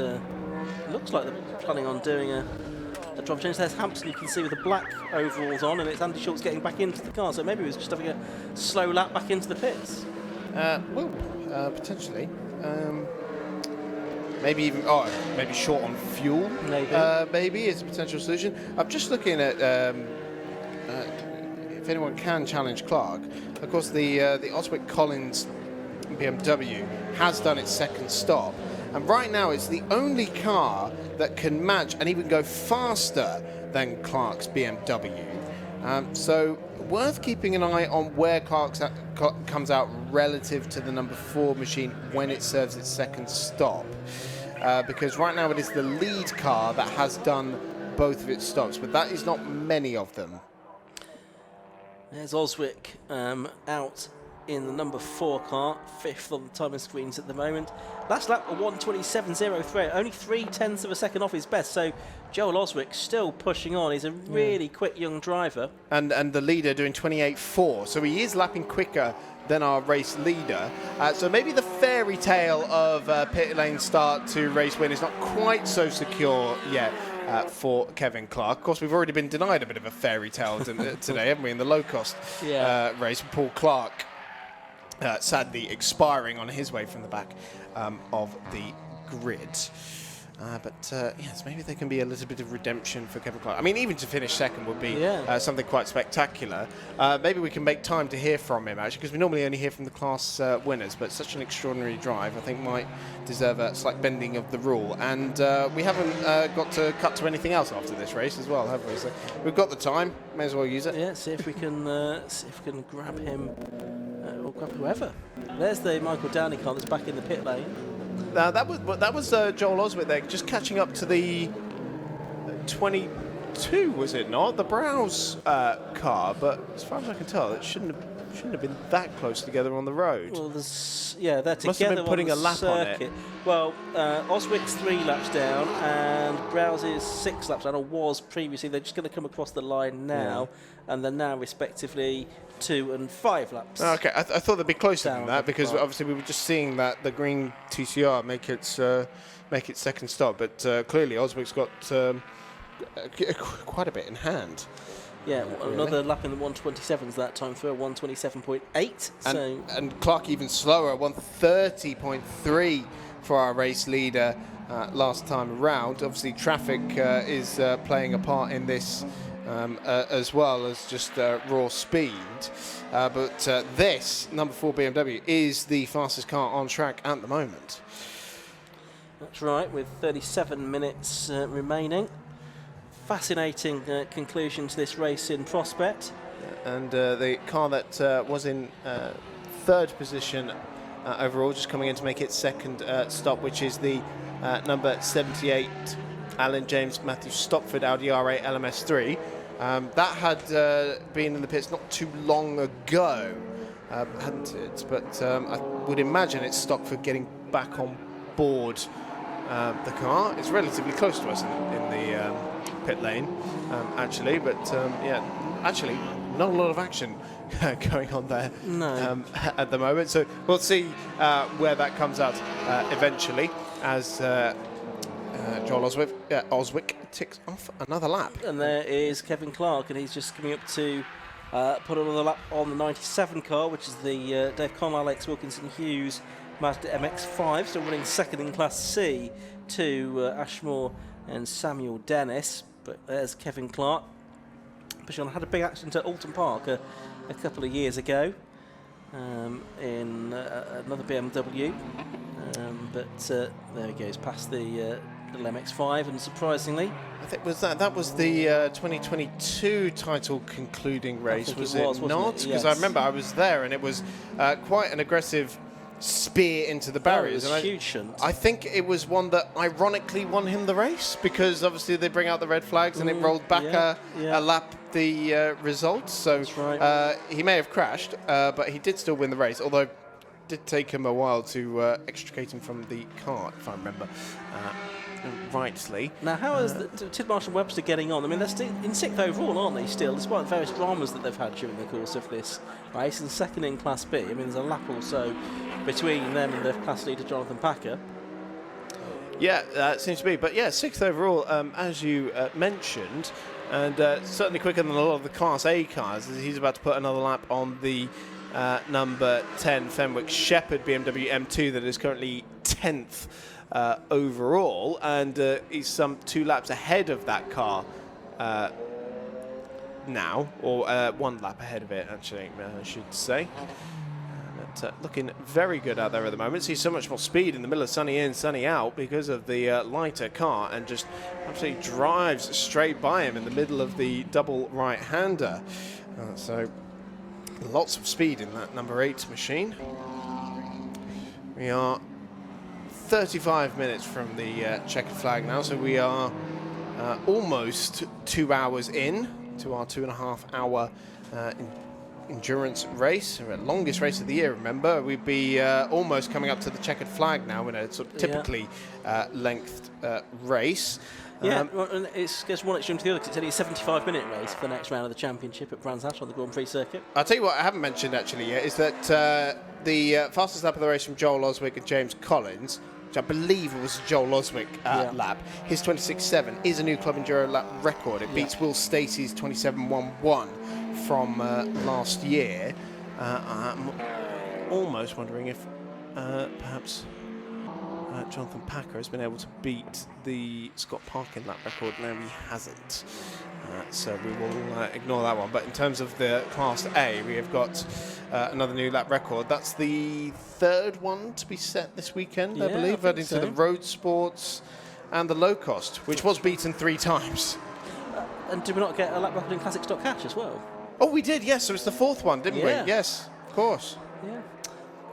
Speaker 1: looks like they're planning on doing a drive change. There's Hampson, you can see, with the black overalls on, and it's Andy Schultz getting back into the car. So maybe he was just having a slow lap back into the pits.
Speaker 2: Potentially. Maybe even, maybe short on fuel. Maybe is a potential solution. I'm just looking at if anyone can challenge Clark. Of course, the Oswick Collins BMW has done its second stop, and right now it's the only car that can match and even go faster than Clark's BMW. So worth keeping an eye on where Clark's comes out relative to the number 4 machine when it serves its second stop. Because right now it is the lead car that has done both of its stops, but that is not many of them.
Speaker 1: There's Oswick out in the number 4 car, 5th on the timing screens at the moment. Last lap, a 1:27.03, only 0.3 of a second off his best. So Joel Oswick still pushing on. He's a really quick young driver. And
Speaker 2: the leader doing 28.4, so he is lapping quicker than our race leader. So maybe the fairy tale of pit lane start to race win is not quite so secure yet for Kevin Clark. Of course, we've already been denied a bit of a fairy tale today, haven't we, in the low-cost race. Paul Clark sadly expiring on his way from the back of the grid. Yes, maybe there can be a little bit of redemption for Kevin Clark. I mean, even to finish second would be something quite spectacular. Maybe we can make time to hear from him, actually, because we normally only hear from the class winners, but such an extraordinary drive, I think, might deserve a slight bending of the rule. And we haven't got to cut to anything else after this race as well, have we? So we've got the time, may as well use it.
Speaker 1: Yeah, see if we can grab him, or grab whoever. There's the Michael Downey car that's back in the pit lane.
Speaker 2: That was Joel Oswick there, just catching up to the 22, was it not? The Browse car, but as far as I can tell, it shouldn't have been that close together on the road.
Speaker 1: Well, they're together.
Speaker 2: Must have been putting a lap
Speaker 1: circuit.
Speaker 2: on it.
Speaker 1: Well, Oswick's 3 laps down, and Browse's 6 laps down, or was previously. They're just going to come across the line now, and they're now respectively 2 and 5 laps.
Speaker 2: Okay, I thought they'd be closer than that, because obviously we were just seeing that the green TCR make its second stop, but clearly Oswick's got quite a bit in hand.
Speaker 1: Yeah, another lap in the 127s that time through, a 127.8.
Speaker 2: And Clark even slower, 130.3 for our race leader last time around. Obviously, traffic is playing a part in this as well as just raw speed. But this number 4 BMW is the fastest car on track at the moment.
Speaker 1: That's right, with 37 minutes remaining. Fascinating conclusion to this race in prospect.
Speaker 2: And the car that was in 3rd position overall, just coming in to make its second stop, which is the number 78 Alan James Matthew Stopford Audi R8 LMS3. That had been in the pits not too long ago, hadn't it? But I would imagine it's Stopford getting back on board the car. It's relatively close to us in the pit lane, actually, but actually not a lot of action going on there at the moment. So we'll see where that comes out eventually as Joel Oswick ticks off another lap.
Speaker 1: And there is Kevin Clark, and he's just coming up to put another lap on the 97 car, which is the Dave Conley, Alex Wilkinson Hughes Mazda MX-5, still running second in Class C to Ashmore and Samuel Dennis. But there's Kevin Clark. Bishon had a big accident at Alton Park a couple of years ago in another BMW. But there he goes, past the little MX-5, and surprisingly,
Speaker 2: I think that was the 2022 title concluding race, was it not? Because
Speaker 1: yes.
Speaker 2: I remember I was there, and it was quite an aggressive spear into the barriers.
Speaker 1: It was huge shunt.
Speaker 2: I think it was one that ironically won him the race, because obviously they bring out the red flags and it rolled back a lap the results. So
Speaker 1: that's right.
Speaker 2: he may have crashed, but he did still win the race, although it did take him a while to extricate him from the car, if I remember rightly.
Speaker 1: Now, how is Tidmarsh and Webster getting on? I mean, they're still in 6th overall, aren't they, still, despite the various dramas that they've had during the course of this race, and 2nd in Class B. I mean, there's a lap or so between them and the class leader, Jonathan Packer.
Speaker 2: Yeah, it seems to be. But yeah, 6th overall, as you mentioned, and certainly quicker than a lot of the Class A cars. He's about to put another lap on the number 10 Fenwick Shepherd BMW M2 that is currently 10th overall, and he's some 2 laps ahead of that car now, or 1 lap ahead of it, actually, I should say. Looking very good out there at the moment. Sees so much more speed in the middle of sunny in, sunny out because of the lighter car, and just absolutely drives straight by him in the middle of the double right-hander. So lots of speed in that number 8 machine. We are 35 minutes from the checkered flag now, so we are almost 2 hours in to our 2.5 hour endurance race, our longest race of the year. Remember, we'd be almost coming up to the checkered flag now in a sort of typically lengthed race.
Speaker 1: Yeah, and it's just one extreme to the other, because it's only a 75-minute race for the next round of the championship at Brands Hatch on the Grand Prix circuit.
Speaker 2: I'll tell you what I haven't mentioned actually yet is that the fastest lap of the race from Joel Oswick and James Collins, which I believe was Joel Oswick lap, his 26.7 is a new Club Enduro lap record. It beats Will Stacey's 27.11 from last year. I'm almost wondering if perhaps Jonathan Packer has been able to beat the Scott Parkin lap record. No, he hasn't. So we will ignore that one. But in terms of the Class A, we have got another new lap record. That's the 3rd one to be set this weekend, I believe, adding to the road sports and the low cost, which was beaten 3 times.
Speaker 1: And did we not get a lap record in Classics.Catch as well?
Speaker 2: Oh, we did, yes. So it's the 4th one, didn't we? Yes, of course.
Speaker 1: Yeah.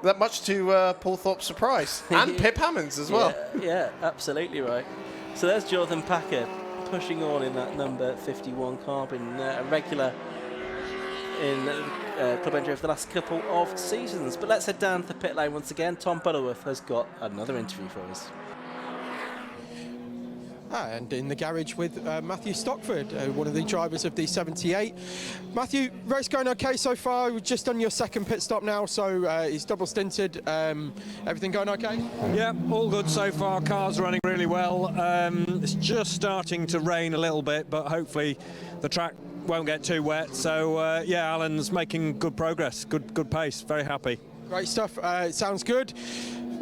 Speaker 2: That much to Paul Thorpe's surprise. And Pip Hammond's as well.
Speaker 1: Yeah, absolutely right. So there's Jonathan Packer pushing on in that number 51 car, been a regular in Club Enduro for the last couple of seasons. But let's head down to the pit lane once again. Tom Butterworth has got another interview for us.
Speaker 3: And in the garage with Matthew Stockford, one of the drivers of the 78. Matthew, race going okay so far? We've just done your 2nd pit stop now, so he's double stinted. Everything going okay?
Speaker 8: Yeah, all good so far. Car's running really well. It's just starting to rain a little bit, but hopefully the track won't get too wet. So yeah, Alan's making good progress, good pace. Very happy.
Speaker 3: Great stuff. It sounds good.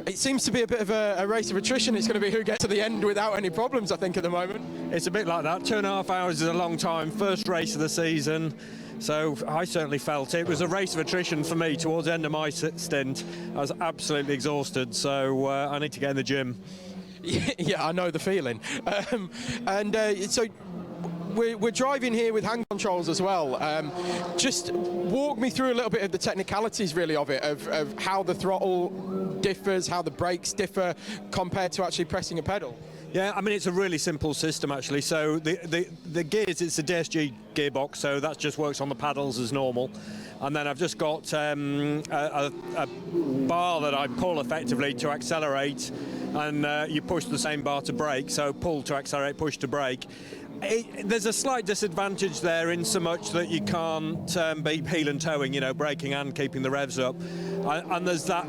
Speaker 3: It seems to be a bit of a race of attrition. It's going to be who gets to the end without any problems, I think, at the moment.
Speaker 8: It's a bit like that. 2.5 hours is a long time. First race of the season. So I certainly felt it. It was a race of attrition for me towards the end of my stint. I was absolutely exhausted, so I need to get in the gym.
Speaker 3: Yeah, I know the feeling. So we're driving here with hand controls as well. Just walk me through a little bit of the technicalities, really, of it, of how the throttle differs, how the brakes differ compared to actually pressing a pedal.
Speaker 8: Yeah, I mean, it's a really simple system, actually. So the gears, it's a DSG gearbox, so that just works on the paddles as normal. And then I've just got a bar that I pull effectively to accelerate, and you push the same bar to brake, so pull to accelerate, push to brake. There's a slight disadvantage there in so much that you can't be heel and toeing, you know, braking and keeping the revs up. And there's that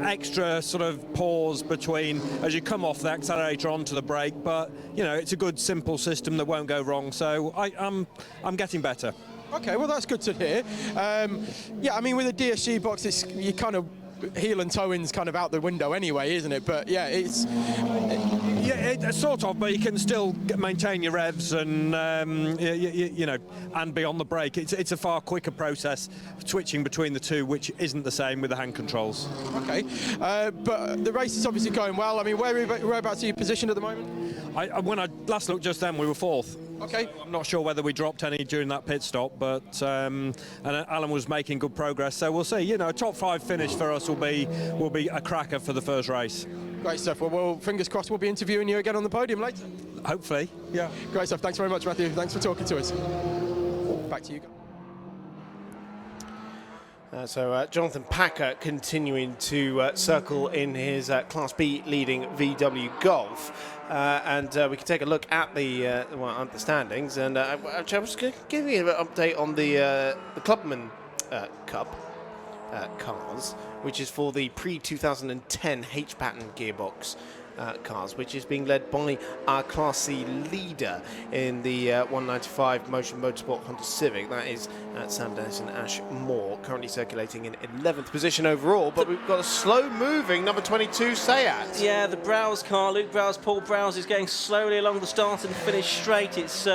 Speaker 8: extra sort of pause between as you come off the accelerator onto the brake, but, you know, it's a good, simple system that won't go wrong. So I'm getting better.
Speaker 3: Okay, well, that's good to hear. Yeah, I mean, with a DSG box, it's you kind of heel and toeing's kind of out the window anyway, isn't it? But yeah, it's
Speaker 8: sort of, but you can still maintain your revs and you know, and be on the brake. It's a far quicker process switching between the two, which isn't the same with the hand controls.
Speaker 3: Okay, but the race is obviously going well. I mean, whereabouts are you positioned at the moment?
Speaker 8: When I last looked just then, we were 4th.
Speaker 3: Okay.
Speaker 8: I'm not sure whether we dropped any during that pit stop, but and Alan was making good progress. So we'll see. You know, a top 5 finish for us will be a cracker for the first race.
Speaker 3: Great stuff. Well, fingers crossed we'll be interviewing you again on the podium later.
Speaker 8: Hopefully, yeah.
Speaker 3: Great stuff. Thanks very much, Matthew. Thanks for talking to us. Back to you.
Speaker 2: So Jonathan Packer continuing to circle in his Class B leading VW Golf. And we can take a look at the standings. And I was going to give you an update on the Clubman Cup cars, which is for the pre-2010 H-pattern gearbox cars, which is being led by our Class C leader in the 195 Motion Motorsport Honda Civic. That is Sam Dennis and Ash Moore, currently circulating in 11th position overall, but we've got a slow-moving number 22 Seat.
Speaker 1: Yeah, the Browse car, Luke Browse, Paul Browse, is going slowly along the start and finish straight. It's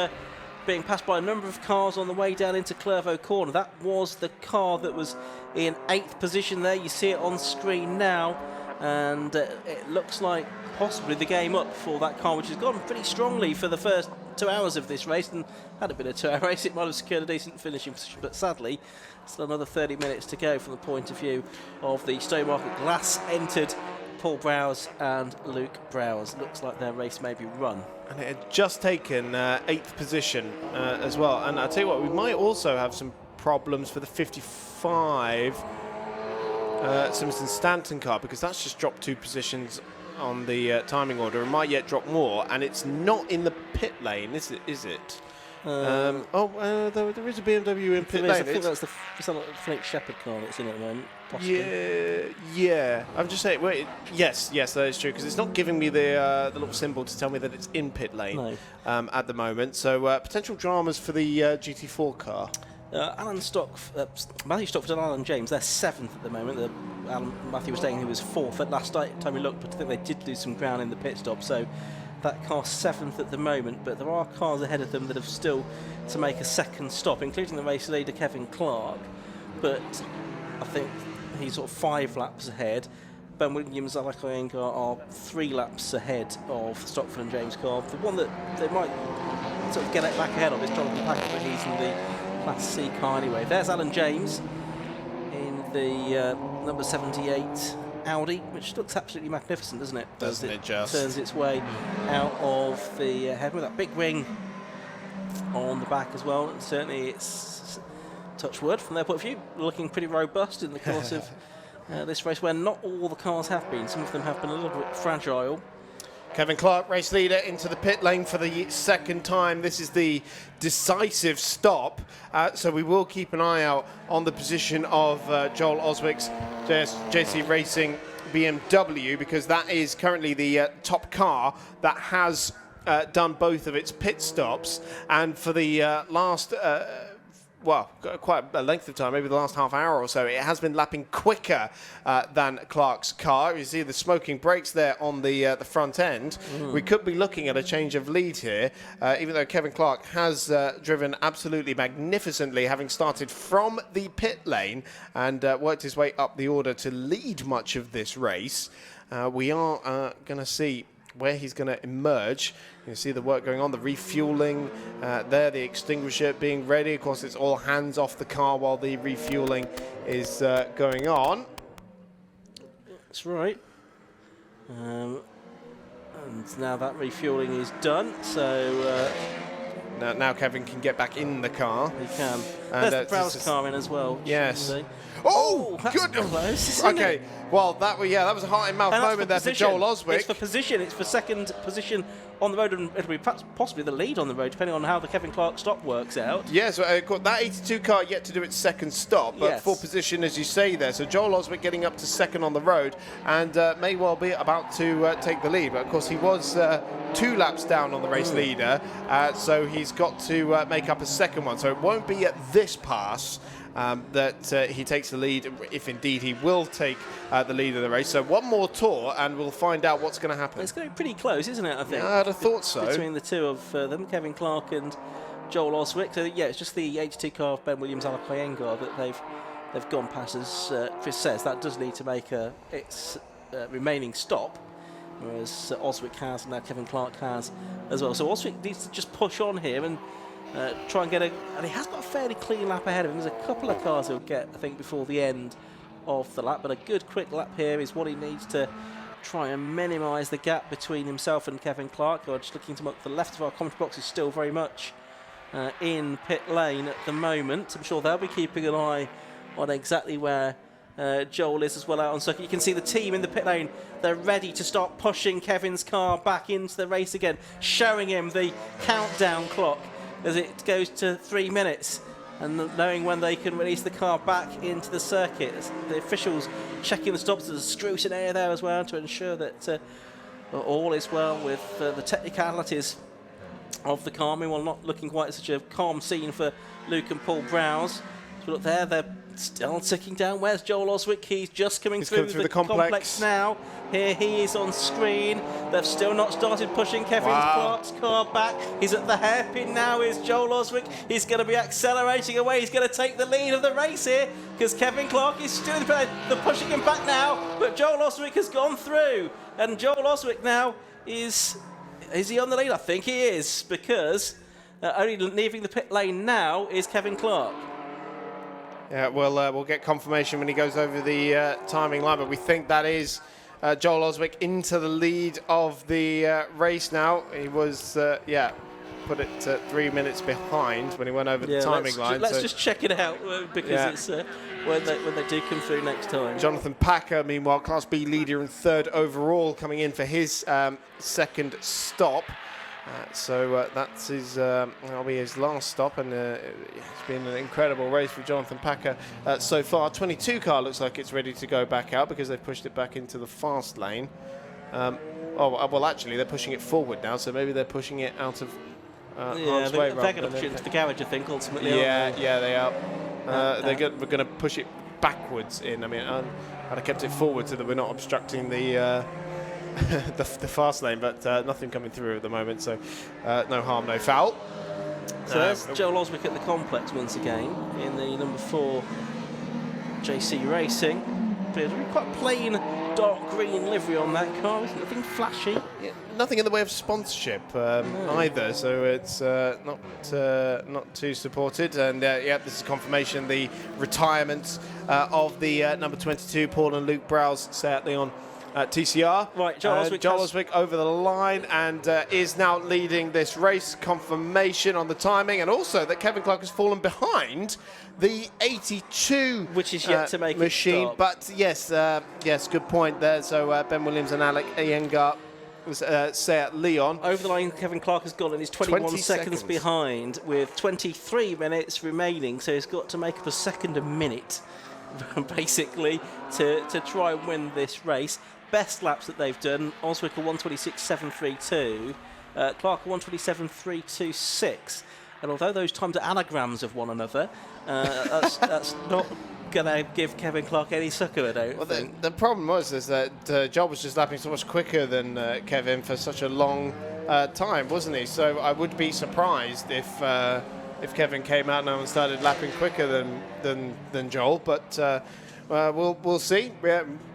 Speaker 1: being passed by a number of cars on the way down into Clervaux Corner. That was the car that was in 8th position there. You see it on screen now, and it looks like possibly the game up for that car, which has gone pretty strongly for the first 2 hours of this race. And had it been a 2-hour race, it might have secured a decent finishing position, but sadly still another 30 minutes to go from the point of view of the Stowmarket Glass entered Paul Browse and Luke Browse. Looks like their race may be run.
Speaker 2: And it had just taken 8th position as well. And I'll tell you what, we might also have some problems for the 55 Simpson Stanton car, because that's just dropped 2 positions on the timing order. It might yet drop more, and it's not in the pit lane, is it? There is a BMW in pit lane.
Speaker 1: I think that's the Frank Shepherd car that's in at the moment. Possibly.
Speaker 2: Yeah. I'm just saying. Wait, yes, that is true, because it's not giving me the little symbol to tell me that it's in pit lane at the moment. So potential dramas for the GT4 car.
Speaker 1: Matthew Stockford and Alan James, they're 7th at the moment. Matthew was saying he was 4th at last time we looked, but I think they did lose some ground in the pit stop. So that car's 7th at the moment, but there are cars ahead of them that have still to make a second stop, including the race leader Kevin Clark. But I think he's sort of 5 laps ahead. Ben Williams and Alakoyenga are 3 laps ahead of Stockford and James' car. The one that they might sort of get it back ahead of is Jonathan Packer, but he's in the Class C car anyway. There's Alan James in the number 78 Audi, which looks absolutely magnificent, doesn't it?
Speaker 2: Doesn't it just?
Speaker 1: Turns its way out of the head with that big wing on the back as well. And certainly it's, touch wood from their point of view, looking pretty robust in the course of this race, where not all the cars have been. Some of them have been a little bit fragile.
Speaker 2: Kevin Clark, race leader, into the pit lane for the second time. This is the decisive stop, so we will keep an eye out on the position of Joel Oswick's JC Racing BMW, because that is currently the top car that has done both of its pit stops. And for the last quite a length of time, maybe the last half hour or so, it has been lapping quicker than Clark's car. You see the smoking brakes there on the front end. We could be looking at a change of lead here, even though Kevin Clark has driven absolutely magnificently, having started from the pit lane and worked his way up the order to lead much of this race. We are going to see where he's going to emerge. You can see the work going on, the refueling there, the extinguisher being ready. Of course, it's all hands off the car while the refueling is going on.
Speaker 1: That's right. And now that refueling is done, so
Speaker 2: now Kevin can get back in the car.
Speaker 1: He can.
Speaker 2: And
Speaker 1: there's the Browse car in as well.
Speaker 2: Yes.
Speaker 1: Oh,
Speaker 2: good.
Speaker 1: Close,
Speaker 2: okay.
Speaker 1: It?
Speaker 2: Well, that was a heart in mouth moment there for Joel Oswick.
Speaker 1: It's for position. It's for second position on the road, and it'll be possibly the lead on the road, depending on how the Kevin Clark stop works out.
Speaker 2: Yes, that 82 car yet to do its second stop, but for position, as you say there. So Joel Oswick getting up to second on the road, and may well be about to take the lead. But of course, he was 2 laps down on the race leader, so he's got to make up a second one. So it won't be at this pass that he takes the lead, if indeed he will take the lead of the race. So one more tour and we'll find out what's going to happen.
Speaker 1: It's going to be pretty close, isn't it, I think?
Speaker 2: Yeah, I'd have thought so.
Speaker 1: Between the two of them, Kevin Clark and Joel Oswick. So yeah, it's just the 82 car of Ben Williams Alakoyenga that they've gone past, as Chris says. That does need to make its remaining stop, whereas Oswick has, and now Kevin Clark has as well. So Oswick needs to just push on here and try and get and he has got a fairly clean lap ahead of him. There's a couple of cars he'll get, I think, before the end of the lap, but a good quick lap here is what he needs to try and minimise the gap between himself and Kevin Clark, who are just looking to look. The left of our commentary box is still very much in pit lane at the moment. I'm sure they'll be keeping an eye on exactly where Joel is as well out on circuit. You can see the team in the pit lane. They're ready to start pushing Kevin's car back into the race again, showing him the countdown clock as it goes to 3 minutes, and knowing when they can release the car back into the circuit. The officials checking the stops. There's a scrutiny there as well to ensure that all is well with the technicalities of the car. Meanwhile, not looking quite such a calm scene for Luke and Paul Browse. So look there, they're still ticking down. Where's Joel Oswick? He's just coming through the complex now. Here he is on screen. They've still not started pushing Kevin Clark's car back. He's at the hairpin now, is Joel Oswick. He's going to be accelerating away. He's going to take the lead of the race here because Kevin Clark is still in the pit. They're pushing him back now, but Joel Oswick has gone through. And Joel Oswick now is he on the lead? I think he is, because only leaving the pit lane now is Kevin Clark.
Speaker 2: Yeah, we'll get confirmation when he goes over the timing line, but we think that is Joel Oswick into the lead of the race now. He was, put it 3 minutes behind when he went over the timing line.
Speaker 1: Let's just check it out because it's when they do come through next time.
Speaker 2: Jonathan Packer, meanwhile, Class B leader and third overall, coming in for his second stop. That's his, that'll be his last stop, and it's been an incredible race for Jonathan Packer so far. 22 car looks like it's ready to go back out because they've pushed it back into the fast lane. Well, actually, they're pushing it forward now, so maybe they're pushing it out of harm's way.
Speaker 1: They're going to push it into the garage, I think, ultimately.
Speaker 2: Yeah, they are. We're going to push it backwards in. I mean, I'd have kept it forward so that we're not obstructing the the fast lane, but nothing coming through at the moment, so no harm, no foul.
Speaker 1: So there's Joel Oswick at the complex once again in the number 4 JC Racing. Quite plain dark green livery on that car, isn't nothing flashy.
Speaker 2: Yeah, nothing in the way of sponsorship either, so it's not too supported. And this is confirmation, the retirement of the number 22 Paul and Luke Browse, Seat Leon TCR.
Speaker 1: Right, Joel
Speaker 2: Oswick over the line and is now leading this race. Confirmation on the timing, and also that Kevin Clark has fallen behind the 82,
Speaker 1: which is yet to make
Speaker 2: machine.
Speaker 1: It stop.
Speaker 2: But yes, good point there. So Ben Williams and Alec Iyengar was Seat Leon.
Speaker 1: Over the line, Kevin Clark has gone and he's 21 seconds behind with 23 minutes remaining, so he's got to make up a second a minute basically to try and win this race. Best laps that they've done, Oswick a 126.732, Clark a 127.326, and although those times are anagrams of one another, that's not going to give Kevin Clark any succor, I don't think.
Speaker 2: The problem is that Joel was just lapping so much quicker than Kevin for such a long time, wasn't he? So I would be surprised if Kevin came out now and started lapping quicker than Joel, but we'll see.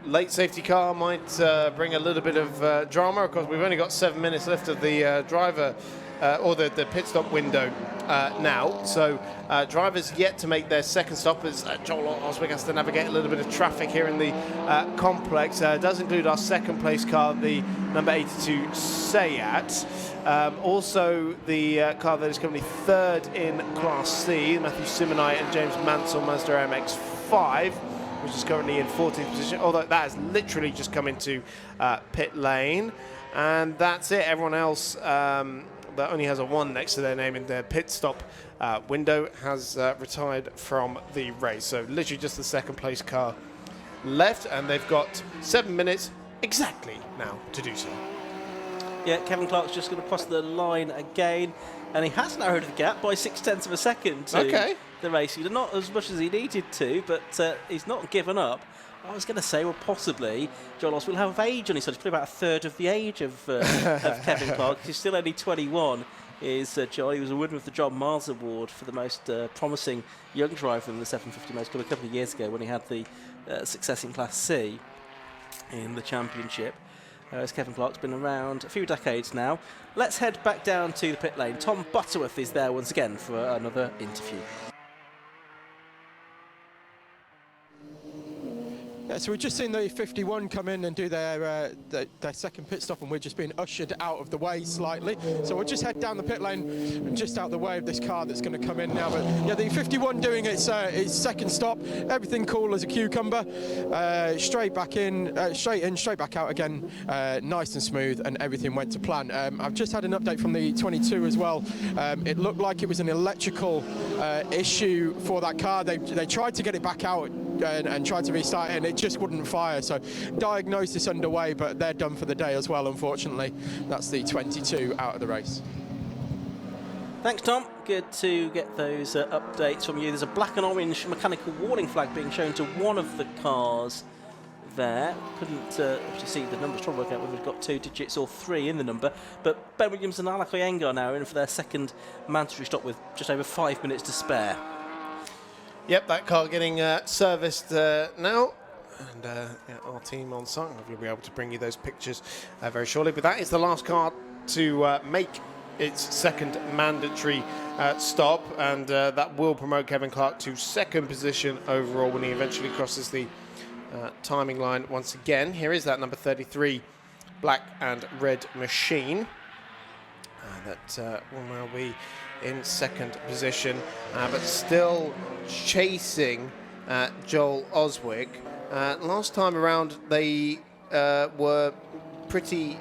Speaker 2: Late safety car might bring a little bit of drama. Of course, we've only got 7 minutes left of the driver or the pit stop window now. So drivers yet to make their second stop as Joel Oswick has to navigate a little bit of traffic here in the complex. It does include our second place car, the number 82 Seat. Also the car that is currently third in Class C, Matthew Simonite and James Mansell Mazda MX-5, which is currently in 14th position, although that has literally just come into pit lane. And that's it. Everyone else that only has a 1 next to their name in their pit stop window has retired from the race. So literally just the second place car left, and they've got 7 minutes exactly now to do so.
Speaker 1: Yeah, Kevin Clark's just going to cross the line again, and he has narrowed the gap by 0.6 of a second to the race. Not as much as he needed to, but he's not given up. I was going to say, well, possibly Joel Oswick will have age on his side. He's probably about a third of the age of Kevin Clark. He's still only 21. Is Joel? He was awarded with the John Miles Award for the most promising young driver in the 750 Most Club a couple of years ago when he had the success in Class C in the championship. As Kevin Clark's been around a few decades now. Let's head back down to the pit lane. Tom Butterworth is there once again for another interview.
Speaker 3: So we've just seen the 51 come in and do their second pit stop, and we're just being ushered out of the way slightly. So we'll just head down the pit lane, just out the way of this car that's going to come in now. But yeah, the 51 doing its second stop. Everything cool as a cucumber. Straight back in, straight back out again. Nice and smooth, and everything went to plan. I've just had an update from the 22 as well. It looked like it was an electrical issue for that car. They tried to get it back out and tried to restart it, and it just wouldn't fire. So diagnosis underway, but they're done for the day as well, unfortunately. That's the 22 out of the race.
Speaker 1: Thanks, Tom. Good to get those updates from you. There's a black and orange mechanical warning flag being shown to one of the cars there. Couldn't obviously see the numbers, trying to work out whether we've got 2 digits or 3 in the number. But Ben Williams and Alak Oyenga are now in for their second mandatory stop with just over 5 minutes to spare.
Speaker 2: Yep, that car getting serviced now. And yeah, our team on site will be able to bring you those pictures very shortly. But that is the last car to make its second mandatory stop, and that will promote Kevin Clark to second position overall when he eventually crosses the timing line once again. Here is that number 33 black and red machine that will now be in second position, but still chasing Joel Oswick. Last time around they were pretty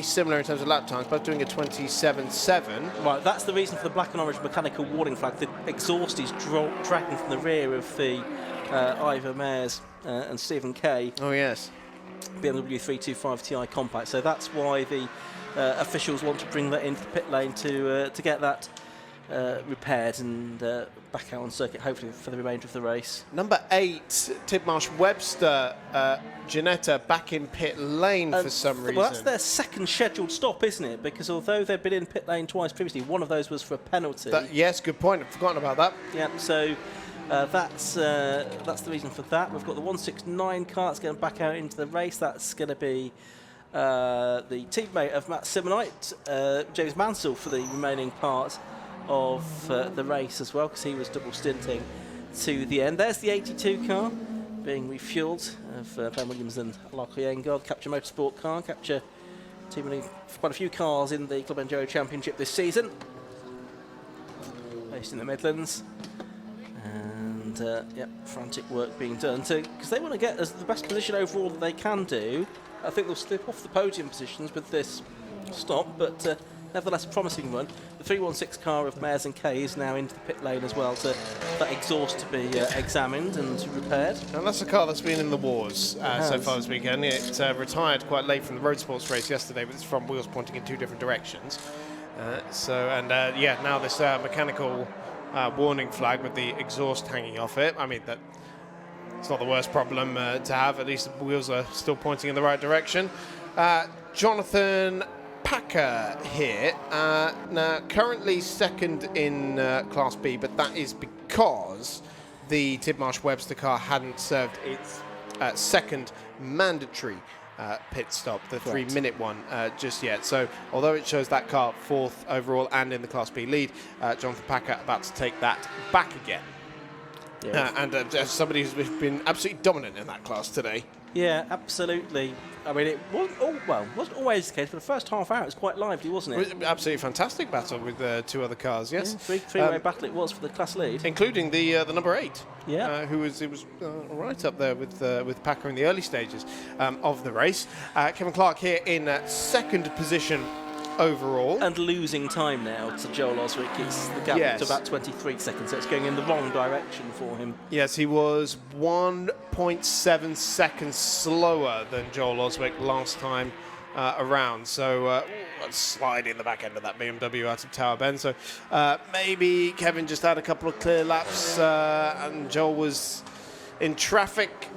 Speaker 2: similar in terms of lap times, both doing a 27.7.
Speaker 1: Right, that's the reason for the black and orange mechanical warning flag. The exhaust is dragging from the rear of the Ivor Mayers and Stephen Kay.
Speaker 2: Oh yes.
Speaker 1: BMW 325 Ti compact. So that's why the officials want to bring that into the pit lane to get that repaired and back out on circuit, hopefully for the remainder of the race.
Speaker 2: Number 8, Tidmarsh Webster, Janetta back in pit lane for some reason.
Speaker 1: Well, that's their second scheduled stop, isn't it? Because although they've been in pit lane twice previously, one of those was for a penalty.
Speaker 2: Yes, good point. I've forgotten about that.
Speaker 1: Yeah, so that's the reason for that. We've got the 169 car that's going back out into the race. That's going to be the teammate of Matt Simonite, James Mansell, for the remaining part of the race as well, because he was double stinting to the end. There's the 82 car being refueled of Ben Williams and Alak Oyenga, Capture Motorsport car. Capture teaming quite a few cars in the Club Enduro Championship this season, based in the Midlands. And yeah, frantic work being done because they want to get as the best position overall that they can do. I think they'll slip off the podium positions with this stop, but nevertheless a promising run. The 316 car of Mayers and Kay is now into the pit lane as well, so that exhaust to be examined and repaired.
Speaker 2: And that's a car that's been in the wars so far this weekend. It retired quite late from the road sports race yesterday with its front wheels pointing in 2 different directions. Yeah, now this mechanical warning flag with the exhaust hanging off it. I mean, it's not the worst problem to have. At least the wheels are still pointing in the right direction. Jonathan Packer here, now currently second in Class B, but that is because the Tidmarsh Webster car hadn't served its second mandatory pit stop, the 3-minute one, just yet. So although it shows that car 4th overall and in the Class B lead, Jonathan Packer about to take that back again. Yeah. And as somebody who's been absolutely dominant in that class today.
Speaker 1: Yeah, absolutely. I mean, it wasn't always the case, but the first half hour it was quite lively, wasn't it?
Speaker 2: It was an absolutely fantastic battle with 2 other cars, yes.
Speaker 1: Yeah, three-way battle it was for the class lead.
Speaker 2: Including the number 8,
Speaker 1: yeah.
Speaker 2: Who was right up there with Packer in the early stages of the race. Kevin Clark here in second position overall.
Speaker 1: And losing time now to Joel Oswick. It's the gap to about 23 seconds, so it's going in the wrong direction for him.
Speaker 2: Yes, he was 1.7 seconds slower than Joel Oswick last time around. So slide in the back end of that BMW out of Tower Bend. So maybe Kevin just had a couple of clear laps and Joel was in traffic.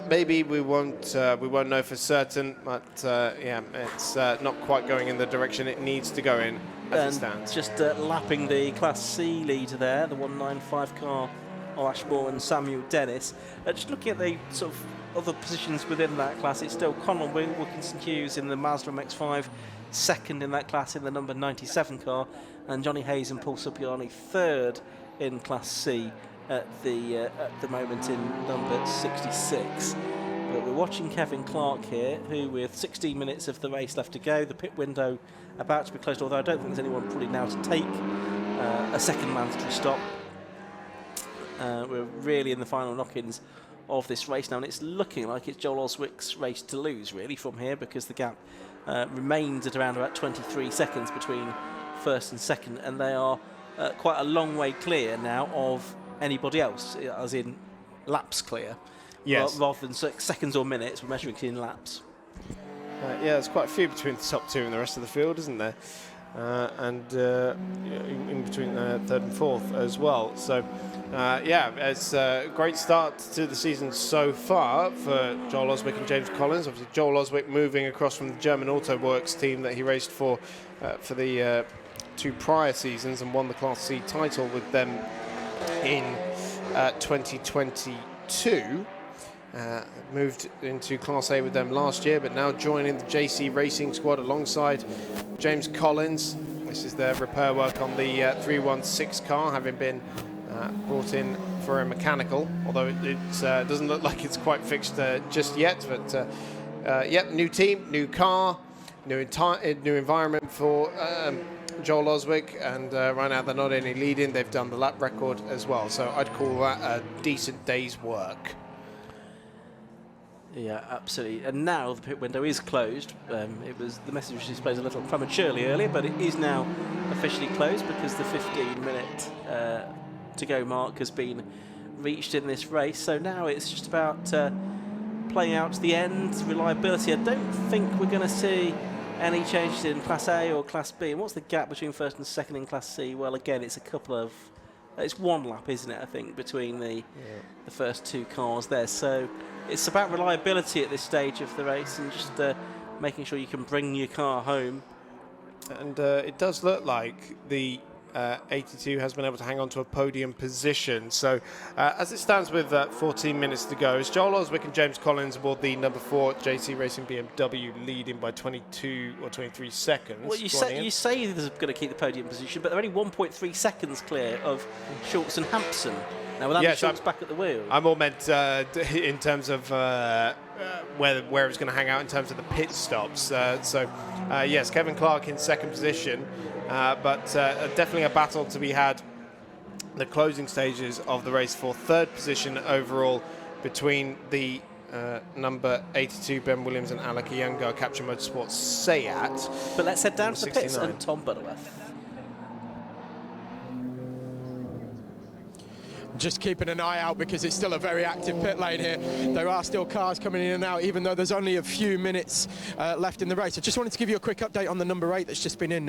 Speaker 2: Maybe we won't know for certain, but yeah, it's not quite going in the direction it needs to go in as it stands.
Speaker 1: Just lapping the Class C leader there, the 195 car of Ashmore and Samuel Dennis. Just looking at the sort of other positions within that class, it's still Conor Wilkinson Hughes in the Mazda MX-5, second in that class in the number 97 car, and Johnny Hayes and Paul Supiani third in Class C. at the moment in number 66. But we're watching Kevin Clark here, who with 16 minutes of the race left to go, the pit window about to be closed, although I don't think there's anyone probably now to take a second mandatory stop. We're really in the final knock-ins of this race now, and it's looking like it's Joel Oswick's race to lose really from here, because the gap remains at around about 23 seconds between first and second, and they are quite a long way clear now of anybody else, as in laps clear.
Speaker 2: Yes.
Speaker 1: Rather than seconds or minutes, we're measuring it in laps.
Speaker 2: Yeah, there's quite a few between the top two and the rest of the field, isn't there? And in between third and fourth as well. So, yeah, it's a great start to the season so far for Joel Oswick and James Collins. Obviously, Joel Oswick moving across from the German Auto Works team that he raced for the 2 prior seasons and won the Class C title with them in 2022. Moved into Class A with them last year, but now joining the JC Racing squad alongside James Collins. This is their repair work on the 316 car, having been brought in for a mechanical, although it doesn't look like it's quite fixed just yet. But yep, new team, new car, new environment for Joel Oswick, and right now they're not only leading, they've done the lap record as well. So I'd call that a decent day's work.
Speaker 1: Yeah, absolutely. And now the pit window is closed. It was the message was displayed a little prematurely earlier, but it is now officially closed because the 15-minute to go mark has been reached in this race. So now it's just about playing out to the end. Reliability. I don't think we're going to see any changes in Class A or Class B. And what's the gap between first and second in Class C? Well, again, it's it's 1 lap, isn't it? I think between the first 2 cars there. So it's about reliability at this stage of the race and just making sure you can bring your car home.
Speaker 2: And it does look like the 82 has been able to hang on to a podium position. So as it stands with 14 minutes to go, it's Joel Oswick and James Collins aboard the number 4 JC Racing BMW, leading by 22 or 23 seconds.
Speaker 1: Well, you say they're going to keep the podium position, but they're only 1.3 seconds clear of Schultz and Hampson. Now, without Schultz back at the wheel.
Speaker 2: I'm all meant in terms of where it was going to hang out in terms of the pit stops. Yes, Kevin Clark in second position, but definitely a battle to be had the closing stages of the race for third position overall between the number 82 Ben Williams and Alec Iyengar Capture Motorsports Seat.
Speaker 1: But let's head down to the pits
Speaker 2: 69.
Speaker 1: and Tom Butterworth.
Speaker 3: Just keeping an eye out because it's still a very active pit lane here. There are still cars coming in and out, even though there's only a few minutes left in the race. I just wanted to give you a quick update on the number 8 that's just been in.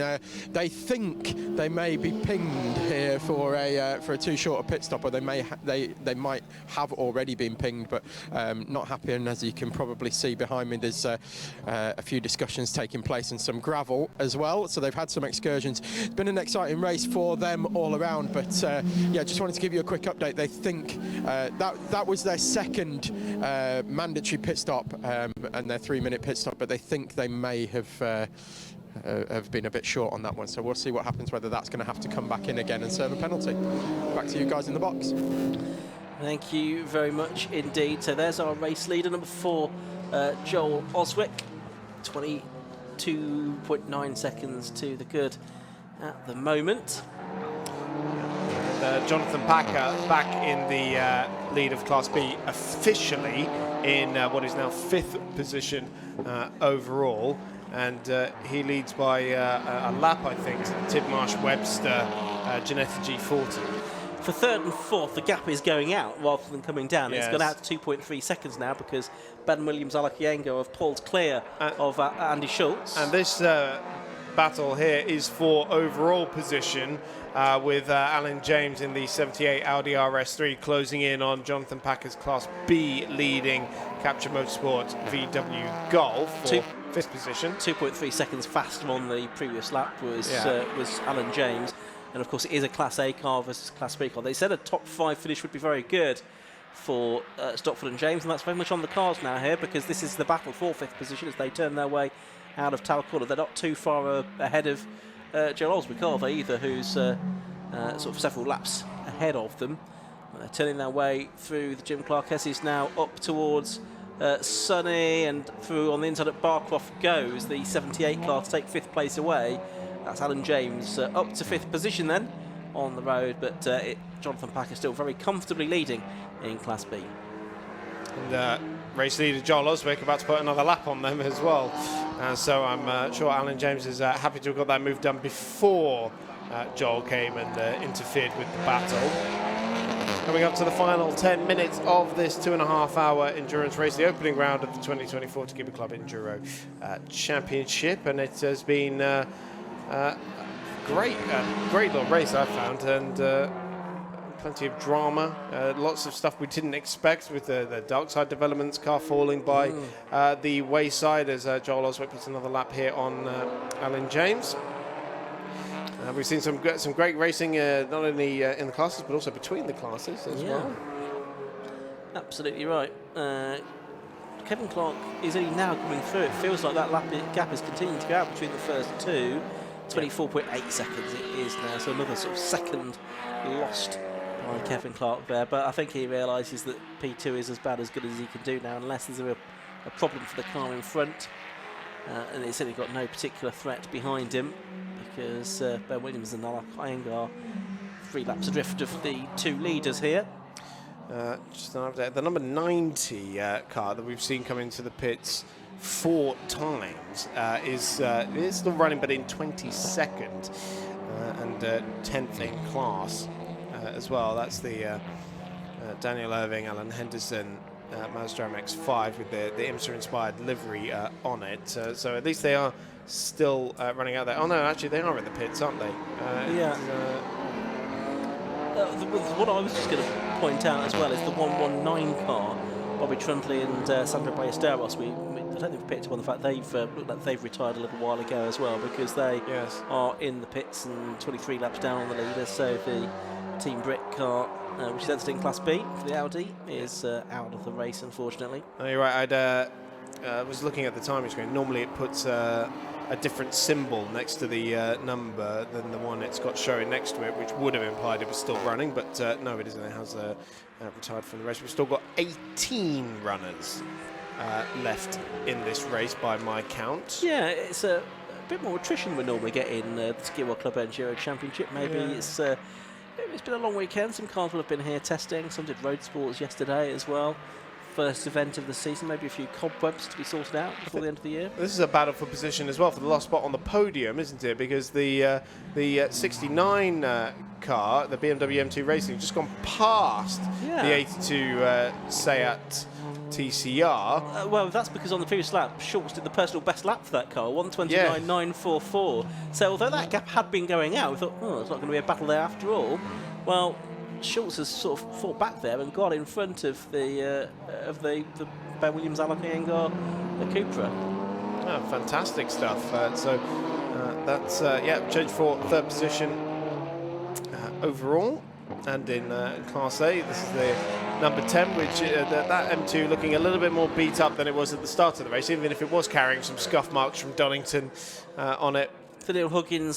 Speaker 3: They think they may be pinged here for a too short a pit stop, or they might have already been pinged, but not happening. As you can probably see behind me, there's a few discussions taking place and some gravel as well. So they've had some excursions. It's been an exciting race for them all around, but yeah, just wanted to give you a quick update. They think that was their second mandatory pit stop and their 3-minute pit stop, but they think they may have been a bit short on that one. So we'll see what happens, whether that's going to have to come back in again and serve a penalty. Back to you guys in the box.
Speaker 1: Thank you very much indeed. So there's our race leader, number 4, Joel Oswick, 22.9 seconds to the good at the moment.
Speaker 2: Jonathan Packer back in the lead of Class B, officially in what is now 5th position overall, and he leads by a lap, I think, to Tidmarsh Webster Ginetta G40.
Speaker 1: For third and fourth, the gap is going out rather than coming down.
Speaker 2: Yes.
Speaker 1: It's gone out to 2.3 seconds now because Ben Williams, Alec Iyengar have pulled clear of Andy Schultz.
Speaker 2: And this battle here is for overall position, with Alan James in the 78 Audi RS3 closing in on Jonathan Packer's Class B leading Capture Motorsport VW Golf for 5th position.
Speaker 1: 2.3 seconds faster on the previous lap was Alan James. And of course it is a Class A car versus Class B car. They said a top 5 finish would be very good for Stopford and James, and that's very much on the cards now here, because this is the battle for 5th position as they turn their way out of Talcorda. They're not too far ahead of Joel Oswick, are they, either, who's sort of several laps ahead of them. Turning their way through the Jim Clark S's now up towards Sunny, and through on the inside at Barcroft goes the 78 car to take 5th place away. That's Alan James up to 5th position then on the road, but Jonathan Packer still very comfortably leading in Class B.
Speaker 2: And race leader Joel Oswick about to put another lap on them as well. So I'm sure Alan James is happy to have got that move done before Joel came and interfered with the battle. Coming up to the final 10 minutes of this 2.5-hour endurance race, the opening round of the 2024 Tegiwa Club Enduro Championship, and it has been great little race I've found, and plenty of drama, lots of stuff we didn't expect with the dark side developments, car falling by the wayside as Joel Oswick puts another lap here on Alan James. We've seen some great racing, not only in the classes but also between the classes as well.
Speaker 1: Absolutely right. Kevin Clark is only now coming through. It feels like that gap is continuing to go out between the first two. 24.8 seconds it is now, so another sort of second lost by Kevin Clark there. But I think he realises that P2 is as good as he can do now, unless there's a problem for the car in front. And it's certainly got no particular threat behind him, because Ben Williams and Alok Iyengar 3 laps adrift of the 2 leaders here.
Speaker 2: Just an update. The number 90 car that we've seen come into the pits 4 times is still running, but in 22nd and 10th in class as well. That's the Daniel Irving, Alan Henderson Mazda MX-5 with the IMSA-inspired livery on it. So at least they are still running out there. Oh no, actually they are in the pits, aren't they?
Speaker 1: What I was just going to point out as well is the 119 car, Bobby Trundley and Sandro Ballesteros. I don't think we've picked up on the fact they've looked like they've retired a little while ago as well, because they are in the pits and 23 laps down on the leader. So the Team Brick car, which is entered in Class B for the Audi, is out of the race, unfortunately.
Speaker 2: Oh, you're right. I was looking at the timing screen. Normally it puts a different symbol next to the number than the one it's got showing next to it, which would have implied it was still running, but no, it isn't. It has retired from the race. We've still got 18 runners left in this race by my count.
Speaker 1: Yeah, it's a bit more attrition we normally get in the Tegiwa Club Enduro Championship. Maybe it's been a long weekend. Some cars will have been here testing. Some did road sports yesterday as well. First event of the season, maybe a few cobwebs to be sorted out before the end of the year.
Speaker 2: This is a battle for position as well for the last spot on the podium, isn't it? Because the 69 car, the BMW M2 Racing, just gone past the 82 Seat TCR.
Speaker 1: Well, that's because on the previous lap, Schultz did the personal best lap for that car, 1:29.944. So although that gap had been going out, we thought, it's not going to be a battle there after all. Well, Schultz has sort of fought back there and got in front of the Ben Williams, Alok Iyengar, the Cupra.
Speaker 2: Oh, fantastic stuff. So that's change for 3rd position overall. And in Class A, this is the number 10, which that M2 looking a little bit more beat up than it was at the start of the race, even if it was carrying some scuff marks from Donington on it.
Speaker 1: The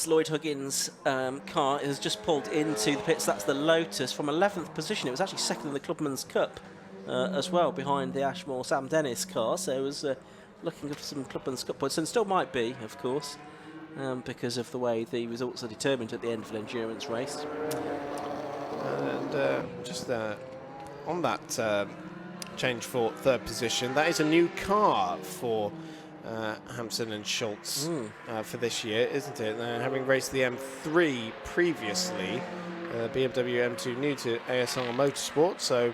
Speaker 1: Lloyd Huggins car has just pulled into the pits. That's the Lotus from 11th position. It was actually second in the Clubman's Cup as well, behind the Ashmore Sam Dennis car. So it was looking for some Clubman's Cup points, and still might be, of course, because of the way the results are determined at the end of an endurance race.
Speaker 2: And just on that change for 3rd position, that is a new car for Hampson and Schultz for this year, isn't it? Having raced the M3 previously, BMW M2 new to ASR Motorsport, so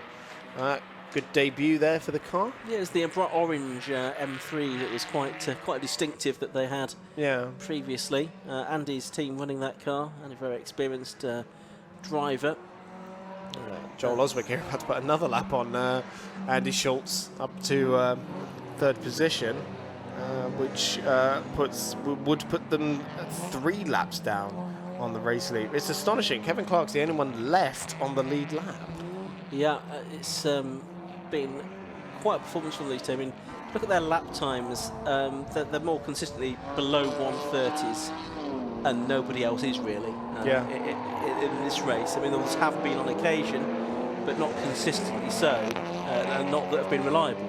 Speaker 2: good debut there for the car.
Speaker 1: Yeah, it's the bright orange M3 that was quite distinctive that they had previously. Andy's team running that car, and a very experienced driver.
Speaker 2: Joel Oswick here about to put another lap on Andy Schultz up to 3rd position. Which would put them 3 laps down on the race lead. It's astonishing. Kevin Clark's the only one left on the lead lap.
Speaker 1: Yeah, it's been quite a performance from these two. I mean, look at their lap times. They're more consistently below 130s, and nobody else is really in this race. I mean, there have been on occasion but not consistently so, and not that have been reliable.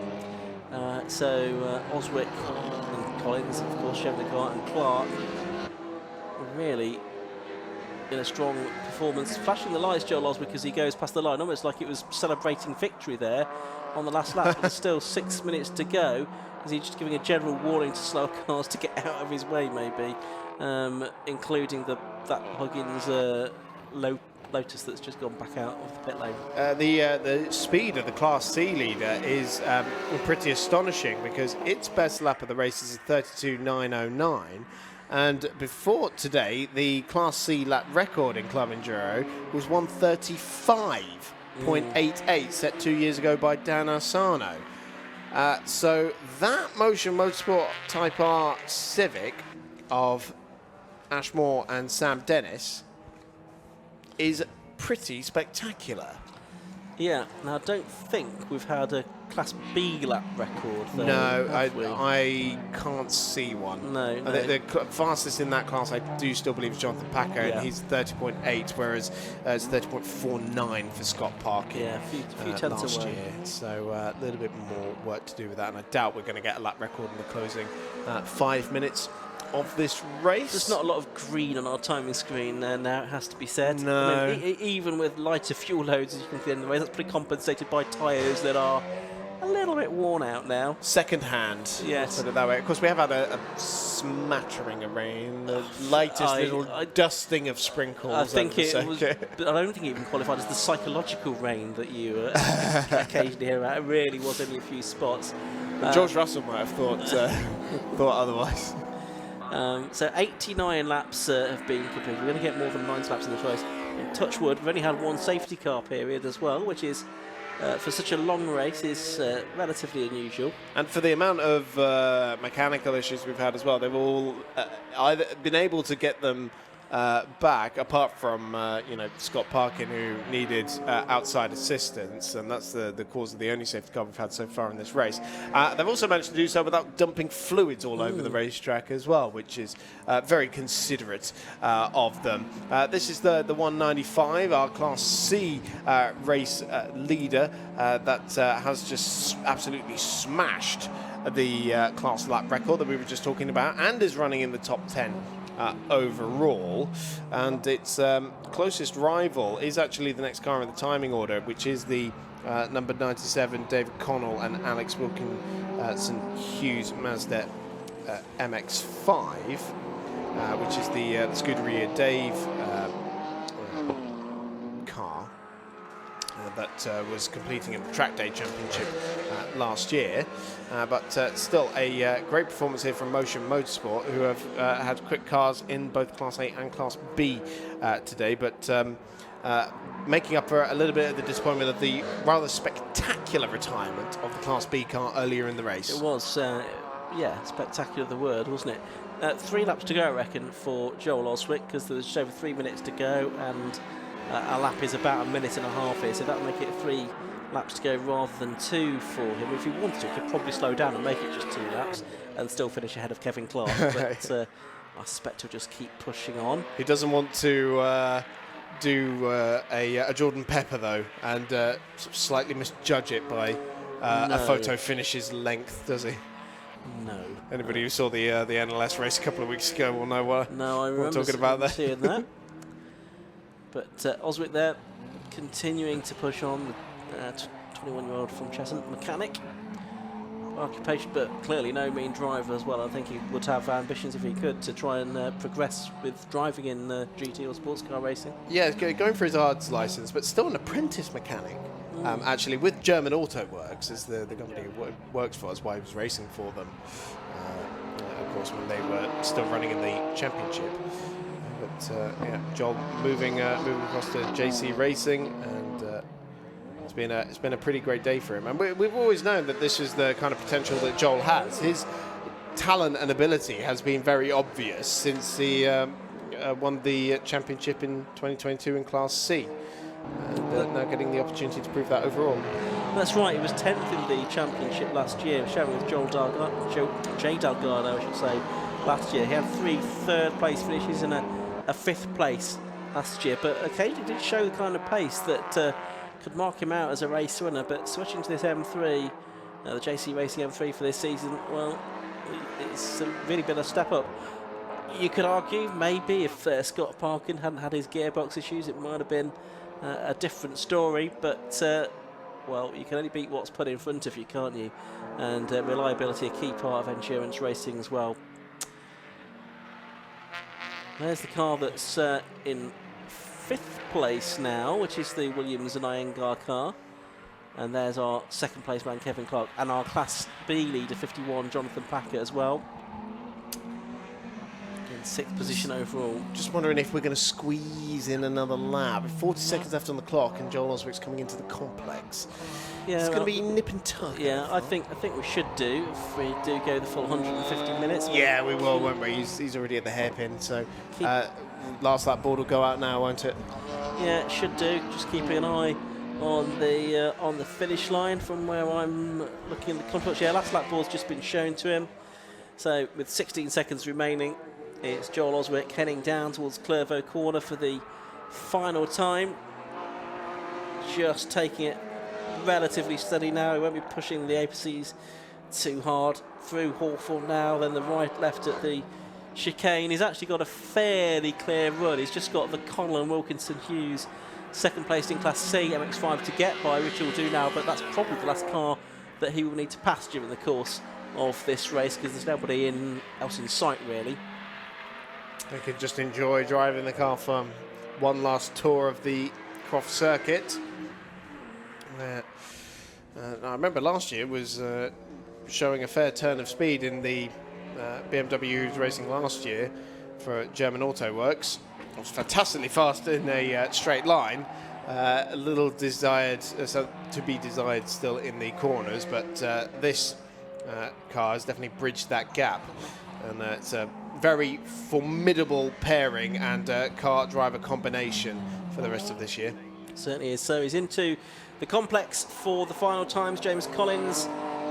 Speaker 1: So Oswick and Collins, of course, Shevnikar and Clark really in a strong performance, flashing the lights, Joel Oswick, as he goes past the line, almost like it was celebrating victory there on the last lap. But there's still 6 minutes to go. Is he just giving a general warning to slower cars to get out of his way, maybe, including that Huggins Lotus that's just gone back out of the pit lane.
Speaker 2: The speed of the Class C leader is pretty astonishing, because its best lap of the race is a 32.909. And before today, the Class C lap record in Club Enduro was 135.88, set 2 years ago by Dan Arsano. So that Motion Motorsport Type R Civic of Ashmore and Sam Dennis is pretty spectacular.
Speaker 1: Yeah, now I don't think we've had a Class B lap record though.
Speaker 2: No, I can't see one.
Speaker 1: No.
Speaker 2: The fastest in that class I do still believe is Jonathan Packer, and he's 30.8, whereas it's 30.49 for Scott Parkin.
Speaker 1: Yeah, a few tenths
Speaker 2: last
Speaker 1: away.
Speaker 2: year. So a little bit more work to do with that, and I doubt we're going to get a lap record in the closing 5 minutes of this race.
Speaker 1: There's not a lot of green on our timing screen now, it has to be said.
Speaker 2: No.
Speaker 1: I mean, even with lighter fuel loads, as you can see in the race, that's pretty compensated by tyres that are a little bit worn out now.
Speaker 2: Second hand,
Speaker 1: yes.
Speaker 2: put it that way. Of course, we have had a smattering of rain, the lightest little dusting of sprinkles.
Speaker 1: I think
Speaker 2: over the
Speaker 1: it was,
Speaker 2: circuit.
Speaker 1: but I don't think it even qualified as the psychological rain that you occasionally hear about. It really was only a few spots.
Speaker 2: George Russell might have thought otherwise.
Speaker 1: So 89 laps have been completed. We're going to get more than 9 laps in this race. In touch wood, we've only had one safety car period as well, which is, for such a long race, is relatively unusual. And
Speaker 2: for the amount of mechanical issues we've had as well, they've all either been able to get them back, apart from Scott Parkin, who needed outside assistance, and that's the cause of the only safety car we've had so far in this race. They've also managed to do so without dumping fluids all over the racetrack as well, which is very considerate of them. This is the 195, our Class C race leader that has just absolutely smashed the class lap record that we were just talking about, and is running in the top 10 overall, and its closest rival is actually the next car in the timing order, which is the number 97 David Connell and Alex Wilkinson Hughes Mazda MX-5, which is the Scuderia Dave car that was competing in the Track Day Championship last year. But still a great performance here from Motion Motorsport, who have had quick cars in both Class A and Class B today, but making up for a little bit of the disappointment of the rather spectacular retirement of the Class B car earlier in the race.
Speaker 1: It was, yeah, spectacular the word, wasn't it? 3 laps to go, I reckon, for Joel Oswick, because there's just over 3 minutes to go, and a lap is about 1.5 minutes here, so that'll make it 3 laps to go rather than 2 for him. If he wanted to, he could probably slow down and make it just 2 laps and still finish ahead of Kevin Clark, but I suspect he'll just keep pushing on.
Speaker 2: He doesn't want to do a Jordan Pepper, though, and sort of slightly misjudge it by a photo finish's length, does he?
Speaker 1: No.
Speaker 2: Anybody who saw the NLS race a couple of weeks ago will know what I'm talking about there.
Speaker 1: Seeing that. But Oswick there, continuing to push on with 21-year-old from Cheshunt, mechanic occupation, but clearly no mean driver as well. I think he would have ambitions, if he could, to try and progress with driving in GT or sports car racing.
Speaker 2: Yeah, going for his ARDS license, but still an apprentice mechanic. Actually, with German Auto Works, is the company he works for. That's why he was racing for them, of course, when they were still running in the championship. But yeah, Joel moving across to JC Racing, and it's been a pretty great day for him. And we've always known that this is the kind of potential that Joel has. His talent and ability has been very obvious since he won the championship in 2022 in Class C, and now getting the opportunity to prove that overall.
Speaker 1: That's right, he was 10th in the championship last year, showing with Jay Delgado, I should say, last year. He had 3 third-place finishes and a 5th place last year, but occasionally did show the kind of pace that could mark him out as a race winner, but switching to this M3, the JC Racing M3 for this season, well, it's really been a step up. You could argue maybe if Scott Parkin hadn't had his gearbox issues, it might have been a different story, but well, you can only beat what's put in front of you, can't you? And reliability, a key part of endurance racing as well. There's the car that's in 5th place now, which is the Williams and Iyengar car. And there's our 2nd place man, Kevin Clark, and our Class B leader, 51, Jonathan Packer as well. In 6th position overall.
Speaker 2: Just wondering if we're going to squeeze in another lap. 40 seconds left on the clock, and Joel Osrick's coming into the complex.
Speaker 1: Yeah,
Speaker 2: it's going to be nip and tuck.
Speaker 1: Yeah, I think we should do, if we do go the full 150 minutes.
Speaker 2: Yeah, we will, won't we? He's already at the hairpin, so last lap board will go out now, won't it?
Speaker 1: Yeah, it should do. Just keeping an eye on the finish line from where I'm looking at the complex. Yeah, last lap board's just been shown to him. So with 16 seconds remaining, it's Joel Osrick heading down towards Clervaux Corner for the final time. Just taking it relatively steady now. He won't be pushing the apeces too hard. Through Hawthorne now, then the right left at the chicane. He's actually got a fairly clear run. He's just got the Connell and Wilkinson Hughes 2nd place in Class C MX5 to get by, which he'll do now, but that's probably the last car that he will need to pass during the course of this race, because there's nobody else in sight really.
Speaker 2: They can just enjoy driving the car for one last tour of the Croft circuit. I remember last year was showing a fair turn of speed in the BMW who was racing last year for German Auto Works. It was fantastically fast in a straight line. A little desired, to be desired still in the corners, but this car has definitely bridged that gap. And it's a very formidable pairing and car driver combination for the rest of this year.
Speaker 1: Certainly is. So he's into the complex for the final times. James Collins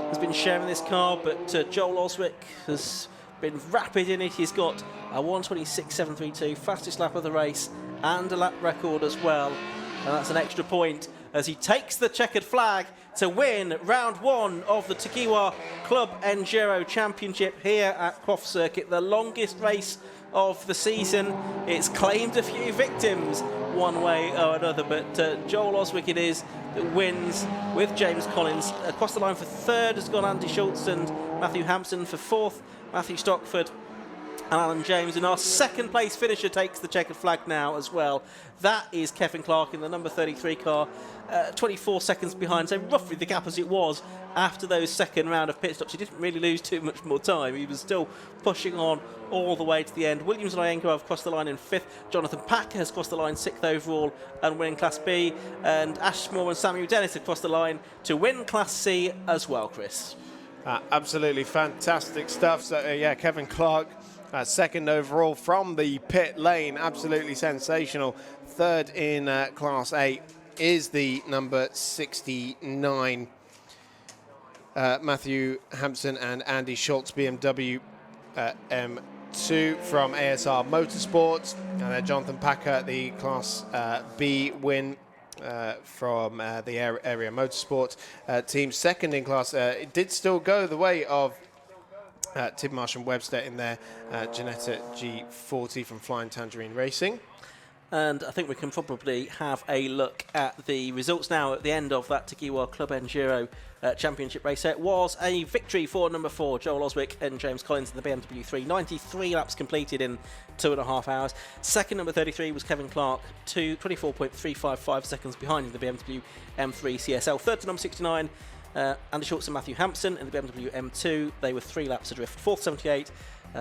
Speaker 1: has been sharing this car, but Joel Osrick has been rapid in it. He's got a 1:26.732, fastest lap of the race, and a lap record as well. And that's an extra point as he takes the checkered flag to win round 1 of the Tegiwa Club Enduro Championship here at Croft Circuit, the longest race of the season. It's claimed a few victims one way or another, but Joel Osrick it is that wins with James Collins. Across the line for 3rd has gone Andy Schultz and Matthew Hampson. For 4th, Matthew Stockford and Alan James. And our 2nd place finisher takes the checkered flag now as well. That is Kevin Clark in the number 33 car, 24 seconds behind. So roughly the gap as it was after those 2nd round of pit stops. He didn't really lose too much more time. He was still pushing on all the way to the end. Williams and Iyengar have crossed the line in 5th. Jonathan Packer has crossed the line 6th overall and winning Class B. And Ashmore and Samuel Dennis have crossed the line to win Class C as well, Chris.
Speaker 2: Absolutely fantastic stuff. So yeah, Kevin Clark, 2nd overall from the pit lane. Absolutely sensational. 3rd in Class A is the number 69. Matthew Hampson and Andy Schultz, BMW M2 from ASR Motorsport. And then Jonathan Packer, the Class B win from the Area Motorsport team. 2nd in class. It did still go the way of Tim Marsh and Webster in their Ginetta G40 from Flying Tangerine Racing.
Speaker 1: And I think we can probably have a look at the results now at the end of that Tegiwa Club Enduro Championship race. It was a victory for number 4, Joel Osrick and James Collins in the BMW 3. 93 laps completed in 2.5 hours. 2nd, number 33, was Kevin Clark, 24.355 seconds behind in the BMW M3 CSL. 3rd to number 69, Andy Schultz and Matthew Hampson in the BMW M2. They were 3 laps adrift. 4th, 78,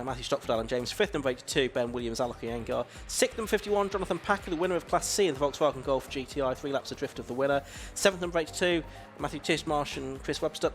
Speaker 1: Matthew Stockford, Alan James. 5th, number 82, Ben Williams, Alec Iyengar. 6th, number 51, Jonathan Packer, the winner of Class C in the Volkswagen Golf GTI. 3 laps adrift of the winner. 7th, number 82, Matthew Tishmarsh and Chris Webster.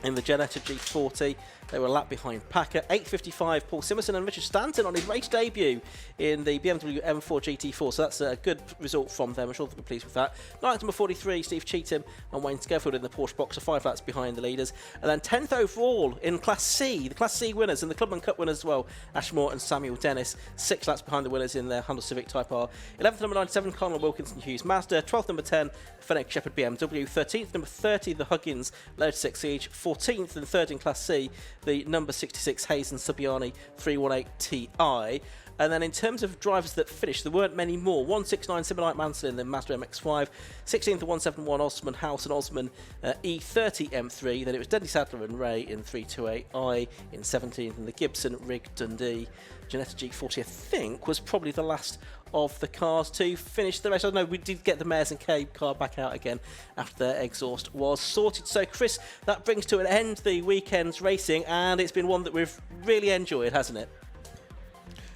Speaker 1: in the Genetta G40. They were a lap behind Packer. 8.55, Paul Simerson and Richard Stanton on his race debut in the BMW M4 GT4. So that's a good result from them. I'm sure they'll be pleased with that. Ninth, number 43, Steve Cheetham and Wayne Scarefield in the Porsche Boxer, 5 laps behind the leaders. And then 10th overall in Class C, the Class C winners and the Clubman Cup winners as well, Ashmore and Samuel Dennis, 6 laps behind the winners in their Honda Civic Type R. 11th, number 97, Conor Wilkinson Hughes Mazda. 12th, number 10, Fennec Shepherd BMW. 13th, number 30, the Huggins Lotus 6 Siege. 14th and 3rd in Class C, the number 66 Hazen Subiani 318 Ti. And then in terms of drivers that finished, there weren't many more. 169 Simulite Mansell in the Mazda MX-5. 16th and 171 Osman House and Osman E30 M3. Then it was Denny Sadler and Ray in 328i in 17th. And the Gibson Rig Dundee Genetta G40, I think, was probably the last of the cars to finish the race. I don't know, we did get the Mares and K car back out again after their exhaust was sorted. So, Chris, that brings to an end the weekend's racing, and it's been one that we've really enjoyed, hasn't it?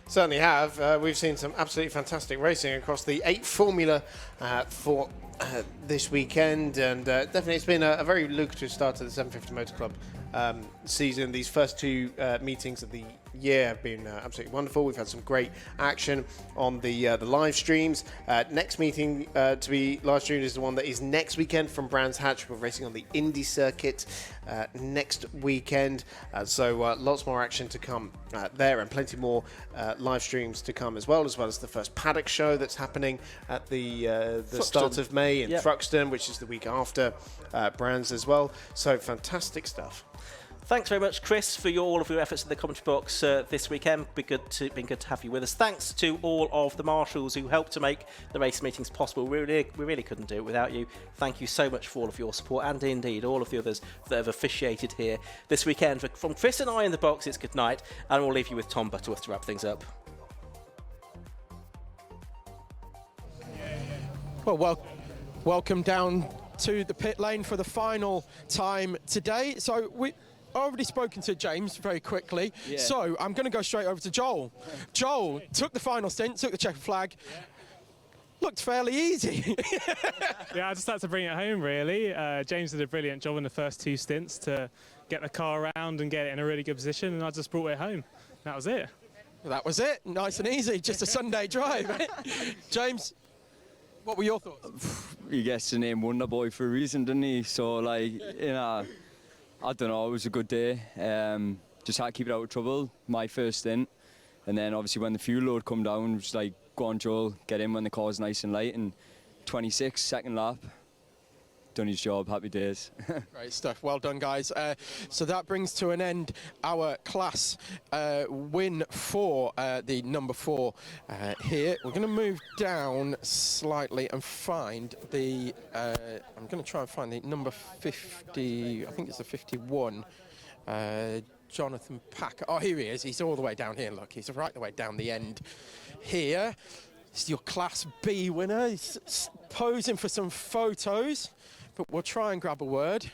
Speaker 2: Certainly have. We've seen some absolutely fantastic racing across the 8 Formula for this weekend, and definitely it's been a very lucrative start to the 750 Motor Club season. These first 2 meetings of the year have been absolutely wonderful. We've had some great action on the live streams. Next meeting to be live streamed is the one that is next weekend from Brands Hatch. We're racing on the Indy circuit next weekend, so lots more action to come there, and plenty more live streams to come as well as the first paddock show that's happening at the start of May in Thruxton, which is the week after Brands as well. So fantastic stuff.
Speaker 1: Thanks very much, Chris, for all of your efforts in the commentary box this weekend. Been good to have you with us. Thanks to all of the marshals who helped to make the race meetings possible. We really couldn't do it without you. Thank you so much for all of your support, and indeed all of the others that have officiated here this weekend. From Chris and I in the box, it's good night, and we'll leave you with Tom Butterworth to wrap things up.
Speaker 3: Well, welcome down to the pit lane for the final time today. So I've already spoken to James very quickly, so I'm going to go straight over to Joel. Joel took the final stint, took the checkered flag. Looked fairly easy.
Speaker 9: Yeah, I just had to bring it home, really. James did a brilliant job in the first 2 stints to get the car around and get it in a really good position, and I just brought it home. That was it.
Speaker 3: That was it. Nice and easy. Just a Sunday drive. James, what were your thoughts?
Speaker 10: He gets the name Wonder Boy for a reason, doesn't he? So, like, you know, I don't know, it was a good day. Just had to keep it out of trouble, my first stint. And then obviously when the fuel load come down, it was like, go on Joel, get in when the car's nice and light. And 26, second lap, done his job, happy days.
Speaker 3: Great stuff, well done guys. So that brings to an end our class win for the number 4 here. We're going to move down slightly and find the, I'm going to try and find the number 50, I think it's the 51, Jonathan Packer. Oh, here he is, he's all the way down here, look, he's right the way down the end here. It's your Class B winner, he's posing for some photos. But we'll try and grab a word,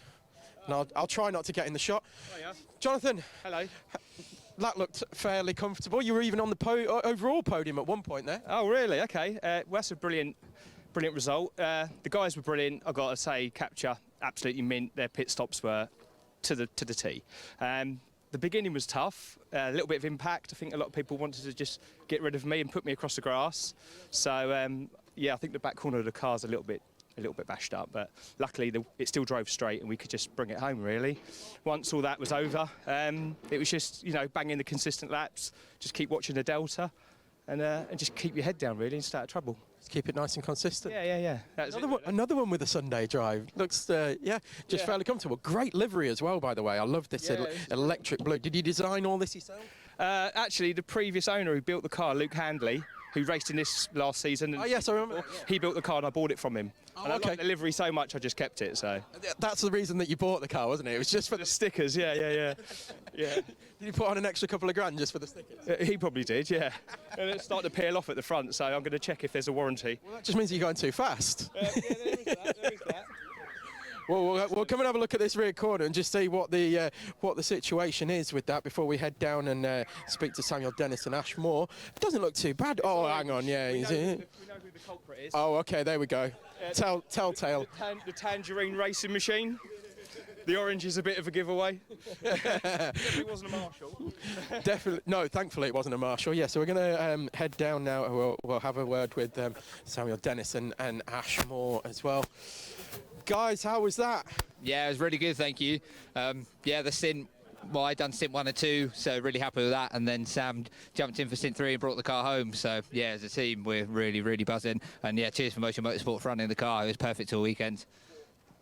Speaker 3: and I'll try not to get in the shot. Oh, yeah. Jonathan. Hello. That looked fairly comfortable. You were even on the overall podium at one point there.
Speaker 11: Oh, really? Okay. Well, that's a brilliant result. The guys were brilliant. I've got to say, Capture, absolutely mint. Their pit stops were to the T. The beginning was tough, a little bit of impact. I think a lot of people wanted to just get rid of me and put me across the grass. So, yeah, I think the back corner of the car's a little bit bashed up, but luckily it still drove straight and we could just bring it home, really. Once all that was over, it was just, you know, banging the consistent laps, just keep watching the delta and just keep your head down, really, and stay out of trouble.
Speaker 3: Just keep it nice and consistent.
Speaker 11: Yeah.
Speaker 3: Another one with a Sunday drive. Looks, fairly comfortable. Great livery as well, by the way. I love this electric blue. Did you design all this yourself?
Speaker 11: Actually, the previous owner who built the car, Luke Handley, who raced in this last season.
Speaker 3: Oh, yes, I remember.
Speaker 11: He built the car and I bought it from him.
Speaker 3: Oh,
Speaker 11: and I
Speaker 3: okay.
Speaker 11: liked the livery so much, I just kept it, so.
Speaker 3: That's the reason that you bought the car, wasn't it? It was just for
Speaker 11: the stickers, yeah. Yeah.
Speaker 3: Did you put on an extra couple of grand just for the stickers?
Speaker 11: He probably did, yeah. And it started to peel off at the front, so I'm going to check if there's a warranty.
Speaker 3: Well, that just means you're going too fast.
Speaker 11: Yeah, there is that.
Speaker 3: Well, we'll come and have a look at this rear corner and just see what the situation is with that before we head down and speak to Samuel Dennis and Ash Moore. It doesn't look too bad. Oh, hang on, yeah.
Speaker 11: We know who the culprit is.
Speaker 3: Oh, okay, there we go. Telltale.
Speaker 11: The Tangerine racing machine. The orange is a bit of a giveaway. Definitely wasn't a Marshall.
Speaker 3: Definitely, no, thankfully it wasn't a Marshall. Yeah, so we're going to head down now. We'll have a word with Samuel Dennis and Ash Moore as well. Guys, how was that?
Speaker 12: Yeah, it was really good, thank you. Yeah, the stint, well, I done stint 1 and 2, so really happy with that. And then Sam jumped in for stint 3 and brought the car home. So yeah, as a team, we're really, really buzzing. And yeah, cheers for Motion Motorsport for running the car. It was perfect all weekend.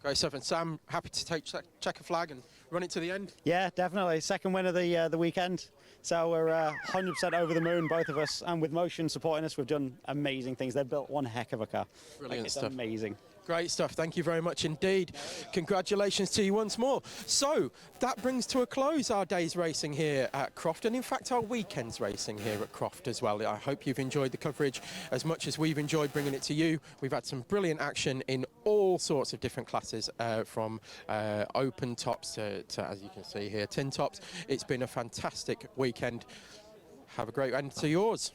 Speaker 3: Great stuff. And Sam, happy to take checker flag and run it to the end?
Speaker 6: Yeah, definitely. Second win of the weekend. So we're 100% over the moon, both of us. And with Motion supporting us, we've done amazing things. They've built one heck of a car.
Speaker 3: Brilliant
Speaker 6: it's
Speaker 3: stuff.
Speaker 6: Amazing.
Speaker 3: Great stuff. Thank you very much indeed. Congratulations to you once more. So that brings to a close our day's racing here at Croft, and in fact our weekend's racing here at Croft as well. I hope you've enjoyed the coverage as much as we've enjoyed bringing it to you. We've had some brilliant action in all sorts of different classes, from open tops to, as you can see here, tin tops. It's been a fantastic weekend. Have a great end to yours.